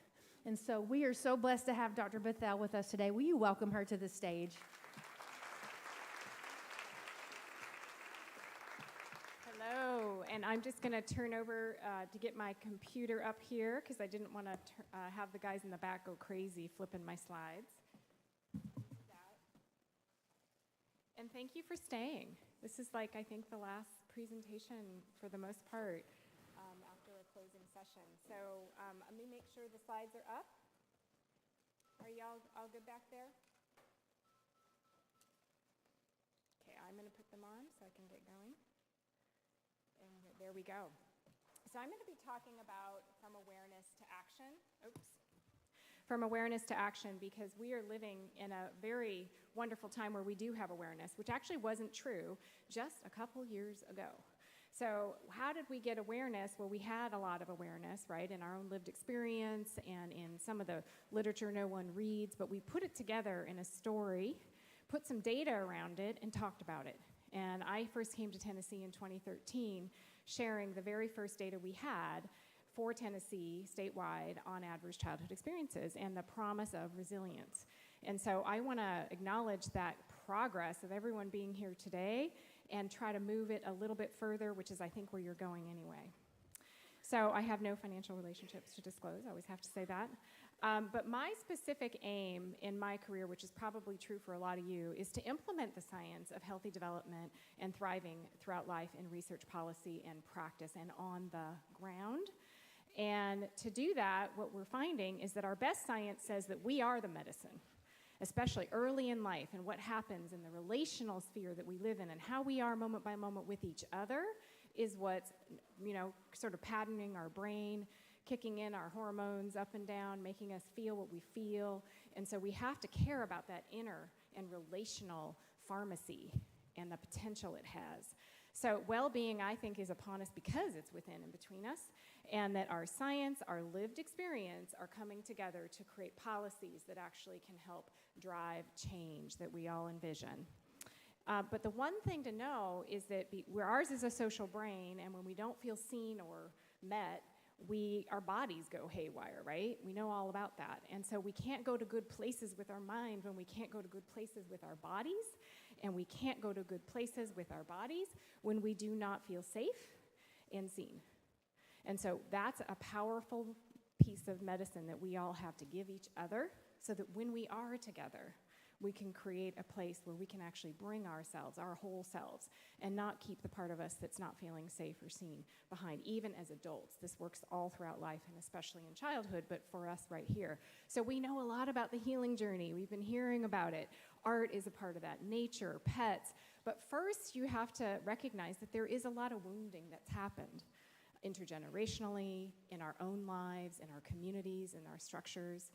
And so we are so blessed to have Dr. Bethel with us today. Will you welcome her to the stage? Hello, and I'm just going to turn over to get my computer up here because I didn't want to have the guys in the back go crazy flipping my slides. And thank you for staying. This is like, I think, the last presentation for the most part after a closing session. So let me make sure the slides are up. Are y'all all good back there? Okay, I'm going to put them on so I can get going. And there we go. So I'm going to be talking about from awareness to action. Oops. From awareness to action, because we are living in a very wonderful time where we do have awareness, which actually wasn't true just a couple years ago. So how did we get awareness? Well, we had a lot of awareness, right, in our own lived experience and in some of the literature no one reads, but we put it together in a story, put some data around it, and talked about it. And I first came to Tennessee in 2013, sharing the very first data we had for Tennessee statewide on adverse childhood experiences and the promise of resilience. And so I want to acknowledge that progress of everyone being here today and try to move it a little bit further, which is, I think, where you're going anyway. So I have no financial relationships to disclose. I always have to say that. But my specific aim in my career, which is probably true for a lot of you, is to implement the science of healthy development and thriving throughout life in research policy and practice and on the ground. And to do that, what we're finding is that our best science says that we are the medicine, especially early in life, and what happens in the relational sphere that we live in and how we are moment by moment with each other is what's, sort of patterning our brain, kicking in our hormones up and down, making us feel what we feel. And so we have to care about that inner and relational pharmacy and the potential it has. So well-being, I think, is upon us because it's within and between us, and that our science, our lived experience are coming together to create policies that actually can help drive change that we all envision. But the one thing to know is that where ours is a social brain, and when we don't feel seen or met, our bodies go haywire, right? We know all about that. And so we can't go to good places with our mind when we can't go to good places with our bodies, and we can't go to good places with our bodies when we do not feel safe and seen. And so that's a powerful piece of medicine that we all have to give each other so that when we are together, we can create a place where we can actually bring ourselves, our whole selves, and not keep the part of us that's not feeling safe or seen behind, even as adults. This works all throughout life, and especially in childhood, but for us right here. So we know a lot about the healing journey. We've been hearing about it. Art is a part of that, nature, pets. But first, you have to recognize that there is a lot of wounding that's happened. intergenerationally, in our own lives, in our communities, in our structures.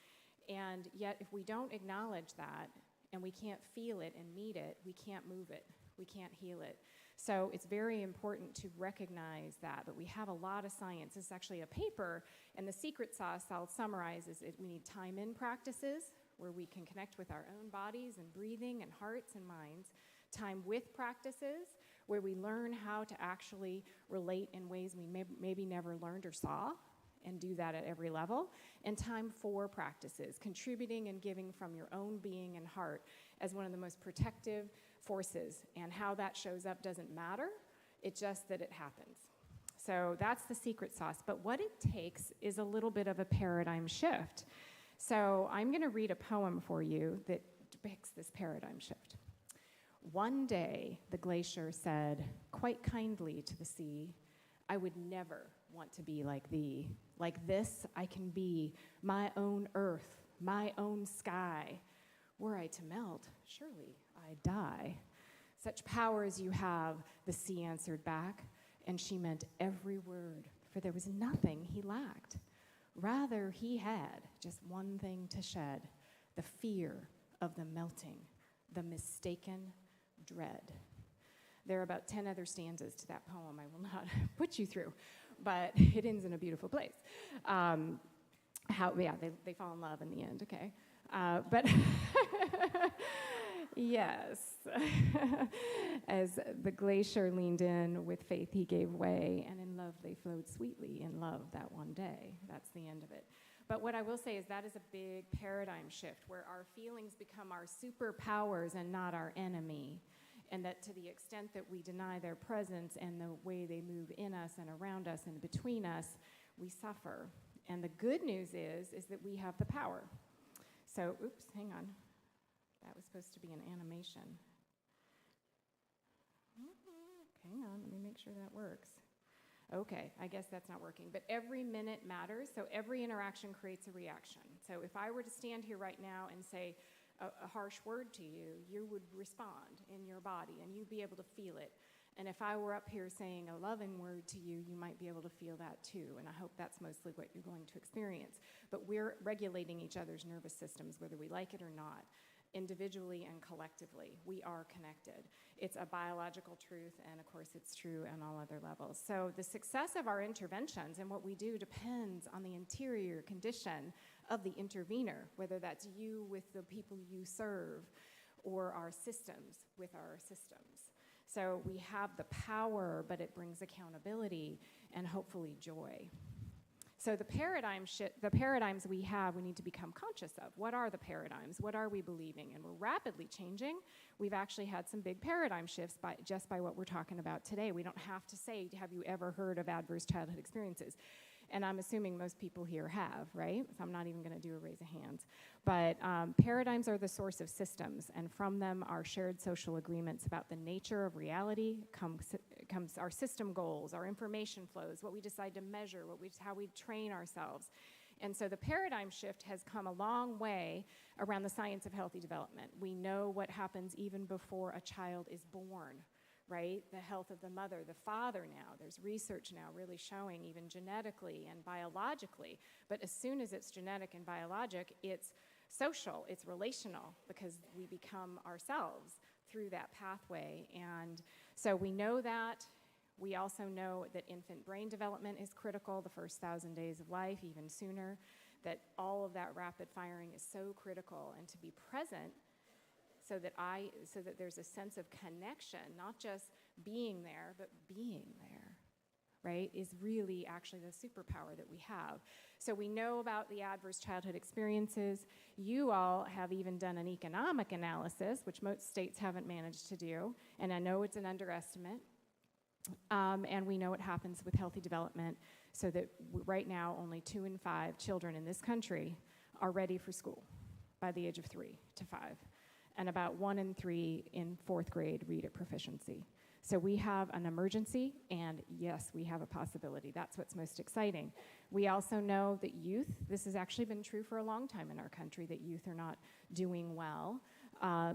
And yet, if we don't acknowledge that, and we can't feel it and meet it, we can't move it, we can't heal it. So it's very important to recognize that, but we have a lot of science. This is actually a paper, and the secret sauce I'll summarize is we need time in practices, where we can connect with our own bodies and breathing and hearts and minds, time with practices, where we learn how to actually relate in ways we maybe never learned or saw, and do that at every level, and time for practices, contributing and giving from your own being and heart as one of the most protective forces, and how that shows up doesn't matter, it's just that it happens. So that's the secret sauce, but what it takes is a little bit of a paradigm shift. So I'm going to read a poem for you that depicts this paradigm shift. One day, the glacier said, quite kindly to the sea, I would never want to be like thee. Like this, I can be my own earth, my own sky. Were I to melt, surely I'd die. Such power as you have, the sea answered back, and she meant every word, for there was nothing he lacked. Rather, he had just one thing to shed, the fear of the melting, the mistaken dread. There are about 10 other stanzas to that poem I will not put you through, but it ends in a beautiful place. They fall in love in the end, okay? But yes, as the glacier leaned in, with faith he gave way, and in love they flowed sweetly, in love that one day. That's the end of it. But what I will say is that is a big paradigm shift, where our feelings become our superpowers and not our enemy. And that to the extent that we deny their presence and the way they move in us and around us and between us, we suffer. And the good news is that we have the power. So, oops, hang on. That was supposed to be an animation. Hang on, let me make sure that works. Okay, I guess that's not working. But every minute matters, so every interaction creates a reaction. So if I were to stand here right now and say a harsh word to you, you would respond in your body, and you'd be able to feel it. And if I were up here saying a loving word to you, you might be able to feel that too. And I hope that's mostly what you're going to experience. But we're regulating each other's nervous systems, whether we like it or not, individually and collectively. We are connected. It's a biological truth, and of course it's true on all other levels. So the success of our interventions and what we do depends on the interior condition of the intervener, whether that's you with the people you serve, or our systems with our systems. So we have the power, but it brings accountability and hopefully joy. So the paradigms we have, we need to become conscious of. What are the paradigms? What are we believing? And we're rapidly changing. We've actually had some big paradigm shifts just by what we're talking about today. We don't have to say, have you ever heard of adverse childhood experiences? And I'm assuming most people here have, right? So I'm not even going to do a raise of hands. But paradigms are the source of systems, and from them are shared social agreements about the nature of reality, comes our system goals, our information flows, what we decide to measure, how we train ourselves. And so the paradigm shift has come a long way around the science of healthy development. We know what happens even before a child is born, right? The health of the mother, the father now. There's research now really showing, even genetically and biologically. But as soon as it's genetic and biologic, it's social, it's relational, because we become ourselves through that pathway. And so we know that. We also know that infant brain development is critical, the first 1,000 days of life, even sooner, that all of that rapid firing is so critical, and to be present so that there's a sense of connection, not just being there, but being there, right, is really actually the superpower that we have. So we know about the adverse childhood experiences. You all have even done an economic analysis, which most states haven't managed to do, and I know it's an underestimate. And we know what happens with healthy development, so that right now only 2 in 5 children in this country are ready for school by the age of 3 to 5. And about 1 in 3 in 4th grade read at proficiency. So we have an emergency, and yes, we have a possibility. That's what's most exciting. We also know that youth, this has actually been true for a long time in our country, that youth are not doing well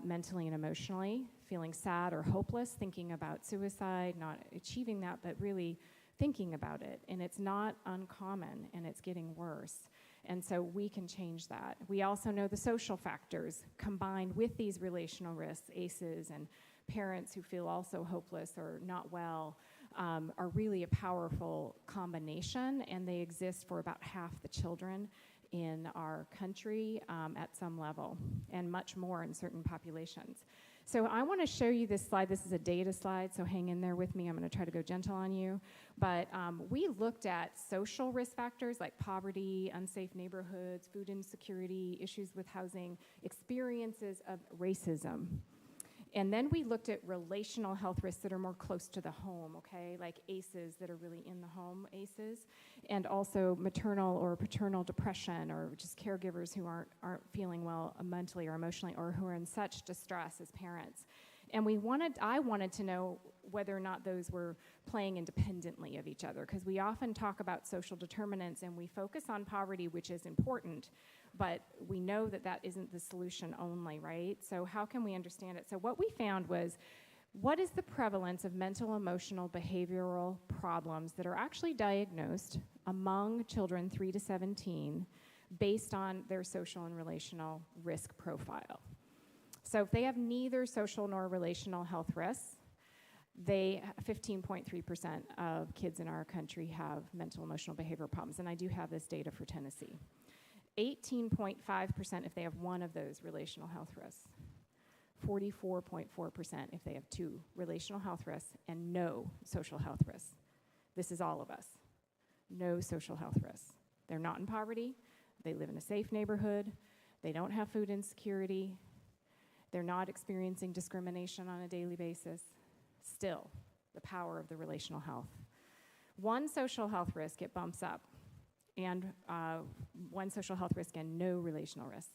mentally and emotionally, feeling sad or hopeless, thinking about suicide, not achieving that, but really thinking about it, and it's not uncommon, and it's getting worse. And so we can change that. We also know the social factors combined with these relational risks, ACEs, and parents who feel also hopeless or not well, are really a powerful combination, and they exist for about half the children in our country at some level, and much more in certain populations. So I want to show you this slide. This is a data slide, so hang in there with me. I'm going to try to go gentle on you. But we looked at social risk factors like poverty, unsafe neighborhoods, food insecurity, issues with housing, experiences of racism. And then we looked at relational health risks that are more close to the home, okay, like ACEs that are really in the home, ACEs, and also maternal or paternal depression, or just caregivers who aren't feeling well mentally or emotionally, or who are in such distress as parents. And I wanted to know whether or not those were playing independently of each other, because we often talk about social determinants and we focus on poverty, which is important, but we know that that isn't the solution only, right? So how can we understand it? So what we found was, what is the prevalence of mental, emotional, behavioral problems that are actually diagnosed among children 3 to 17 based on their social and relational risk profile? So if they have neither social nor relational health risks, 15.3% of kids in our country have mental, emotional, behavioral problems, and I do have this data for Tennessee. 18.5% if they have one of those relational health risks. 44.4% if they have two relational health risks and no social health risks. This is all of us. No social health risks. They're not in poverty. They live in a safe neighborhood. They don't have food insecurity. They're not experiencing discrimination on a daily basis. Still, the power of the relational health. One social health risk, it bumps up, and one social health risk and no relational risk.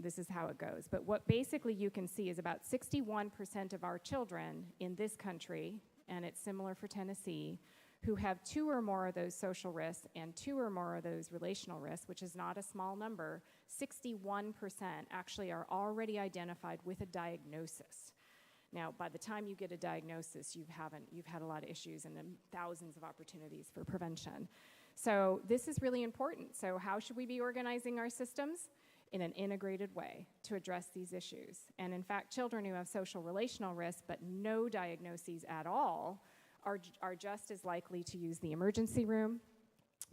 This is how it goes. But what basically you can see is about 61% of our children in this country, and it's similar for Tennessee, who have 2 or more of those social risks and 2 or more of those relational risks, which is not a small number, 61% actually are already identified with a diagnosis. Now, by the time you get a diagnosis, you've had a lot of issues and thousands of opportunities for prevention. So this is really important. So how should we be organizing our systems? In an integrated way to address these issues. And in fact, children who have social relational risks but no diagnoses at all are just as likely to use the emergency room,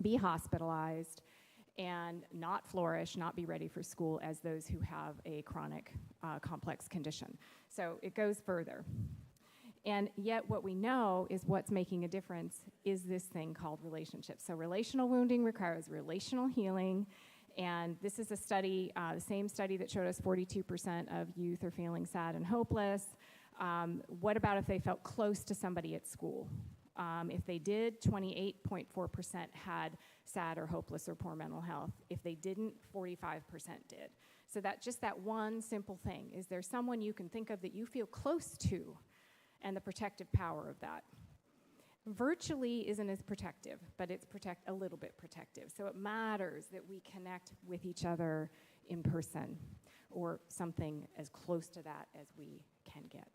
be hospitalized, and not flourish, not be ready for school as those who have a chronic complex condition. So it goes further. And yet what we know is what's making a difference is this thing called relationships. So relational wounding requires relational healing. And this is a study, the same study that showed us 42% of youth are feeling sad and hopeless. What about if they felt close to somebody at school? If they did, 28.4% had sad or hopeless or poor mental health. If they didn't, 45% did. So that one simple thing. Is there someone you can think of that you feel close to, and the protective power of that? Virtually isn't as protective, but it's a little bit protective. So it matters that we connect with each other in person, or something as close to that as we can get.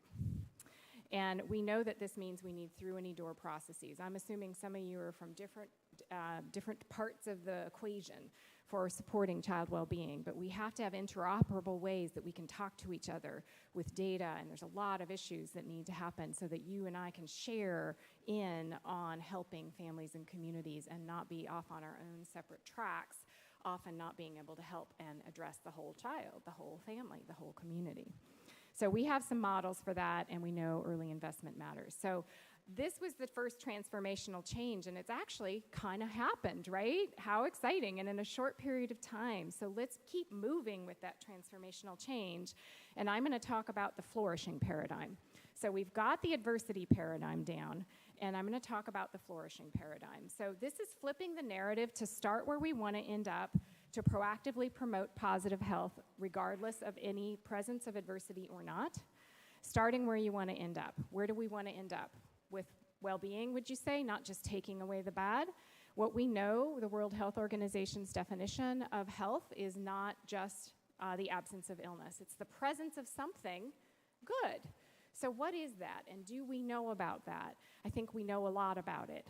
And we know that this means we need through any door processes. I'm assuming some of you are from different parts of the equation for supporting child well-being, but we have to have interoperable ways that we can talk to each other with data, and there's a lot of issues that need to happen so that you and I can share in on helping families and communities and not be off on our own separate tracks, often not being able to help and address the whole child, the whole family, the whole community. So we have some models for that, and we know early investment matters. So this was the first transformational change, and it's actually kind of happened, right? How exciting, and in a short period of time. So let's keep moving with that transformational change, and I'm going to talk about the flourishing paradigm. So we've got the adversity paradigm down, and I'm going to talk about the flourishing paradigm. So this is flipping the narrative to start where we want to end up, to proactively promote positive health regardless of any presence of adversity or not, starting where you want to end up. Where do we want to end up? With well-being, would you say, not just taking away the bad? What we know, the World Health Organization's definition of health is not just the absence of illness. It's the presence of something good. So what is that, and do we know about that? I think we know a lot about it.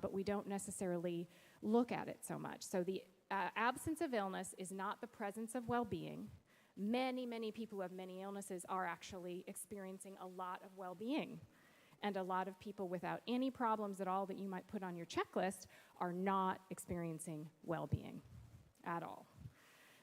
but we don't necessarily look at it so much. So the absence of illness is not the presence of well-being. Many, many people who have many illnesses are actually experiencing a lot of well-being. And a lot of people without any problems at all that you might put on your checklist are not experiencing well-being at all.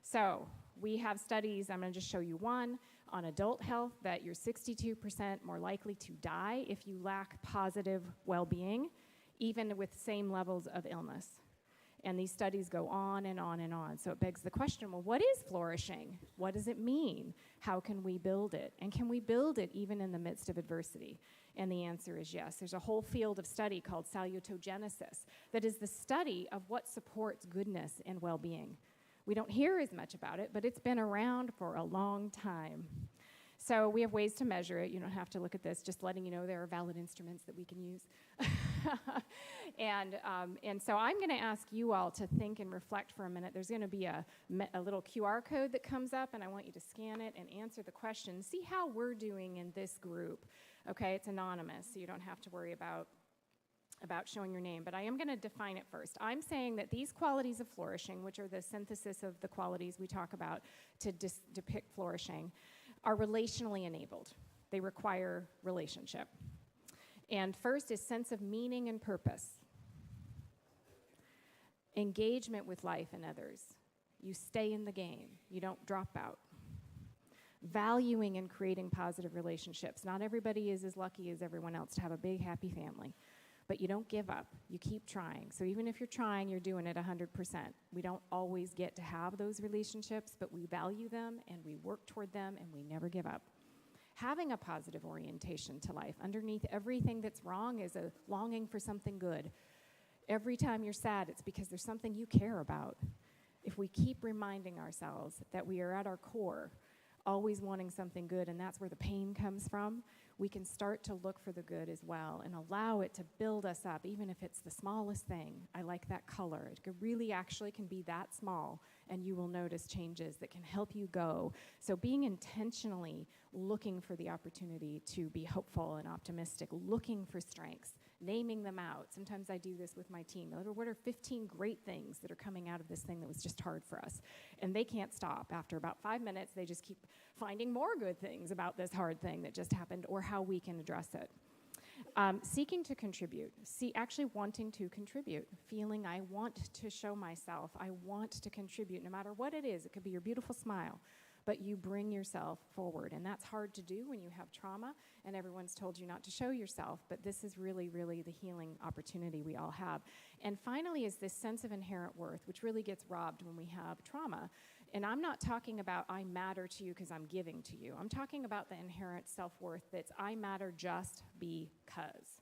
So we have studies, I'm going to just show you one, on adult health, that you're 62% more likely to die if you lack positive well-being, even with same levels of illness. And these studies go on and on and on. So it begs the question, well, what is flourishing? What does it mean? How can we build it? And can we build it even in the midst of adversity? And the answer is yes. There's a whole field of study called salutogenesis that is the study of what supports goodness and well-being. We don't hear as much about it, but it's been around for a long time. So we have ways to measure it. You don't have to look at this, just letting you know there are valid instruments that we can use. And so I'm going to ask you all to think and reflect for a minute. There's going to be a little QR code that comes up, and I want you to scan it and answer the question. See how we're doing in this group. Okay, it's anonymous, so you don't have to worry about showing your name, but I am going to define it first. I'm saying that these qualities of flourishing, which are the synthesis of the qualities we talk about to depict flourishing, are relationally enabled. They require relationship. And first is sense of meaning and purpose. Engagement with life and others. You stay in the game. You don't drop out. Valuing and creating positive relationships. Not everybody is as lucky as everyone else to have a big, happy family. But you don't give up. You keep trying. So even if you're trying, you're doing it 100%. We don't always get to have those relationships, but we value them, and we work toward them, and we never give up. Having a positive orientation to life. Underneath everything that's wrong is a longing for something good. Every time you're sad, it's because there's something you care about. If we keep reminding ourselves that we are at our core always wanting something good, and that's where the pain comes from, we can start to look for the good as well and allow it to build us up, even if it's the smallest thing. I like that color. It really actually can be that small, and you will notice changes that can help you go. So being intentionally looking for the opportunity to be hopeful and optimistic, looking for strengths, naming them out. Sometimes I do this with my team. What are 15 great things that are coming out of this thing that was just hard for us? And they can't stop. After about 5 minutes, they just keep finding more good things about this hard thing that just happened or how we can address it. Seeking to contribute, actually wanting to contribute, feeling I want to show myself, I want to contribute no matter what it is. It could be your beautiful smile, but you bring yourself forward. And that's hard to do when you have trauma and everyone's told you not to show yourself, but this is really, really the healing opportunity we all have. And finally is this sense of inherent worth, which really gets robbed when we have trauma. And I'm not talking about I matter to you because I'm giving to you. I'm talking about the inherent self-worth that's I matter just because.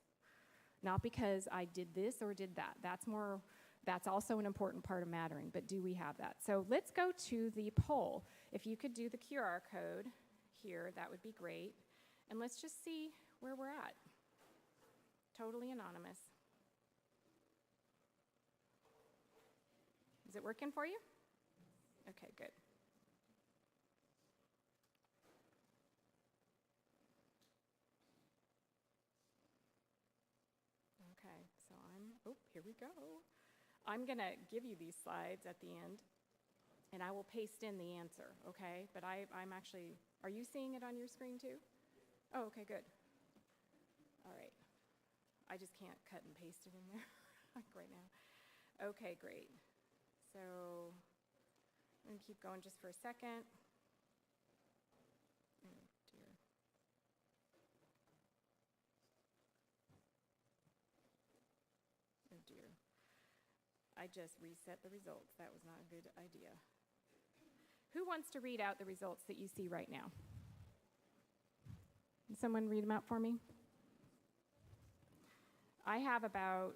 Not because I did this or did that. That's also an important part of mattering, but do we have that? So let's go to the poll. If you could do the QR code here, that would be great. And let's just see where we're at. Totally anonymous. Is it working for you? Okay, good. Okay, so here we go. I'm going to give you these slides at the end, and I will paste in the answer, okay? But I'm actually, are you seeing it on your screen too? Oh, okay, good. All right. I just can't cut and paste it in there right now. Okay, great. So I'm going to keep going just for a second. Oh, dear. Oh, dear. I just reset the results. That was not a good idea. Who wants to read out the results that you see right now? Can someone read them out for me? I have about,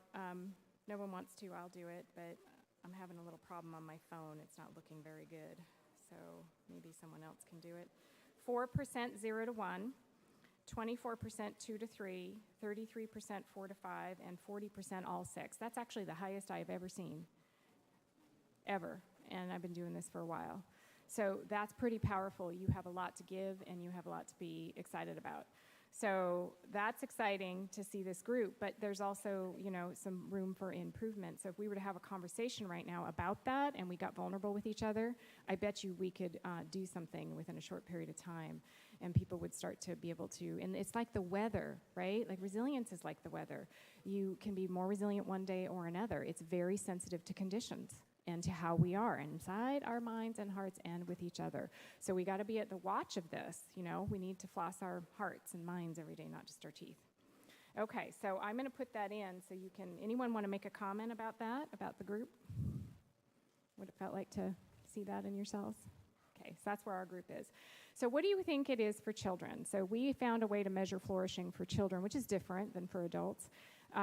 no one wants to, I'll do it, but I'm having a little problem on my phone. It's not looking very good, so maybe someone else can do it. 4% 0 to 1, 24% 2 to 3, 33% 4 to 5, and 40% all 6. That's actually the highest I've ever seen, ever, and I've been doing this for a while. So that's pretty powerful. You have a lot to give, and you have a lot to be excited about. So that's exciting to see this group, but there's also, some room for improvement. So if we were to have a conversation right now about that and we got vulnerable with each other, I bet you we could do something within a short period of time, and people would start to be able to, and it's like the weather, right? Like resilience is like the weather. You can be more resilient one day or another. It's very sensitive to conditions and to how we are inside our minds and hearts and with each other. So we got to be at the watch of this. We need to floss our hearts and minds every day, not just our teeth. Okay, so I'm going to put that in so you can, anyone want to make a comment about that, about the group? What it felt like to see that in yourselves? Okay, so that's where our group is. So what do you think it is for children? So we found a way to measure flourishing for children, which is different than for adults.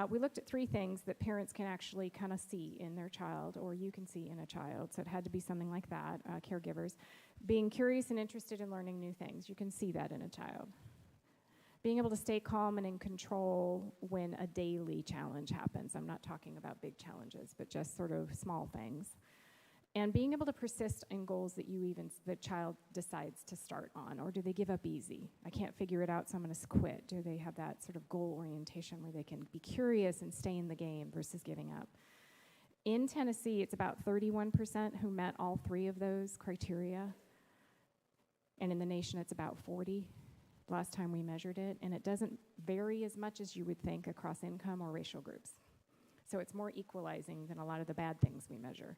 We looked at 3 things that parents can actually kind of see in their child, or you can see in a child. So it had to be something like that, caregivers. Being curious and interested in learning new things. You can see that in a child. Being able to stay calm and in control when a daily challenge happens. I'm not talking about big challenges, but just sort of small things. And being able to persist in goals that the child decides to start on, or do they give up easy? I can't figure it out, so I'm going to quit. Do they have that sort of goal orientation where they can be curious and stay in the game versus giving up? In Tennessee, it's about 31% who met all 3 of those criteria. And in the nation, it's about 40 last time we measured it. And it doesn't vary as much as you would think across income or racial groups. So it's more equalizing than a lot of the bad things we measure.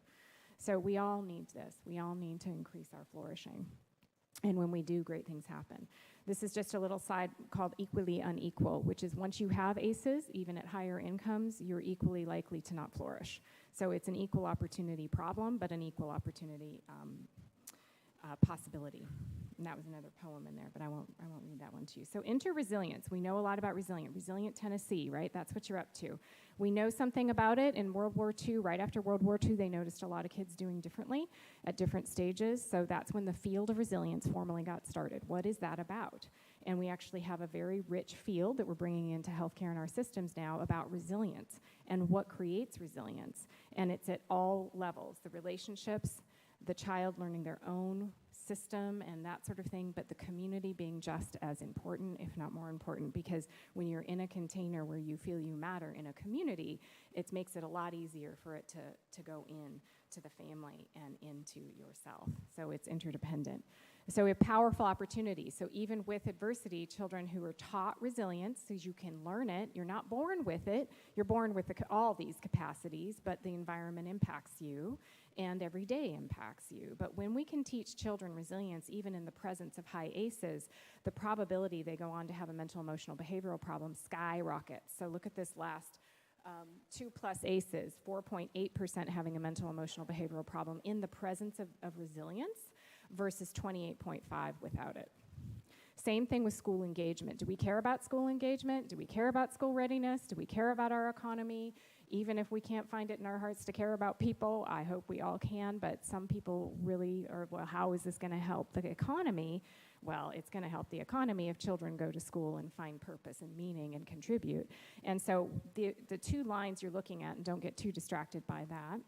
So we all need this. We all need to increase our flourishing. And when we do, great things happen. This is just a little side called equally unequal, which is once you have ACEs, even at higher incomes, you're equally likely to not flourish. So it's an equal opportunity problem, but an equal opportunity possibility. And that was another poem in there, but I won't read that one to you. So resilience. We know a lot about resilient Tennessee, right? That's what you're up to. We know something about it in World War II. Right after World War II, they noticed a lot of kids doing differently at different stages. So that's when the field of resilience formally got started. What is that about? And we actually have a very rich field that we're bringing into healthcare and our systems now about resilience and what creates resilience. And it's at all levels, the relationships, the child learning their own system and that sort of thing, but the community being just as important, if not more important, because when you're in a container where you feel you matter in a community, it makes it a lot easier for it to go in to the family and into yourself. So it's interdependent. So we have powerful opportunities. So even with adversity, children who are taught resilience, so you can learn it, you're not born with it, you're born with all these capacities, but the environment impacts you and every day impacts you. But when we can teach children resilience, even in the presence of high ACEs, the probability they go on to have a mental, emotional, behavioral problem skyrockets. So look at this last 2+ ACEs, 4.8% having a mental, emotional, behavioral problem in the presence of resilience versus 28.5 without it. Same thing with school engagement. Do we care about school engagement? Do we care about school readiness? Do we care about our economy? Even if we can't find it in our hearts to care about people, I hope we all can, but some people really are, well, how is this going to help the economy? Well, it's going to help the economy if children go to school and find purpose and meaning and contribute. And so the 2 lines you're looking at, and don't get too distracted by that,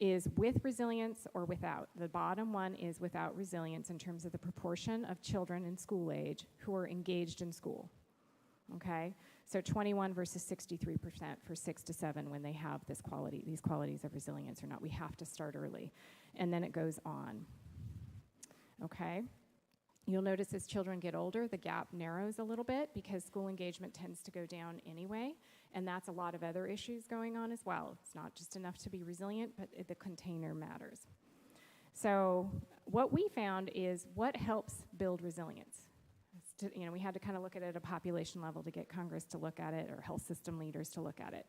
is with resilience or without. The bottom one is without resilience in terms of the proportion of children in school age who are engaged in school. Okay? So 21 versus 63% for 6 to 7 when they have these qualities of resilience or not. We have to start early. And then it goes on. Okay? You'll notice as children get older, the gap narrows a little bit because school engagement tends to go down anyway, and that's a lot of other issues going on as well. It's not just enough to be resilient, but the container matters. So what we found is what helps build resilience. We had to kind of look at it at a population level to get Congress to look at it or health system leaders to look at it.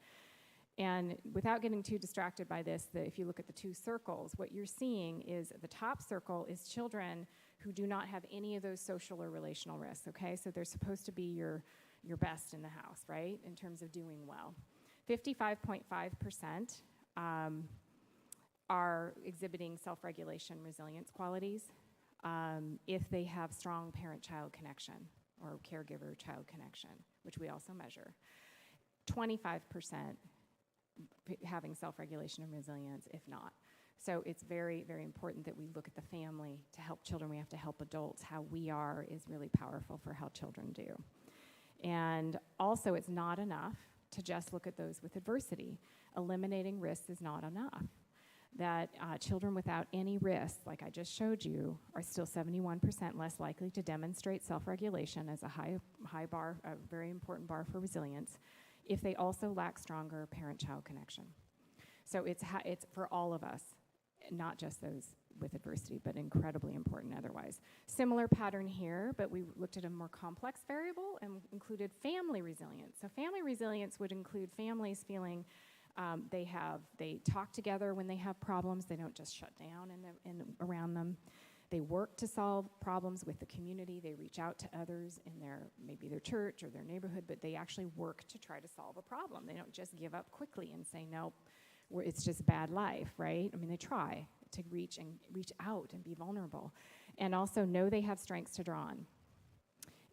And without getting too distracted by this, if you look at the 2 circles, what you're seeing is the top circle is children who do not have any of those social or relational risks, okay? So they're supposed to be your best in the house, right, in terms of doing well. 55.5% are exhibiting self-regulation resilience qualities if they have strong parent-child connection or caregiver-child connection, which we also measure. 25% having self-regulation and resilience, if not. So it's very, very important that we look at the family to help children. We have to help adults. How we are is really powerful for how children do. And also, it's not enough to just look at those with adversity. Eliminating risks is not enough. That children without any risk, like I just showed you, are still 71% less likely to demonstrate self-regulation as a high bar, a very important bar for resilience, if they also lack stronger parent-child connection. So it's for all of us, not just those with adversity, but incredibly important otherwise. Similar pattern here, but we looked at a more complex variable and included family resilience. So family resilience would include families feeling they talk together when they have problems. They don't just shut down around them. They work to solve problems with the community. They reach out to others in maybe their church or their neighborhood, but they actually work to try to solve a problem. They don't just give up quickly and say, no, it's just bad life, right? I mean, they try to reach out and be vulnerable, and also know they have strengths to draw on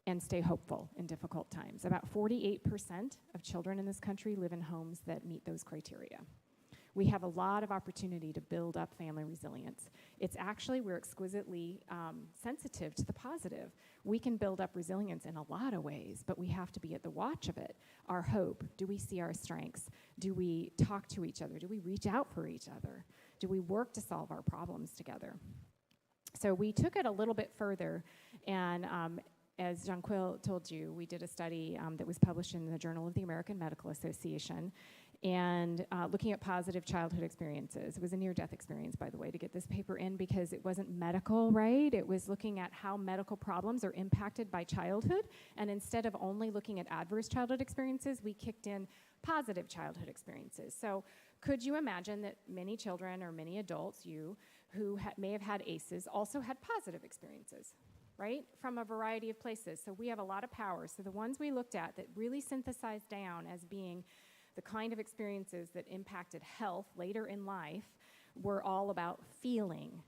and stay hopeful in difficult times. About 48% of children in this country live in homes that meet those criteria. We have a lot of opportunity to build up family resilience. We're exquisitely sensitive to the positive. We can build up resilience in a lot of ways, but we have to be at the watch of it. Our hope, do we see our strengths? Do we talk to each other? Do we reach out for each other? Do we work to solve our problems together? So we took it a little bit further, and as Jonquil told you, we did a study that was published in the Journal of the American Medical Association, and looking at positive childhood experiences. It was a near-death experience, by the way, to get this paper in, because it wasn't medical, right? It was looking at how medical problems are impacted by childhood, and instead of only looking at adverse childhood experiences, we kicked in positive childhood experiences. So could you imagine that many children or many adults, who may have had ACEs, also had positive experiences, right? From a variety of places. So we have a lot of power. So the ones we looked at that really synthesized down as being the kind of experiences that impacted health later in life were all about feeling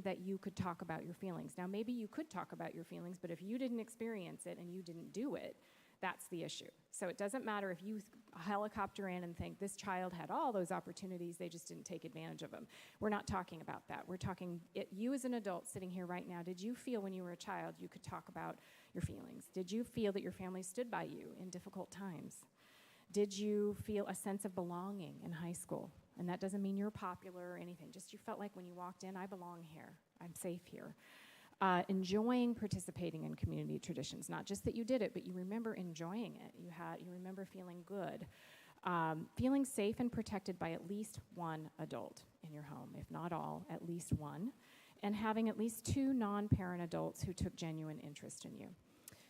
that you could talk about your feelings. Now, maybe you could talk about your feelings, but if you didn't experience it and you didn't do it, that's the issue. So it doesn't matter if you helicopter in and think this child had all those opportunities, they just didn't take advantage of them. We're not talking about that. We're talking, you as an adult sitting here right now, did you feel when you were a child you could talk about your feelings? Did you feel that your family stood by you in difficult times? Did you feel a sense of belonging in high school? And that doesn't mean you're popular or anything. Just you felt like when you walked in, I belong here. I'm safe here. Enjoying participating in community traditions. Not just that you did it, but you remember enjoying it. You remember feeling good. Feeling safe and protected by at least one adult in your home, if not all, at least one. And having at least two non-parent adults who took genuine interest in you.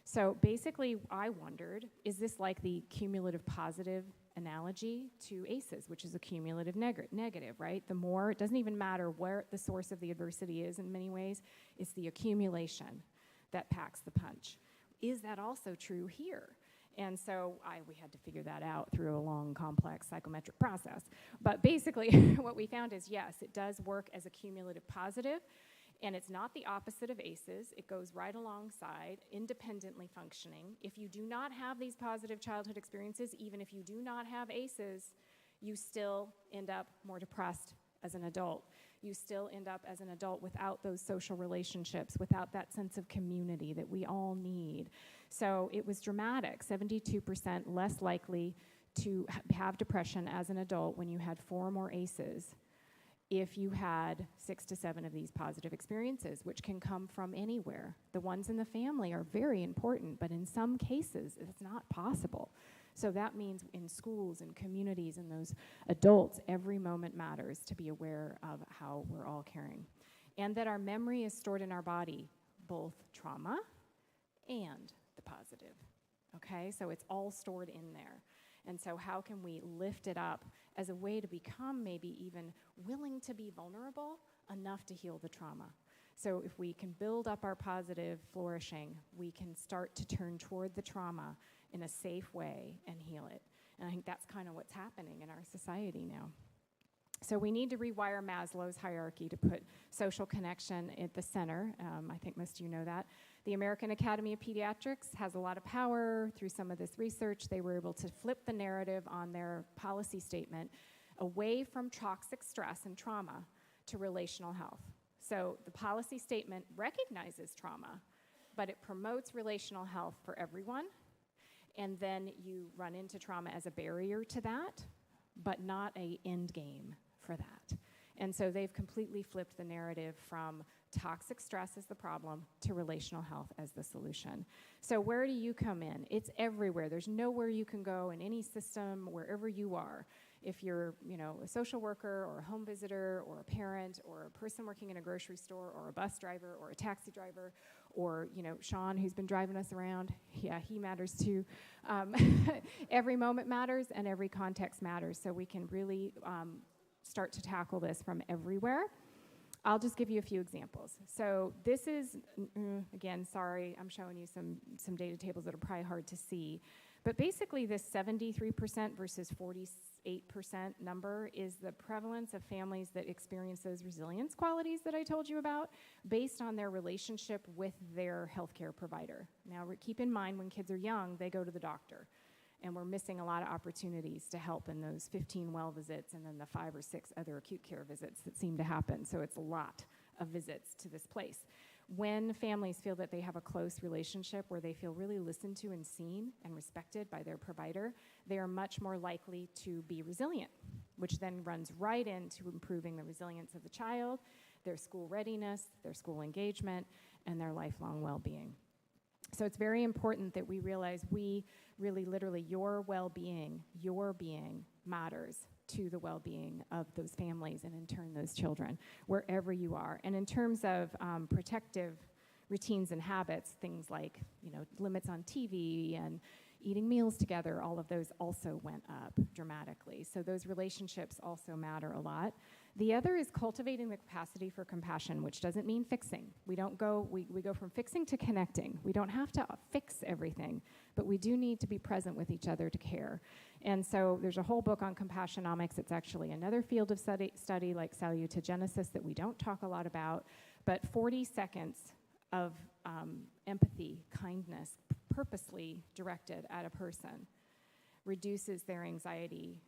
So basically, I wondered, is this like the cumulative positive analogy to ACEs, which is a cumulative negative, right? The more, it doesn't even matter where the source of the adversity is in many ways, it's the accumulation that packs the punch. Is that also true here? And so we had to figure that out through a long, complex psychometric process. But basically, what we found is, yes, it does work as a cumulative positive. And it's not the opposite of ACEs. It goes right alongside, independently functioning. If you do not have these positive childhood experiences, even if you do not have ACEs, you still end up more depressed as an adult. You still end up as an adult without those social relationships, without that sense of community that we all need. So it was dramatic, 72% less likely to have depression as an adult when you had 4 or more ACEs, if you had 6 to 7 of these positive experiences, which can come from anywhere. The ones in the family are very important, but in some cases, it's not possible. So that means in schools and communities and those adults, every moment matters to be aware of how we're all caring. And that our memory is stored in our body, both trauma and the positive, okay? So it's all stored in there. And so how can we lift it up as a way to become maybe even willing to be vulnerable enough to heal the trauma? So if we can build up our positive flourishing, we can start to turn toward the trauma in a safe way and heal it. And I think that's kind of what's happening in our society now. So we need to rewire Maslow's hierarchy to put social connection at the center. I think most of you know that. The American Academy of Pediatrics has a lot of power. Through some of this research, they were able to flip the narrative on their policy statement away from toxic stress and trauma to relational health. So the policy statement recognizes trauma, but it promotes relational health for everyone. And then you run into trauma as a barrier to that, but not an end game for that. And so they've completely flipped the narrative from toxic stress as the problem to relational health as the solution. So where do you come in? It's everywhere. There's nowhere you can go in any system, wherever you are. If you're, a social worker or a home visitor or a parent or a person working in a grocery store or a bus driver or a taxi driver or, Sean, who's been driving us around, yeah, he matters too. Every moment matters and every context matters. So we can really start to tackle this from everywhere. I'll just give you a few examples. So this is, again, sorry, I'm showing you some data tables that are probably hard to see. But basically this 73% versus 48% number is the prevalence of families that experience those resilience qualities that I told you about based on their relationship with their healthcare provider. Now, keep in mind when kids are young, they go to the doctor. And we're missing a lot of opportunities to help in those 15 well visits and then the 5 or 6 other acute care visits that seem to happen. So it's a lot of visits to this place. When families feel that they have a close relationship where they feel really listened to and seen and respected by their provider, they are much more likely to be resilient, which then runs right into improving the resilience of the child, their school readiness, their school engagement, and their lifelong well-being. So it's very important that we realize we really, literally, your well-being, your being matters to the well-being of those families and in turn those children, wherever you are. And in terms of protective routines and habits, things like, limits on TV and eating meals together, all of those also went up dramatically. So those relationships also matter a lot. The other is cultivating the capacity for compassion, which doesn't mean fixing. We go from fixing to connecting. We don't have to fix everything, but we do need to be present with each other to care. And so there's a whole book on compassionomics. It's actually another field of study like salutogenesis that we don't talk a lot about, but 40 seconds of empathy, kindness, purposely directed at a person reduces their anxiety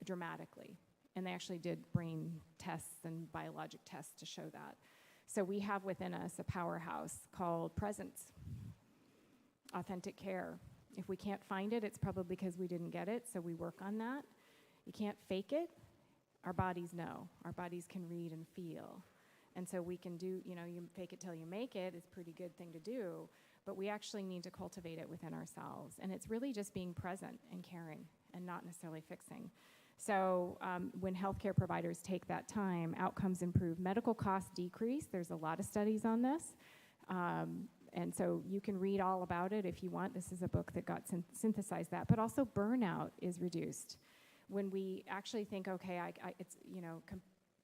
dramatically. And they actually did brain tests and biologic tests to show that. So we have within us a powerhouse called presence, authentic care. If we can't find it, it's probably because we didn't get it, so we work on that. You can't fake it. Our bodies know. Our bodies can read and feel. And so we can do, you fake it till you make it is a pretty good thing to do, but we actually need to cultivate it within ourselves. And it's really just being present and caring and not necessarily fixing. So when healthcare providers take that time, outcomes improve, medical costs decrease. There's a lot of studies on this. And so you can read all about it if you want. This is a book that got synthesized that. But also burnout is reduced. When we actually think, okay, it's,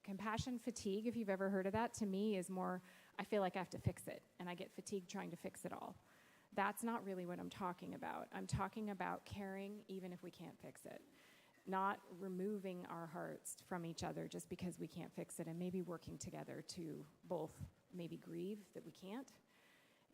compassion fatigue, if you've ever heard of that, to me is more, I feel like I have to fix it. And I get fatigued trying to fix it all. That's not really what I'm talking about. I'm talking about caring even if we can't fix it. Not removing our hearts from each other just because we can't fix it, and maybe working together to both maybe grieve that we can't,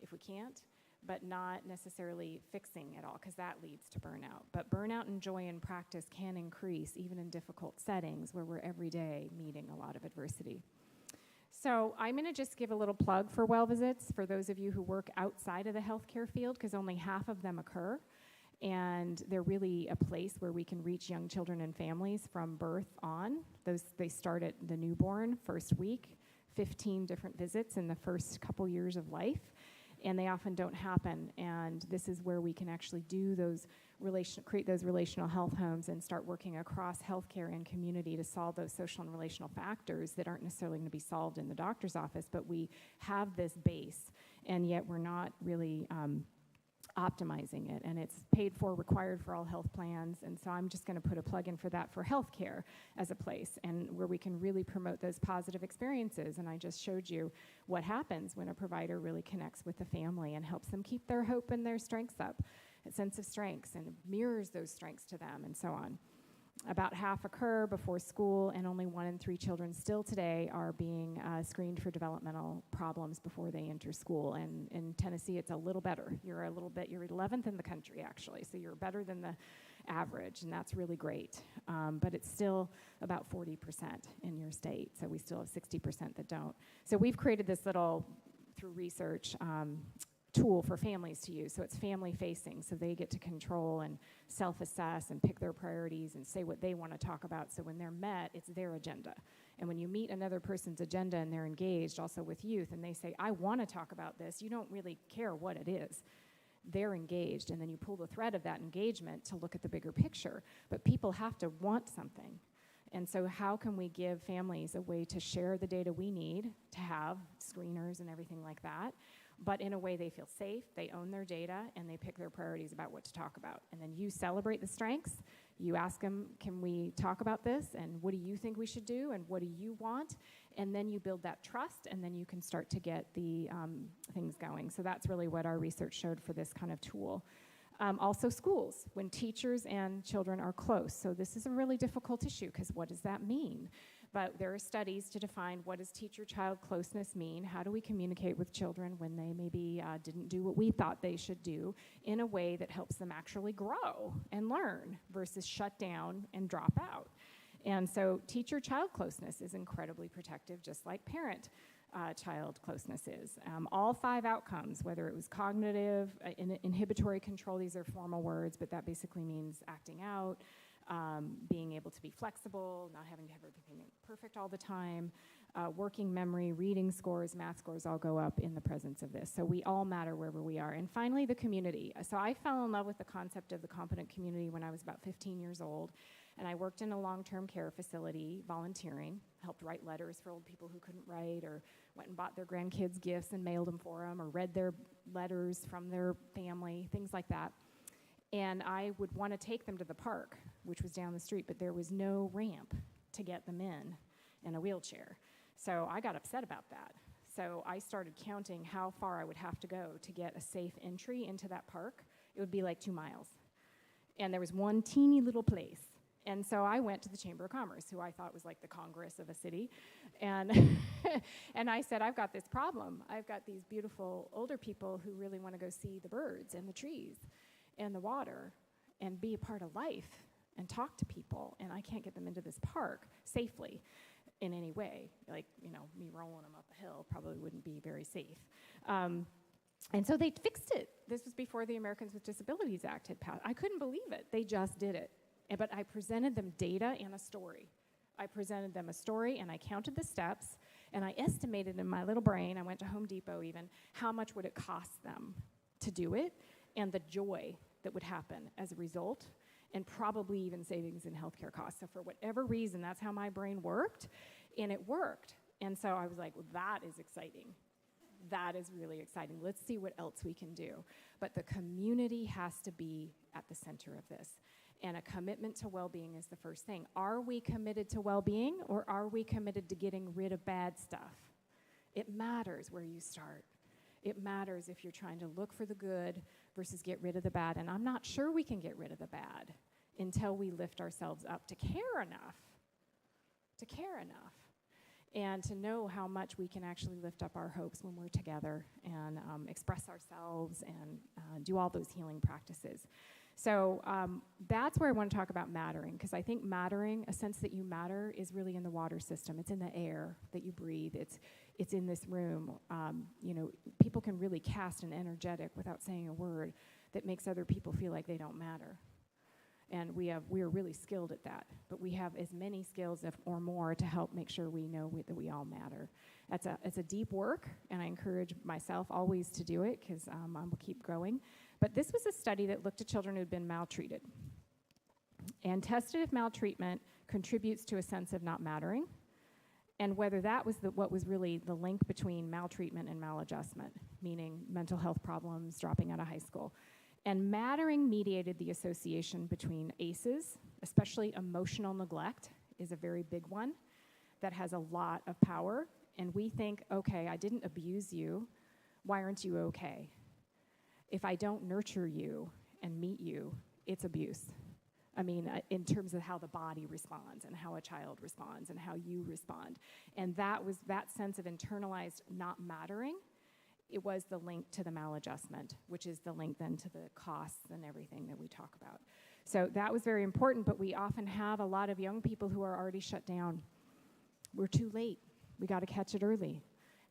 if we can't, but not necessarily fixing it all, because that leads to burnout. But burnout and joy in practice can increase even in difficult settings where we're every day meeting a lot of adversity. So I'm going to just give a little plug for well visits for those of you who work outside of the healthcare field, because only half of them occur. And they're really a place where we can reach young children and families from birth on. They start at the newborn, first week, 15 different visits in the first couple years of life, and they often don't happen. And this is where we can actually do create those relational health homes and start working across healthcare and community to solve those social and relational factors that aren't necessarily going to be solved in the doctor's office, but we have this base, and yet we're not really optimizing it, and it's paid for, required for all health plans, and so I'm just going to put a plug in for that for healthcare as a place and where we can really promote those positive experiences. And I just showed you what happens when a provider really connects with the family and helps them keep their hope and their strengths up, a sense of strengths, and mirrors those strengths to them, and so on. About half occur before school, and only 1 in 3 children still today are being screened for developmental problems before they enter school. And in Tennessee, it's a little better. You're 11th in the country, actually, so you're better than the average, and that's really great. But it's still about 40% in your state, so we still have 60% that don't. So we've created this little through research, tool for families to use. So it's family facing, so they get to control and self-assess and pick their priorities and say what they want to talk about. So when they're met, it's their agenda. And when you meet another person's agenda and they're engaged also with youth and they say, I want to talk about this, you don't really care what it is. They're engaged, and then you pull the thread of that engagement to look at the bigger picture. But people have to want something. And so how can we give families a way to share the data we need to have screeners and everything like that, but in a way they feel safe, they own their data, and they pick their priorities about what to talk about. And then you celebrate the strengths. You ask them, can we talk about this? And what do you think we should do? And what do you want? And then you build that trust, and then you can start to get the things going. So that's really what our research showed for this kind of tool. Also schools, when teachers and children are close. So this is a really difficult issue, because what does that mean? But there are studies to define what does teacher-child closeness mean? How do we communicate with children when they maybe didn't do what we thought they should do in a way that helps them actually grow and learn versus shut down and drop out? And so teacher-child closeness is incredibly protective, just like parent-child closeness is. All 5 outcomes, whether it was cognitive, inhibitory control, these are formal words, but that basically means acting out, being able to be flexible, not having to have everything perfect all the time, working memory, reading scores, math scores all go up in the presence of this. So we all matter wherever we are. And finally, the community. So I fell in love with the concept of the competent community when I was about 15 years old. And I worked in a long-term care facility, volunteering, helped write letters for old people who couldn't write, or went and bought their grandkids gifts and mailed them for them, or read their letters from their family, things like that. And I would want to take them to the park, which was down the street, but there was no ramp to get them in a wheelchair. So I got upset about that. So I started counting how far I would have to go to get a safe entry into that park. It would be like 2 miles. And there was one teeny little place. And so I went to the Chamber of Commerce, who I thought was like the Congress of a city. And, and I said, I've got this problem. I've got these beautiful older people who really want to go see the birds and the trees and the water and be a part of life and talk to people. And I can't get them into this park safely in any way. Like, me rolling them up a hill probably wouldn't be very safe. And so they fixed it. This was before the Americans with Disabilities Act had passed. I couldn't believe it. They just did it. But I presented them data and a story. I presented them a story, and I counted the steps, and I estimated in my little brain, I went to Home Depot even, how much would it cost them to do it, and the joy that would happen as a result, and probably even savings in healthcare costs. So for whatever reason, that's how my brain worked, and it worked. And so I was like, well, that is exciting. That is really exciting. Let's see what else we can do. But the community has to be at the center of this. And a commitment to well-being is the first thing. Are we committed to well-being, or are we committed to getting rid of bad stuff? It matters where you start. It matters if you're trying to look for the good versus get rid of the bad. And I'm not sure we can get rid of the bad until we lift ourselves up to care enough, and to know how much we can actually lift up our hopes when we're together and express ourselves and do all those healing practices. So that's where I want to talk about mattering, because I think mattering, a sense that you matter, is really in the water system. It's in the air that you breathe. It's in this room. People can really cast an energetic without saying a word that makes other people feel like they don't matter. And we are really skilled at that. But we have as many skills or more to help make sure we know that we all matter. It's a deep work, and I encourage myself always to do it, because I will keep growing. But this was a study that looked at children who had been maltreated and tested if maltreatment contributes to a sense of not mattering, and whether that was what was really the link between maltreatment and maladjustment, meaning mental health problems, dropping out of high school. And mattering mediated the association between ACEs, especially emotional neglect is a very big one that has a lot of power. And we think, okay, I didn't abuse you. Why aren't you okay? If I don't nurture you and meet you, it's abuse. I mean, in terms of how the body responds and how a child responds and how you respond. And that was that sense of internalized not mattering. It was the link to the maladjustment, which is the link then to the costs and everything that we talk about. So that was very important, but we often have a lot of young people who are already shut down. We're too late. We got to catch it early.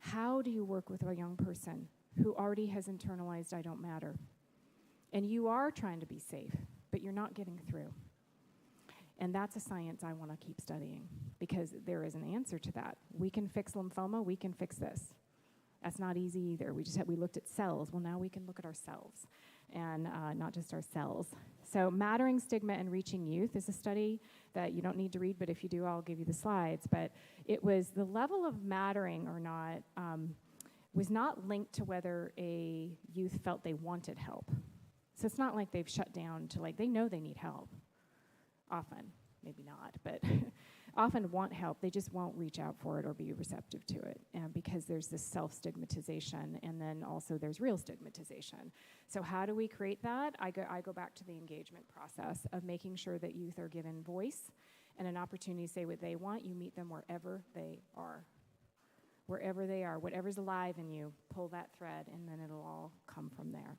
How do you work with a young person who already has internalized I don't matter? And you are trying to be safe, but you're not getting through. And that's a science I want to keep studying, because there is an answer to that. We can fix lymphoma, we can fix this. That's not easy either. We looked at cells. Well, now we can look at ourselves, and not just our cells. So Mattering Stigma and Reaching Youth is a study that you don't need to read, but if you do, I'll give you the slides. But it was the level of mattering or not was not linked to whether a youth felt they wanted help. So it's not like they've shut down to they know they need help. Often, maybe not, but often want help. They just won't reach out for it or be receptive to it, because there's this self-stigmatization, and then also there's real stigmatization. So how do we create that? I go back to the engagement process of making sure that youth are given voice and an opportunity to say what they want. You meet them wherever they are. Wherever they are, whatever's alive in you, pull that thread, and then it'll all come from there.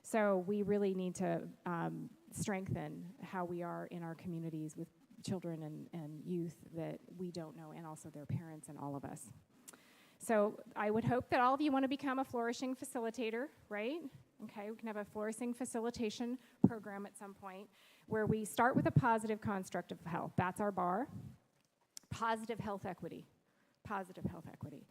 So we really need to strengthen how we are in our communities with children and youth that we don't know, and also their parents and all of us. So I would hope that all of you want to become a flourishing facilitator, right? Okay, we can have a flourishing facilitation program at some point where we start with a positive construct of health. That's our bar. Positive health equity. Positive health equity.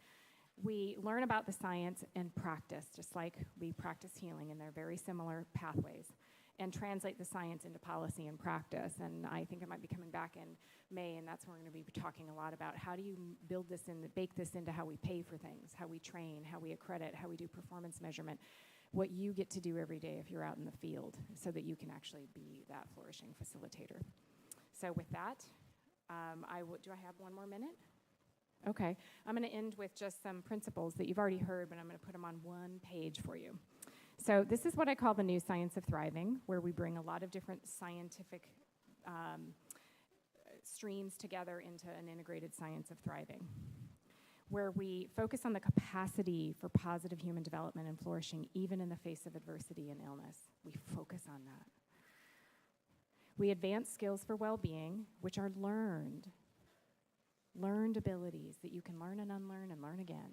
We learn about the science and practice, just like we practice healing, and they're very similar pathways, and translate the science into policy and practice. And I think I might be coming back in May, and that's where we're going to be talking a lot about how do you build this in, bake this into how we pay for things, how we train, how we accredit, how we do performance measurement, what you get to do every day if you're out in the field, so that you can actually be that flourishing facilitator. So with that, do I have one more minute? Okay, I'm going to end with just some principles that you've already heard, but I'm going to put them on one page for you. So this is what I call the new science of thriving, where we bring a lot of different scientific streams together into an integrated science of thriving, where we focus on the capacity for positive human development and flourishing, even in the face of adversity and illness. We focus on that. We advance skills for well-being, which are learned abilities that you can learn and unlearn and learn again,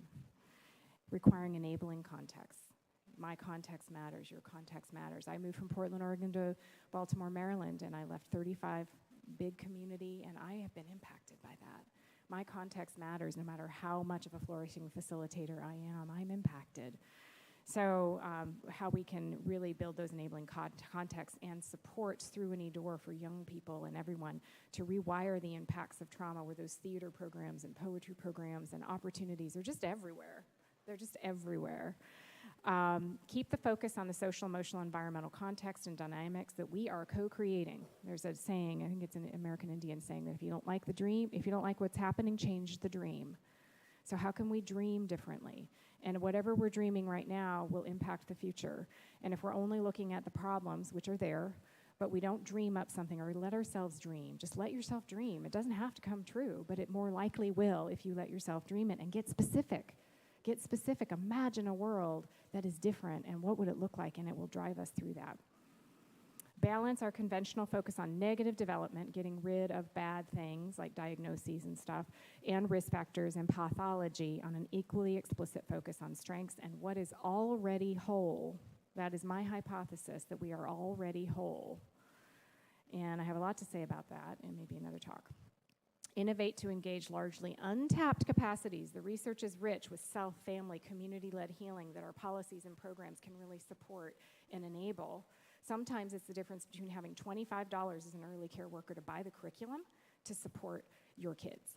requiring enabling context. My context matters, your context matters. I moved from Portland, Oregon to Baltimore, Maryland, and I left 35 big community, and I have been impacted by that. My context matters no matter how much of a flourishing facilitator I am. I'm impacted. So how we can really build those enabling contexts and supports through any door for young people and everyone to rewire the impacts of trauma, where those theater programs and poetry programs and opportunities are just everywhere. They're just everywhere. Keep the focus on the social, emotional, environmental context and dynamics that we are co-creating. There's a saying, I think it's an American Indian saying, that if you don't like the dream, if you don't like what's happening, change the dream. So how can we dream differently? And whatever we're dreaming right now will impact the future. And if we're only looking at the problems, which are there, but we don't dream up something or let ourselves dream, just let yourself dream. It doesn't have to come true, but it more likely will if you let yourself dream it and get specific. Get specific. Imagine a world that is different, and what would it look like, and it will drive us through that. Balance our conventional focus on negative development, getting rid of bad things like diagnoses and stuff, and risk factors and pathology, on an equally explicit focus on strengths and what is already whole. That is my hypothesis, that we are already whole. And I have a lot to say about that, and maybe another talk. Innovate to engage largely untapped capacities. The research is rich with self, family, community-led healing that our policies and programs can really support and enable. Sometimes it's the difference between having $25 as an early care worker to buy the curriculum to support your kids.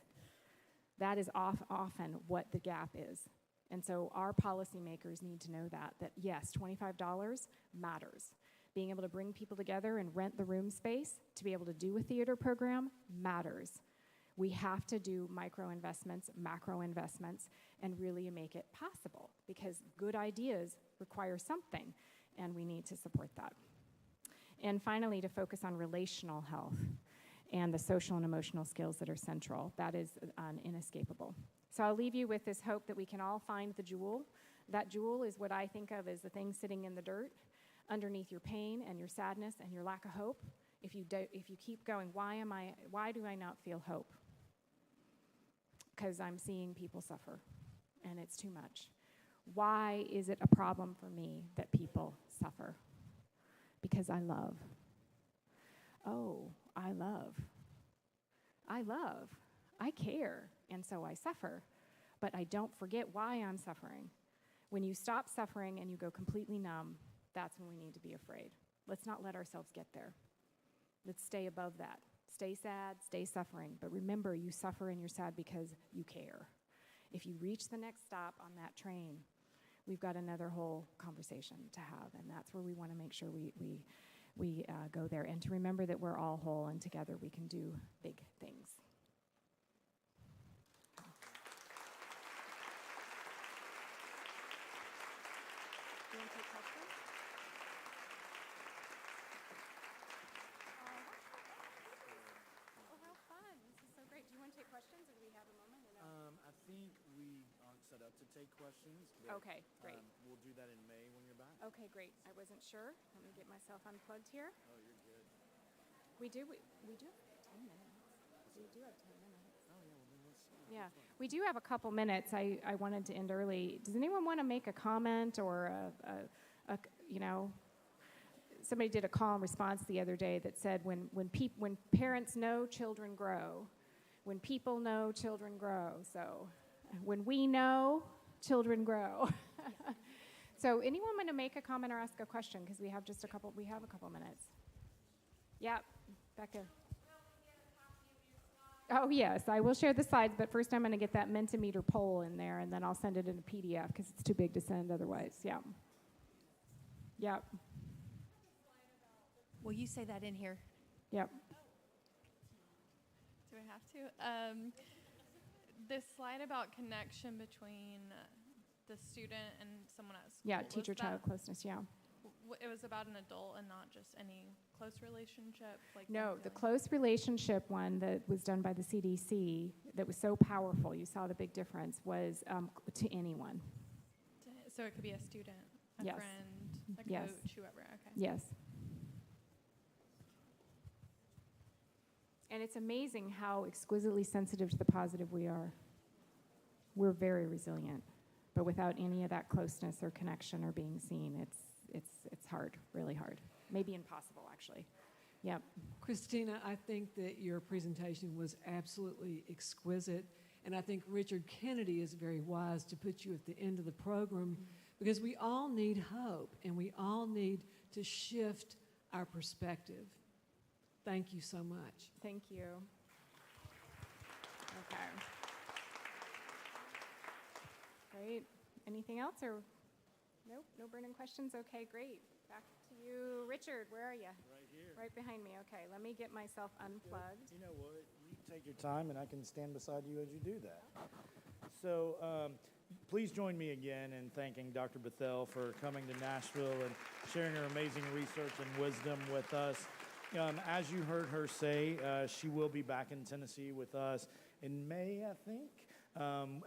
That is often what the gap is. And so our policymakers need to know that yes, $25 matters. Being able to bring people together and rent the room space to be able to do a theater program matters. We have to do micro investments, macro investments, and really make it possible, because good ideas require something, and we need to support that. And finally, to focus on relational health and the social and emotional skills that are central. That is inescapable. So I'll leave you with this hope that we can all find the jewel. That jewel is what I think of as the thing sitting in the dirt underneath your pain and your sadness and your lack of hope. If you keep going, why do I not feel hope? Because I'm seeing people suffer. and it's too much. Why is it a problem for me that people suffer? Because I love. Oh, I love. I love. I care, and so I suffer. But I don't forget why I'm suffering. When you stop suffering and you go completely numb, that's when we need to be afraid. Let's not let ourselves get there. Let's stay above that. Stay sad, stay suffering. But remember, you suffer and you're sad because you care. If you reach the next stop on that train, we've got another whole conversation to have, and that's where we want to make sure we go there, and to remember that we're all whole, and together we can do big things. Do you want to take questions? Oh, how fun. This is so great. Do you want to take questions, or do we have a moment? Or no? I think we aren't set up to take questions. But, Okay, great. We'll do that in May when you're back. Okay, great. I wasn't sure. Let me get myself unplugged here. Oh, you're good. We do have 10 minutes. We do have 10 minutes. Oh, yeah, well, then let's see. Yeah, we do have a couple minutes. I wanted to end early. Does anyone want to make a comment or somebody did a call and response the other day that said when parents know, children grow. When people know, children grow. So when we know, children grow. So anyone want to make a comment or ask a question? Because we have a couple minutes. Yeah, back there. Oh, yes, I will share the slides, but first I'm going to get that Mentimeter poll in there, and then I'll send it in a PDF because it's too big to send otherwise. Yeah. Yep. Will you say that in here? Yep. Do I have to? This slide about connection between the student and someone else. Yeah, teacher-child closeness, yeah. It was about an adult and not just any close relationship? No, the close relationship one that was done by the CDC that was so powerful, you saw the big difference, was to anyone. So it could be a student, a Yes. friend, a Yes. coach, whoever. Okay. Yes. And it's amazing how exquisitely sensitive to the positive we are. We're very resilient, but without any of that closeness or connection or being seen, it's hard, really hard. Maybe impossible, actually. Yep. Christina, I think that your presentation was absolutely exquisite, and I think Richard Kennedy is very wise to put you at the end of the program because we all need hope, and we all need to shift our perspective. Thank you so much. Thank you. Okay. Great. Anything else, or nope, no burning questions? Okay, great. Back to you, Richard. Where are you? Right here. Right behind me. Okay, let me get myself unplugged. You know what? You take your time, and I can stand beside you as you do that. So please join me again in thanking Dr. Bethel for coming to Nashville and sharing her amazing research and wisdom with us. As you heard her say, she will be back in Tennessee with us in May, I think,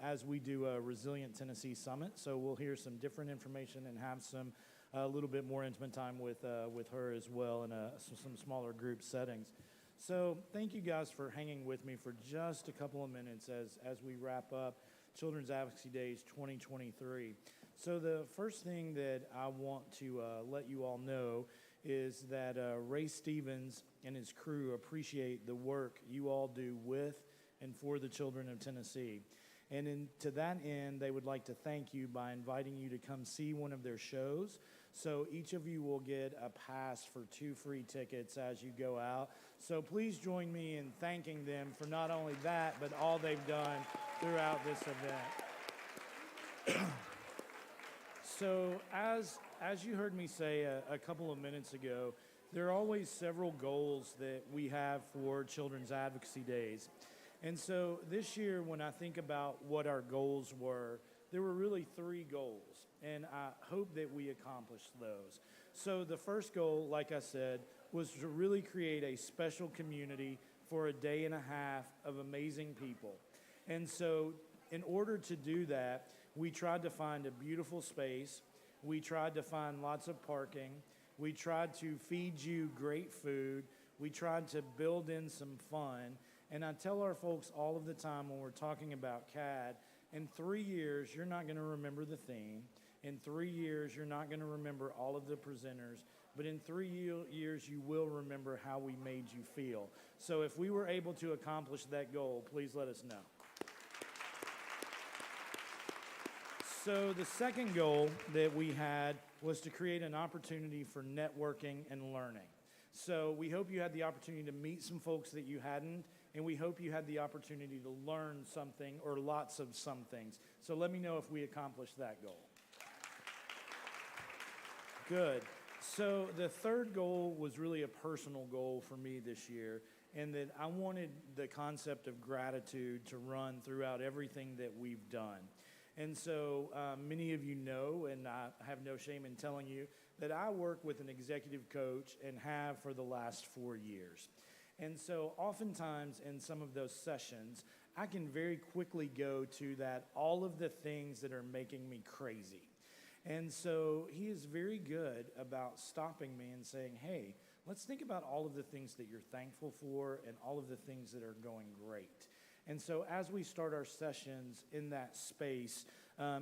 as we do a Resilient Tennessee Summit. So we'll hear some different information and have a little bit more intimate time with her as well in some smaller group settings. So thank you guys for hanging with me for just a couple of minutes as we wrap up Children's Advocacy Days 2023. So the first thing that I want to let you all know is that Ray Stevens and his crew appreciate the work you all do with and for the children of Tennessee. And to that end, they would like to thank you by inviting you to come see one of their shows. So each of you will get a pass for 2 free tickets as you go out. So please join me in thanking them for not only that, but all they've done throughout this event. So as you heard me say a couple of minutes ago, there are always several goals that we have for Children's Advocacy Days. And so this year, when I think about what our goals were, there were really 3 goals, and I hope that we accomplished those. So the first goal, like I said, was to really create a special community for a day and a half of amazing people. And so in order to do that, we tried to find a beautiful space. We tried to find lots of parking. We tried to feed you great food. We tried to build in some fun. And I tell our folks all of the time when we're talking about CAD In 3 years, you're not going to remember the theme. In 3 years, you're not going to remember all of the presenters. But in 3 years, you will remember how we made you feel. So if we were able to accomplish that goal, please let us know. So the second goal that we had was to create an opportunity for networking and learning. So we hope you had the opportunity to meet some folks that you hadn't, and we hope you had the opportunity to learn something or lots of some things. So let me know if we accomplished that goal. Good. So the third goal was really a personal goal for me this year, and that I wanted the concept of gratitude to run throughout everything that we've done. And so many of you know, and I have no shame in telling you, that I work with an executive coach and have for the last 4 years. And so oftentimes in some of those sessions, I can very quickly go to that, all of the things that are making me crazy. And so he is very good about stopping me and saying, hey, let's think about all of the things that you're thankful for and all of the things that are going great. And so as we start our sessions in that space,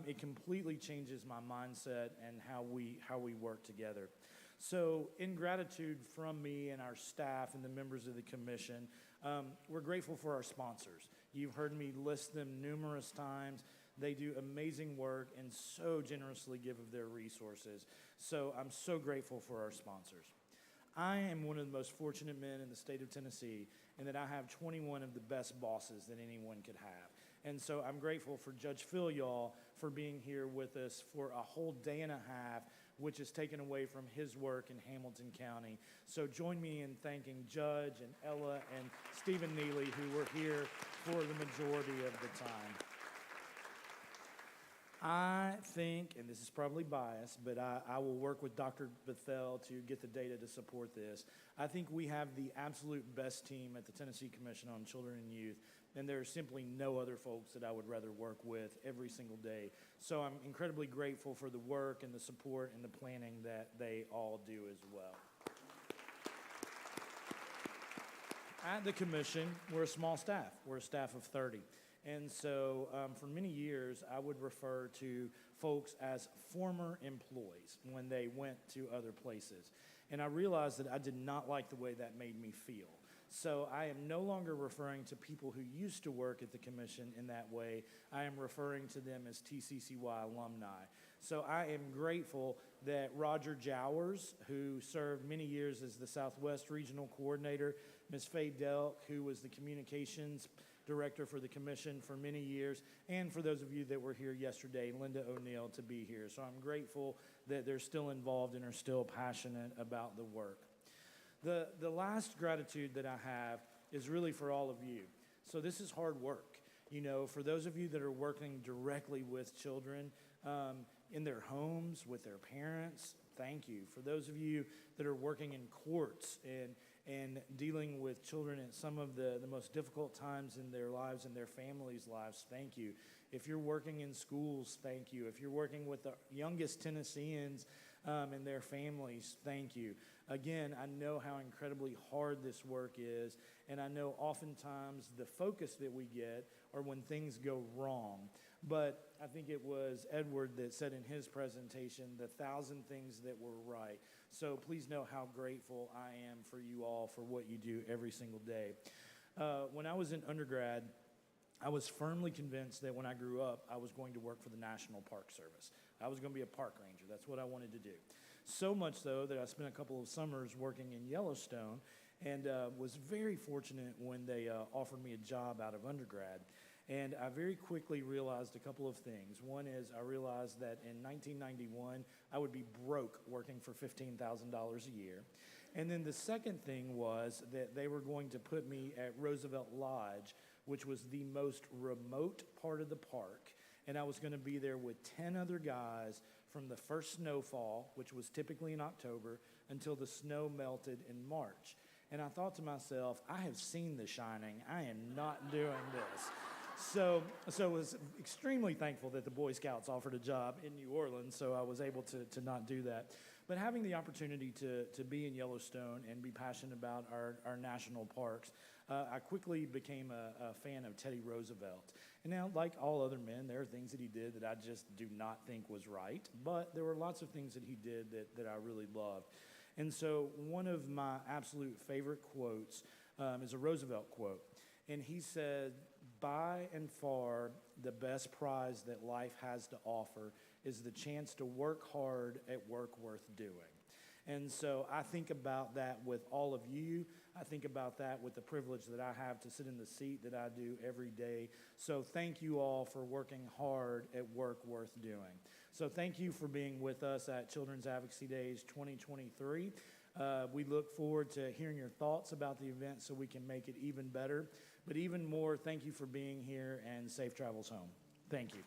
it completely changes my mindset and how we work together. So in gratitude from me and our staff and the members of the commission, we're grateful for our sponsors. You've heard me list them numerous times. They do amazing work and so generously give of their resources. So I'm so grateful for our sponsors. I am one of the most fortunate men in the state of Tennessee in that I have 21 of the best bosses that anyone could have. And so I'm grateful for Judge Phil, y'all, for being here with us for a whole day and a half, which is taken away from his work in Hamilton County. So join me in thanking Judge and Ella and Stephen Neely, who were here for the majority of the time. I think, and this is probably biased, but I will work with Dr. Bethel to get the data to support this. I think we have the absolute best team at the Tennessee Commission on Children and Youth, and there are simply no other folks that I would rather work with every single day. So I'm incredibly grateful for the work and the support and the planning that they all do as well. At the commission, we're a small staff. We're a staff of 30. And so for many years, I would refer to folks as former employees when they went to other places. And I realized that I did not like the way that made me feel. So I am no longer referring to people who used to work at the commission in that way. I am referring to them as TCCY alumni. So I am grateful that Roger Jowers, who served many years as the Southwest Regional Coordinator, Ms. Faye Delk, who was the Communications Director for the Commission for many years, and for those of you that were here yesterday, Linda O'Neill, to be here. So I'm grateful that they're still involved and are still passionate about the work. The last gratitude that I have is really for all of you. So this is hard work. You know, for those of you that are working directly with children in their homes, with their parents, thank you. For those of you that are working in courts and dealing with children at some of the most difficult times in their lives and their families' lives, thank you. If you're working in schools, thank you. If you're working with the youngest Tennesseans and their families, thank you. Again, I know how incredibly hard this work is, and I know oftentimes the focus that we get are when things go wrong. But I think it was Edward that said in his presentation, the 1,000 things that were right. So please know how grateful I am for you all for what you do every single day. When I was in undergrad, I was firmly convinced that when I grew up, I was going to work for the National Park Service. I was going to be a park ranger. That's what I wanted to do. So much so that I spent a couple of summers working in Yellowstone and was very fortunate when they offered me a job out of undergrad. And I very quickly realized a couple of things. One is I realized that in 1991, I would be broke working for $15,000 a year. And then the second thing was that they were going to put me at Roosevelt Lodge, which was the most remote part of the park. And I was going to be there with 10 other guys from the first snowfall, which was typically in October, until the snow melted in March. And I thought to myself, I have seen The Shining. I am not doing this. So I was extremely thankful that the Boy Scouts offered a job in New Orleans, so I was able to not do that. But having the opportunity to be in Yellowstone and be passionate about our national parks, I quickly became a fan of Teddy Roosevelt. And now, like all other men, there are things that he did that I just do not think was right, but there were lots of things that he did that I really loved. And so one of my absolute favorite quotes is a Roosevelt quote. And he said, "By and far, the best prize that life has to offer is the chance to work hard at work worth doing." And so I think about that with all of you. I think about that with the privilege that I have to sit in the seat that I do every day. So thank you all for working hard at work worth doing. So thank you for being with us at Children's Advocacy Days 2023. We look forward to hearing your thoughts about the event so we can make it even better. But even more, thank you for being here and safe travels home. Thank you.